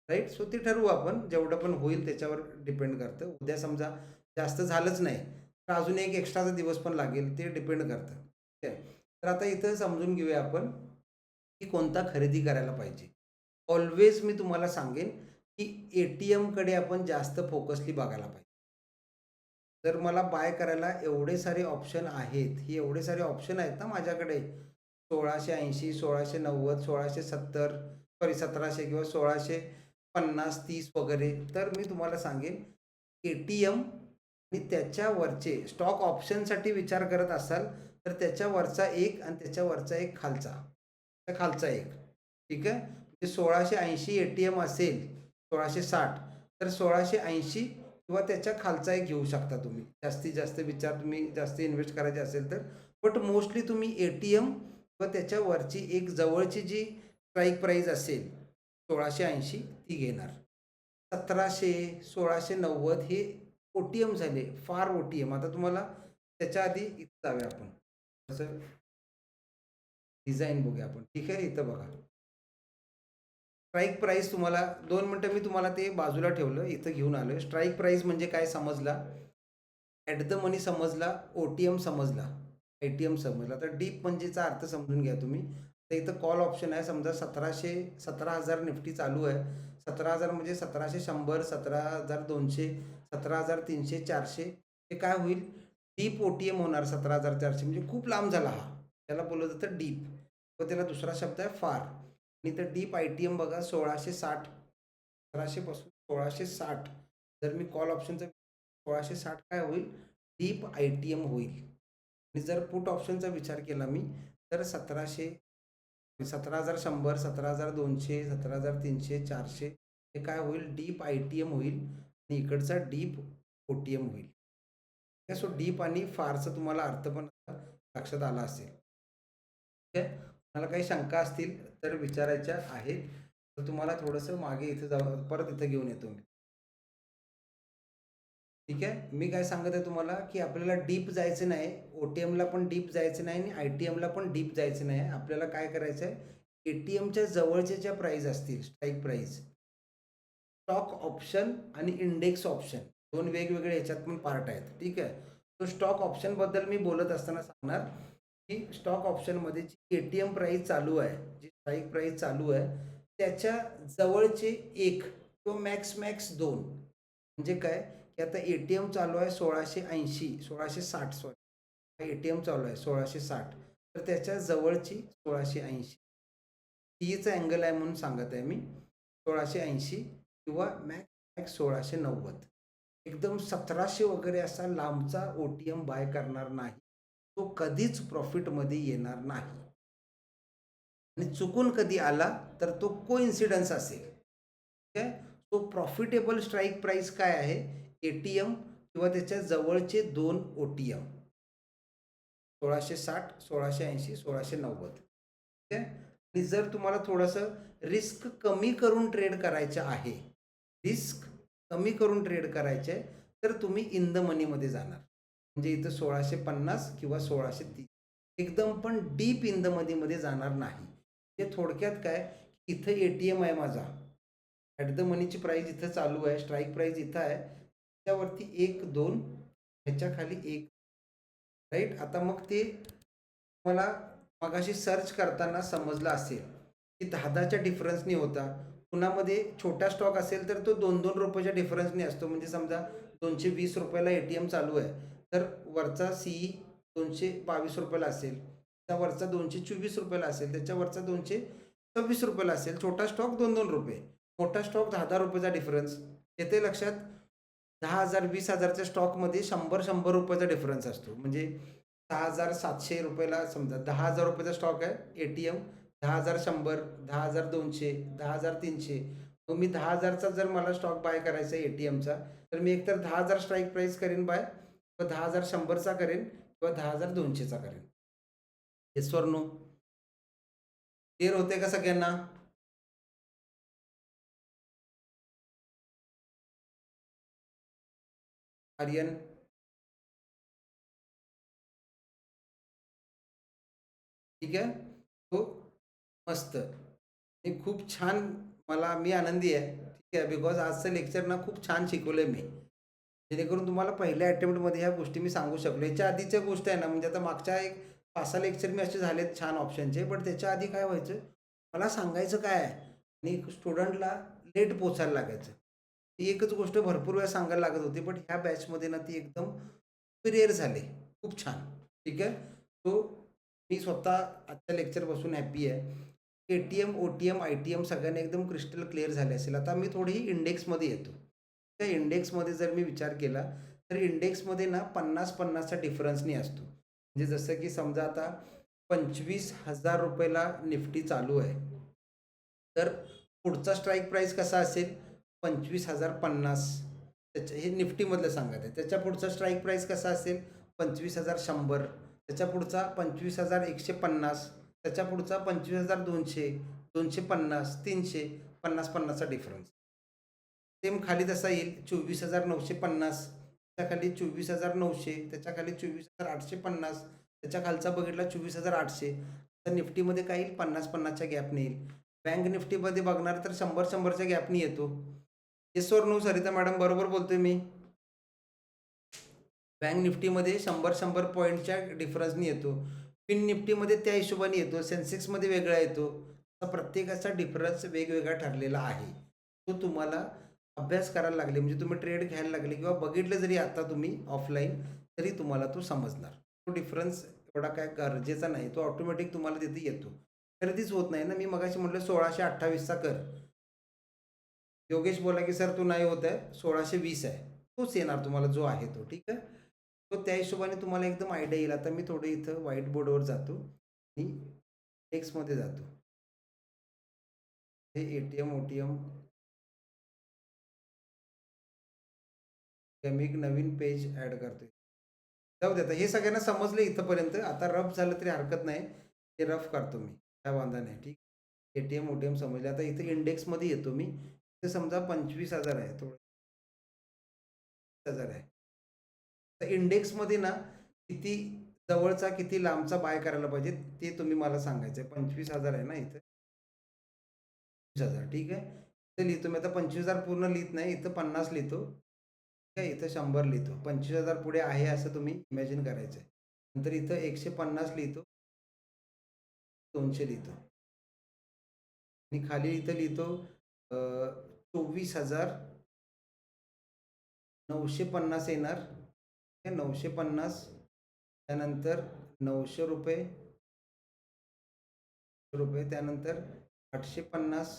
राईट. सो ते ठरवू आपण, जेवढं पण होईल त्याच्यावर डिपेंड करतं. उद्या समजा जास्त झालंच नाही तर अजून एक एक्स्ट्राचा दिवस पण लागेल, ते डिपेंड करतं. ठीक आहे. तर आता इथं समजून घेऊया आपण की कोणता खरेदी करायला पाहिजे. ऑलवेज मी तुम्हाला सांगेन की एटीएमकडे आपण जास्त फोकसली बघायला पाहिजे. जर मला बाय करायला एवढे सारे ऑप्शन आहेत, ही एवढे सारे ऑप्शन आहेत ना माझ्याकडे, 1680, 1690, 1670, सॉरी 1700 किंवा 1650, 30 वगैरे, तर मी तुम्हाला सांगेन एटीएम आणि त्याच्यावरचे स्टॉक ऑप्शनसाठी विचार करत असाल तर त्याच्यावरचा एक आणि त्याच्यावरचा एक खालचा एक. ठीक आहे. म्हणजे 1680 एटीएम असेल 1660 तर 1680 किंवा त्याच्या खालचा एक घेऊ शकता तुम्ही. जास्तीत जास्त विचार तुम्ही जास्त इन्व्हेस्ट करायचे असेल तर. बट मोस्टली तुम्ही एटीएम किंवा त्याच्यावरची एक जवळची जी स्ट्राईक प्राईज असेल 1680 ती घेणार. 1700, 1690 हे ओ टी एम झाले, फार ओ टी एम. आता तुम्हाला त्याच्या आधी इथं जाऊया आपण, असं डिझाईन बघूया आपण. ठीक आहे. इथं बघा स्ट्राईक प्राईस, तुम्हाला 2 मिनटं मी तुम्हाला ते बाजूला ठेवलं, इथं घेऊन आलो. स्ट्राईक प्राईस म्हणजे काय समजला, ॲट द मनी समजला, ओ टी एम समजला, आय टी एम समजला. तर डीप म्हणजेचा अर्थ समजून घ्या तुम्ही. तर इथं कॉल ऑप्शन आहे. समजा 17,000 निफ्टी चालू आहे. 17,000 म्हणजे 1700, 17,200, 17,300, 400 हे काय होईल, डीप ओ टी एम होणार. 17,400 म्हणजे खूप लांब झाला हा, त्याला बोललं जातं डीप, व त्याला दुसरा शब्द आहे फार. आणि तर डीप आय टी एम बघा 1660, 1700 पासून 1660. जर मी कॉल ऑप्शनचं 1660 काय होईल, डीप आय टी एम होईल. आणि जर पुट ऑप्शनचा विचार केला मी तर 1700, 17,100, 17,200, 17,300, 400 हे काय होईल, डीप आय टी एम होईल आणि इकडचा डीप ओ टी एम होईल. सो डीप आणि फारचा तुम्हाला अर्थ पण लक्षात आला असेल. ठीक आहे. मला काही शंका असतील तर विचारायच्या आहेत. तर तुम्हाला थोडंसं मागे इथं जाऊ, परत इथं घेऊन येतो मी. ठीक आहे. मी काय सांगत आहे तुम्हाला की आपल्याला डीप जायचं नाही, ओ टी एमला पण डीप जायचं नाही आणि आय टी एमला पण डीप जायचं नाही. आपल्याला काय करायचं आहे, ए टी एमच्या जवळच्या ज्या प्राईज असतील, स्ट्राईक प्राईज, स्टॉक ऑप्शन आणि इंडेक्स ऑप्शन, 2 वेगवेगळे ह्याच्यात पण पार्ट आहेत. ठीक आहे. तो स्टॉक ऑप्शनबद्दल मी बोलत असताना सांगणार की स्टॉक ऑप्शनमध्ये जी ए टी एम प्राईज चालू आहे, जी स्ट्राईक प्राईज चालू आहे, त्याच्या जवळचे एक किंवा मॅक्स 2. म्हणजे काय की आता ए टी एम चालू आहे 1680, 1660, सॉरी, ए टी एम चालू आहे 1660, तर त्याच्या जवळची 1680 हीच अँगल आहे म्हणून सांगत आहे मी. 1680 किंवा मॅक्स 1690 एकदम 1700 वगैरे असा लांबचा OTM बाय करणार नाही. तो कधीच प्रॉफिटमध्ये येणार नाही. आणि चुकून कधी आला तर तो कोइन्सिडन्स असेल. ठीक आहे. तो प्रॉफिटेबल स्ट्राईक प्राईस काय आहे? ATM किंवा त्याच्या जवळचे 2 OTM. 1660, 1680, 1690. ठीक आहे. आणि जर तुम्हाला थोडंसं रिस्क कमी करून ट्रेड करायचं आहे, रिस्क कमी करून ट्रेड करायचे आहे, तर तुम्ही इन द मनीमध्ये जाणार. म्हणजे इथं 1650 किंवा 1630. एकदम पण डीप इन द मनीमध्ये जाणार नाही. म्हणजे थोडक्यात काय, इथं ATM आहे माझा. ॲट द मनीची प्राईस इथं चालू आहे, स्ट्राईक प्राईस इथं आहे. त्यावरती 1, 2, ह्याच्या खाली 1. राईट. आता मग ते मला मगाशी सर्च करताना समजलं असेल की 10-10च्या डिफरन्सनी होता. कुणामध्ये छोटा स्टॉक असेल तर तो 2-2 रुपयाच्या डिफरन्सनी असतो. म्हणजे समजा 220 रुपयाला ATM चालू आहे, तर वरचा CE 222 रुपयाला असेल, त्यावरचा 224 रुपयाला असेल, त्याच्यावरचा 226 रुपयाला असेल. छोटा स्टॉक 2-2 रुपये, मोठा स्टॉक 10-10 रुपयाचा डिफरन्स. येते लक्षात? 10,000 20,000च्या स्टॉकमध्ये 100-100 रुपयाचा डिफरन्स असतो. म्हणजे 6,700 रुपयाला समजा 10,000 रुपयाचा स्टॉक आहे ATM, 10,100, 10,200, 10,300. मग मी 10,000चा जर मला स्टॉक बाय करायचा आहे ATMचा, तर मी एकतर 10,000 स्ट्राईक प्राईस करेन बाय, किंवा 10,100चा करेन, किंवा 10,200चा करेन. Yes or no? क्लिअर होते का सगळ्यांना? आर्यन? ठीक आहे. तो मस्त. हे खूप छान. मी आनंदी आहे. ठीक आहे. बिकॉज आजचं लेक्चर ना खूप छान शिकवलंय मी. जेणेकरून तुम्हाला पहिल्या अटेम्प्टमध्ये ह्या गोष्टी मी सांगू शकलो. याच्या आधीच्या गोष्ट आहे ना, म्हणजे आता मागच्या एक 5-6 लेक्चर मी असे झालेत छान ऑप्शनचे, पण त्याच्या आधी काय व्हायचं, मला सांगायचं काय आहे आणि स्टुडंटला लेट पोचायला लागायचं. ती एकच गोष्ट भरपूर वेळा सांगायला लागत होती, पण ह्या बॅचमध्ये ना ती एकदम सुपेरियर झाले. खूप छान. ठीक आहे. सो मी स्वतः आजच्या लेक्चरपासून हॅपी आहे. ATM, OTM, ITM सगळ्यांना एकदम क्रिस्टल क्लिअर झाले असेल. आता मी थोडी इंडेक्समध्ये येतो. त्या इंडेक्समध्ये जर मी विचार केला, तर इंडेक्समध्ये ना 50-50चा डिफरन्सनी असतो. म्हणजे जसं की समजा आता 25,000 रुपयाला निफ्टी चालू आहे, तर पुढचा स्ट्राईक प्राईस कसा असेल? 25,050. हे निफ्टीमधलं सांगत आहे. त्याच्या पुढचा स्ट्राईक प्राईस कसा असेल? 25,100. त्याच्या पुढचा 25,150. त्याच्या पुढचा 25,200, 250, 300, 50-50चा डिफरन्स. सेम खाली तसा येईल 24,950, त्याच्या खाली 24,900, त्याच्या खाली 24,850, त्याच्या खालचा बघितला 24,800. तर निफ्टीमध्ये काय येईल? 50-50च्या गॅपने येईल. बँक निफ्टीमध्ये बघणार तर 100-100च्या गॅपने येतो. Yes or no Sarita madam? बरोबर बोलतोय मी? बँक निफ्टीमध्ये 100-100 पॉईंटच्या डिफरन्सनी येतो. फिन निफ्टीमध्ये त्या हिशोबाने येतो. सेन्सेक्समध्ये वेगळा येतो. तर प्रत्येकाचा डिफरन्स वेगवेगळा ठरलेला आहे. तो तुम्हाला अभ्यास करायला लागले, म्हणजे तुम्ही ट्रेड घ्यायला लागले किंवा बघितलं जरी आता तुम्ही ऑफलाईन, तरी तुम्हाला तो समजणार. तो डिफरन्स एवढा काय गरजेचा नाही. तो ऑटोमॅटिक तुम्हाला तिथे येतो. खरेदीच होत नाही ना. मी मगाशी म्हटलं 1628चा कर. योगेश बोला की सर तो नाही होत आहे, 1620 आहे. तोच येणार तुम्हाला जो आहे तो. ठीक आहे. तो त्या हिशोबाने तुम्हाला एकदम आयडिया येईल. आता मी थोडं इथं व्हाईट बोर्डवर जातो आणि टेक्स्टमध्ये जातो. हे ATM, OTM. मी एक नवीन पेज ॲड करतोय. जाऊ दे, आता हे सगळ्यांना समजलं इथंपर्यंत. आता रफ झालं तरी हरकत नाही. हे रफ करतो मी, काय वांधा नाही. ठीक. ATM, OTM समजले. आता इथे इंडेक्समध्ये येतो मी. इथे समजा 25,000 आहे, थोडं 1000 आहे. तर इंडेक्समध्ये ना किती जवळचा किती लांबचा बाय करायला पाहिजे ते तुम्ही मला सांगायचं आहे. 25,000 आहे ना इथं. 25,000. ठीक आहे. इथं लिहितो मी. आता 25,000 पूर्ण लिहित नाही, इथं 50 लिहितो. ठीक आहे. इथं 100 लिहितो. 25,000 पुढे आहे असं तुम्ही इमॅजिन करायचं आहे. नंतर इथं 150 लिहितो, 200 लिहितो आणि खाली इथं लिहितो 24,950 येणार. 950. त्यानंतर 900 रुपये, त्यानंतर 850.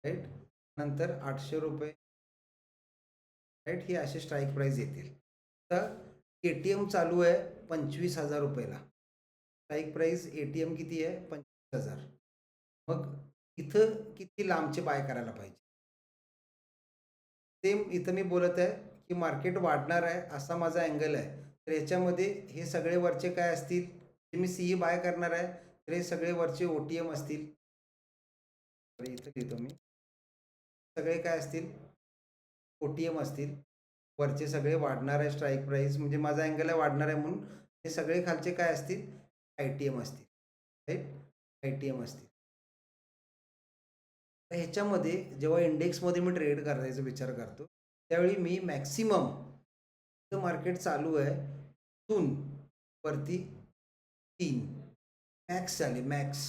राईट. नंतर 800 रुपये, राईट. ही अशी स्ट्राईक प्राईस येतील. तर ATM चालू आहे 25,000 रुपयाला. स्ट्राईक प्राईस ATM किती आहे? 25,000. मग इथं किती लांबचे बाय करायला पाहिजे? सेम इथं मी बोलत आहे की मार्केट वाढणार आहे असा माझा अँगल आहे. तर याच्यामध्ये हे सगळे वरचे काय असतील? जे मी CE बाय करणार आहे तर हे सगळे वरचे OTM असतील. इथं लिहितो मी. सगळे काय असतील? OTM असतील. वरचे सगळे वाढणार आहे स्ट्राईक प्राईस म्हणजे माझा अँगल आहे वाढणार आहे म्हणून हे सगळे खालचे काय असतील? ITM असतील. राईट. ITM असतील. तर ह्याच्यामध्ये जेव्हा इंडेक्समध्ये मी ट्रेड करायचा विचार करतो त्यावेळी मी मॅक्सिमम मार्केट चालू आहे इथून वरती 3 मॅक्स झाले. मॅक्स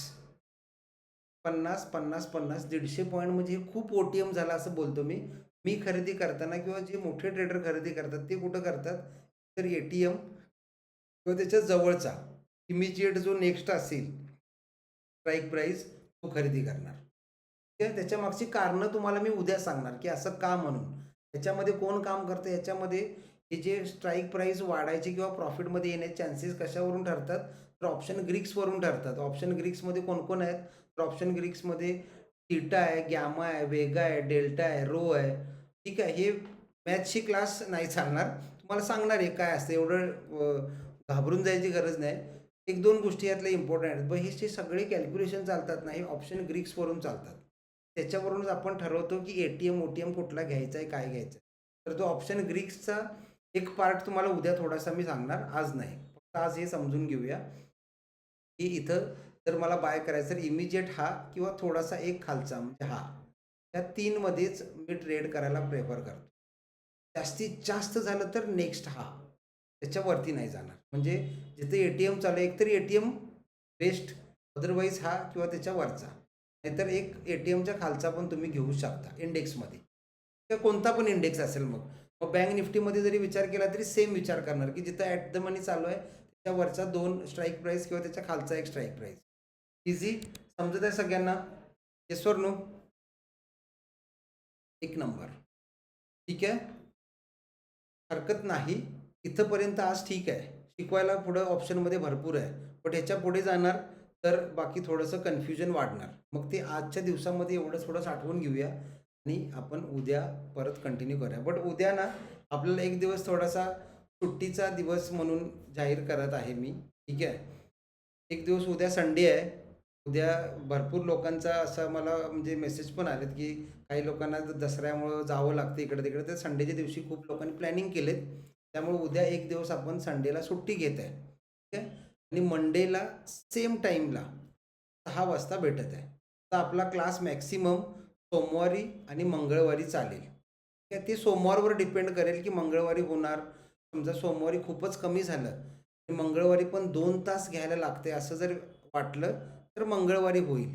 50 50 50 150 पॉईंट म्हणजे हे खूप OTM झाला असं बोलतो मी. मी खरेदी करताना किंवा जे मोठे ट्रेडर खरेदी करतात ते कुठं करतात? तर ATM किंवा त्याच्या जवळचा इमिजिएट जो नेक्स्ट असेल स्ट्राईक प्राईस तो खरेदी करणार. ठीक आहे. त्याच्या मागची कारणं तुम्हाला मी उद्या सांगणार की असं का म्हणून. याच्यामध्ये कोण काम करतं? याच्यामध्ये हे जे स्ट्राईक प्राईस वाढायचे किंवा प्रॉफिटमध्ये येण्याचे चान्सेस कशावरून ठरतात? तर ऑप्शन ग्रीक्सवरून ठरतात. ऑप्शन ग्रीक्समध्ये कोण आहेत? तर ऑप्शन ग्रीक्समध्ये थीटा आहे, गॅमा आहे, वेगा आहे, डेल्टा आहे, रो आहे. ठीक आहे. हे मॅथ्सची क्लास नाही चालणार. तुम्हाला सांगणार आहे काय असतं. एवढं घाबरून जायची गरज नाही. 1-2 गोष्टी यातल्या इम्पॉर्टंट आहेत. पण हे जे सगळे कॅल्क्युलेशन चालतात ना हे ऑप्शन ग्रीक्सवरून चालतात. त्याच्यावरूनच आपण ठरवतो की ATM OTM कुठला घ्यायचा आहे, काय घ्यायचं आहे. तर तो ऑप्शन ग्रीक्सचा एक पार्ट तुम्हाला उद्या थोडासा मी सांगणार, आज नाही. फक्त आज हे समजून घेऊया की इथं जर मला बाय करायचं तर इमिजिएट हा किंवा थोडासा एक खालचा म्हणजे हा. या 3 मध्येच मी ट्रेड करायला प्रेफर करतो. जास्तीत जास्त झालं तर नेक्स्ट हा. त्याच्यावरती नाही जाणार. म्हणजे जिथे ATM चालू आहे एकतरी ATM बेस्ट, अदरवाईज हा किंवा त्याच्यावरचा. नाहीतर एक ATMच्या खालचा पण तुम्ही घेऊ शकता इंडेक्समध्ये. किंवा कोणता पण इंडेक्स असेल मग. मग बँक निफ्टीमध्ये जरी विचार केला तरी सेम विचार करणार की जिथं ॲट द मनी चालू आहे त्याच्यावरचा 2 स्ट्राईक प्राईस किंवा त्याच्या खालचा 1 स्ट्राईक प्राईस. इझी समजत आहे सगळ्यांना? Yes or no? एक नंबर. ठीक आहे. हरकत नाही. इथंपर्यंत आज ठीक आहे. शिकवायला पुढं ऑप्शनमध्ये भरपूर आहे. पण ह्याच्या पुढे जाणार तर बाकी थोडंसं कन्फ्युजन वाढणार. मग ते आजच्या दिवसामध्ये एवढं थोडंसं आठवून घेऊया आणि आपण उद्या परत कंटिन्यू करूया. बट उद्या ना आपल्याला एक दिवस थोडासा सुट्टीचा दिवस म्हणून जाहीर करत आहे मी. ठीक आहे. एक दिवस उद्या संडे आहे. उद्या भरपूर लोकांचा असा मला म्हणजे मेसेज पण आलेत की काही लोकांना दसऱ्यामुळं जावं लागतं इकडे-तिकडे. तर संडेच्या दिवशी खूप लोकांनी प्लॅनिंग केलेत. त्यामुळे उद्या एक दिवस आपण संडेला सुट्टी घेत आहे. ठीक आहे. आणि मंडेला सेम टाईमला 6 वाजता भेटत आहे. तर आपला क्लास मॅक्सिमम सोमवारी आणि मंगळवारी चालेल. ठीक आहे. ते सोमवारवर डिपेंड करेल की मंगळवारी होणार. समजा सोमवारी खूपच कमी झालं आणि मंगळवारी पण 2 तास घ्यायला लागते असं जर वाटलं तर मंगळवारी होईल.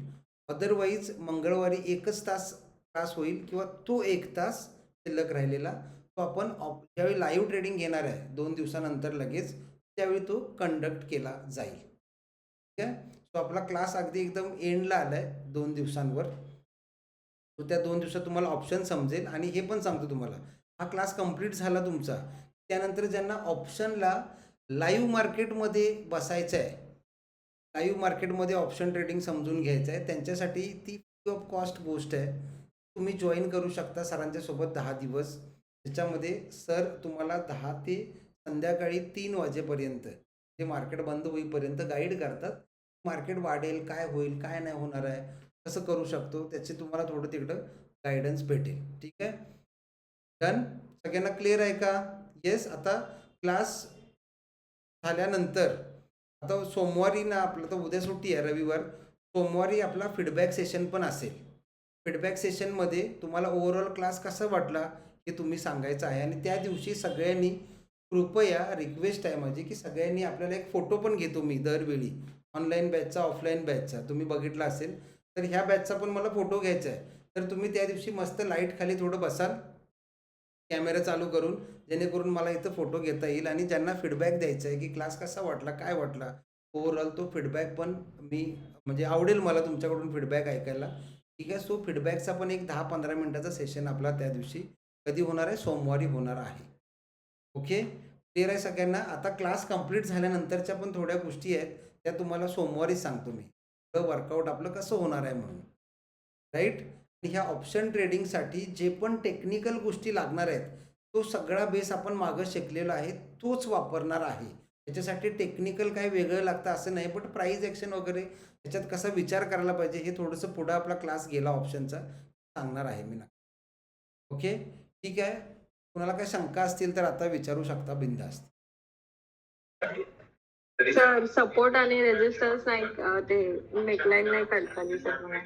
अदरवाईज मंगळवारी 1च तास क्लास होईल किंवा तो 1 तास शिल्लक राहिलेला तो आपण ज्यावेळी लाईव्ह ट्रेडिंग घेणार आहे 2 दिवसानंतर लगेच त्यावेळी तो कंडक्ट केला जाईल. ठीक आहे. सो आपला क्लास अगदी एकदम एंडला आला आहे 2 दिवसांवर. तो त्या 2 दिवसात तुम्हाला ऑप्शन समजेल आणि हे पण सांगतो तुम्हाला हा क्लास कंप्लीट झाला तुमचा त्यानंतर ज्यांना ऑप्शनला लाईव्ह मार्केटमध्ये बसायचं आहे, लाईव्ह मार्केटमध्ये ऑप्शन ट्रेडिंग समजून घ्यायचं आहे त्यांच्यासाठी ती फ्री ऑफ कॉस्ट गोष्ट आहे. तुम्ही जॉईन करू शकता सरांच्या सोबत 10 दिवस. त्याच्यामध्ये सर तुम्हाला 10 ते संध्याकाळी 3 वाजेपर्यंत ते मार्केट बंद होईपर्यंत गाईड करतात. मार्केट वाढेल, काय होईल, काय नाही होणार आहे, कसं करू शकतो त्याचे तुम्हाला थोडं तिकडं गायडन्स भेटेल. ठीक आहे. डन. सगळ्यांना क्लिअर आहे का? येस. आता क्लास झाल्यानंतर आता सोमवारी ना आपलं तर उद्या सुट्टी आहे रविवार. सोमवारी आपला फीडबॅक सेशन पण असेल. फीडबॅक सेशनमध्ये तुम्हाला ओव्हरऑल क्लास कसा वाटला हे तुम्ही सांगायचं आहे आणि त्या दिवशी सगळ्यांनी कृपया रिक्वेस्ट आहे माझी की सगळ्यांनी आपल्याला एक फोटो पण घेतो मी दरवेळी ऑनलाईन बॅचचा ऑफलाईन बॅचचा तुम्ही बघितला असेल तर ह्या बॅचचा पण मला फोटो घ्यायचा आहे. तर तुम्ही त्या दिवशी मस्त लाईट खाली थोडं बसाल कॅमेरा चालू करून जेणेकरून मला इथं फोटो घेता येईल आणि ज्यांना फीडबॅक द्यायचा आहे की क्लास कसा वाटला, काय वाटला ओव्हरऑल तो फीडबॅक पण मी म्हणजे आवडेल मला तुमच्याकडून फीडबॅक ऐकायला. ठीक आहे. सो फीडबॅकचा पण एक 10-15 मिनिटाचा सेशन आपला त्या दिवशी कधी होणार आहे? सोमवारी होणार आहे. ओके, क्लिअर आहे सगळ्यांना? आता क्लास कंप्लीट झाल्यानंतरच्या पण थोड्या गोष्टी आहेत त्या तुम्हाला सोमवारीच सांगतो मी. वर्कआउट आपलं कसं होणार आहे म्हणून, राईट? ह्या ऑप्शन ट्रेडिंगसाठी जे पण टेक्निकल गोष्टी लागणार आहेत तो सगळा बेस आपण मागं शिकलेला आहे तोच वापरणार आहे. त्याच्यासाठी टेक्निकल काही वेगळं लागतं असं नाही, बट प्राईज ॲक्शन वगैरे त्याच्यात कसा विचार करायला पाहिजे हे थोडंसं पुढं आपला क्लास गेला ऑप्शनचा सांगणार आहे मी ना. ओके, ठीक आहे. कुणाला काही शंका असतील तर आता विचारू शकता बिनधास्त. सर सपोर्ट आणि रेजिस्टन्स नाही ते नेकलाईन नाही काढता दिसत मला.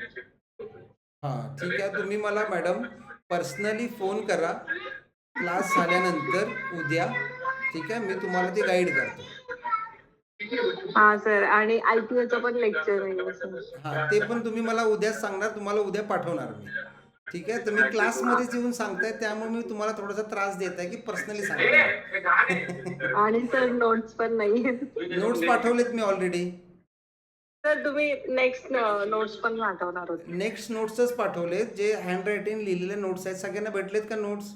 हां, ठीक आहे. तुम्ही मला मॅडम पर्सनली फोन करा क्लास झाल्यानंतर उद्या, ठीक आहे? मी तुम्हाला ते गाईड करतो. हा सर, आणि IPOचं पण लेक्चर आहे सर. हां, ते पण तुम्ही मला उद्याच सांगणार, तुम्हाला उद्या पाठवणार मी. ठीक आहे? तुम्ही क्लासमध्येच येऊन सांगताय त्यामुळे मी तुम्हाला थोडासा त्रास देत आहे की पर्सनली सांगताय. आणि सर नोट्स पण नाही. नोट्स पाठवलेत मी ऑलरेडी. सर तुम्ही नेक्स्ट नोट्स पण पाठवणार होते. नेक्स्ट नोट्सच पाठवलेत, जे हँड रायटिंग लिहिलेले नोट्स आहेत. सगळ्यांना भेटलेत का नोट्स?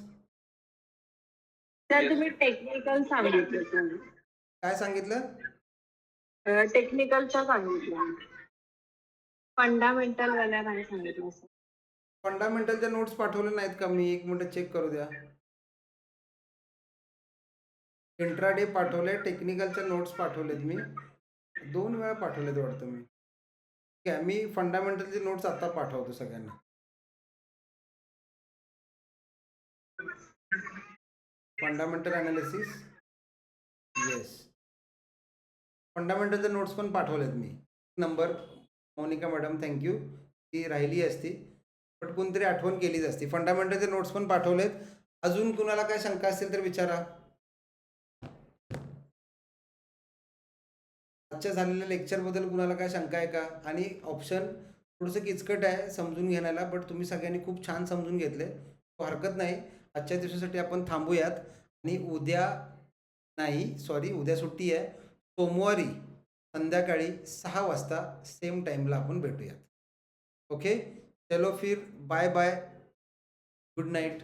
सर तुम्ही टेक्निकल सांगितलं सर. काय सांगितलं? टेक्निकलचं सांगितलं. फंडामेंटल वाल्या नाही सांगितलं सर. फंडामेंटलच्या नोट्स पाठवले नाहीत का मी? एक मिनिट चेक करू द्या. इंट्राडे पाठवले, टेक्निकलच्या नोट्स पाठवलेत मी. 2 वेळा पाठवलेत वाटतं मी. ठीक आहे, मी फंडामेंटलचे नोट्स आता पाठवतो सगळ्यांना. Fundamental analysis, yes. फंडामेंटलचे नोट्स पण पाठवलेत मी. Number Monica madam, thank you. ती राहिली असती बट कोणतरी आठवण केलीच असती. फंडामेंटलचे नोट्स पण पाठवलेत. अजून कुणाला काय शंका असतील तर विचारा. आजच्या झालेल्या लेक्चरबद्दल कुणाला काय शंका आहे का? आणि ऑप्शन थोडंसं किचकट आहे समजून घेण्याला, बट तुम्ही सगळ्यांनी खूप छान समजून घेतले, हरकत नाही. आजच्या दिवसासाठी आपण थांबूयात आणि उद्या सुट्टी आहे. सोमवारी संध्याकाळी 6 वाजता सेम टाईमला आपण भेटूयात. ओके, चलो फिर, बाय बाय, गुड नाईट.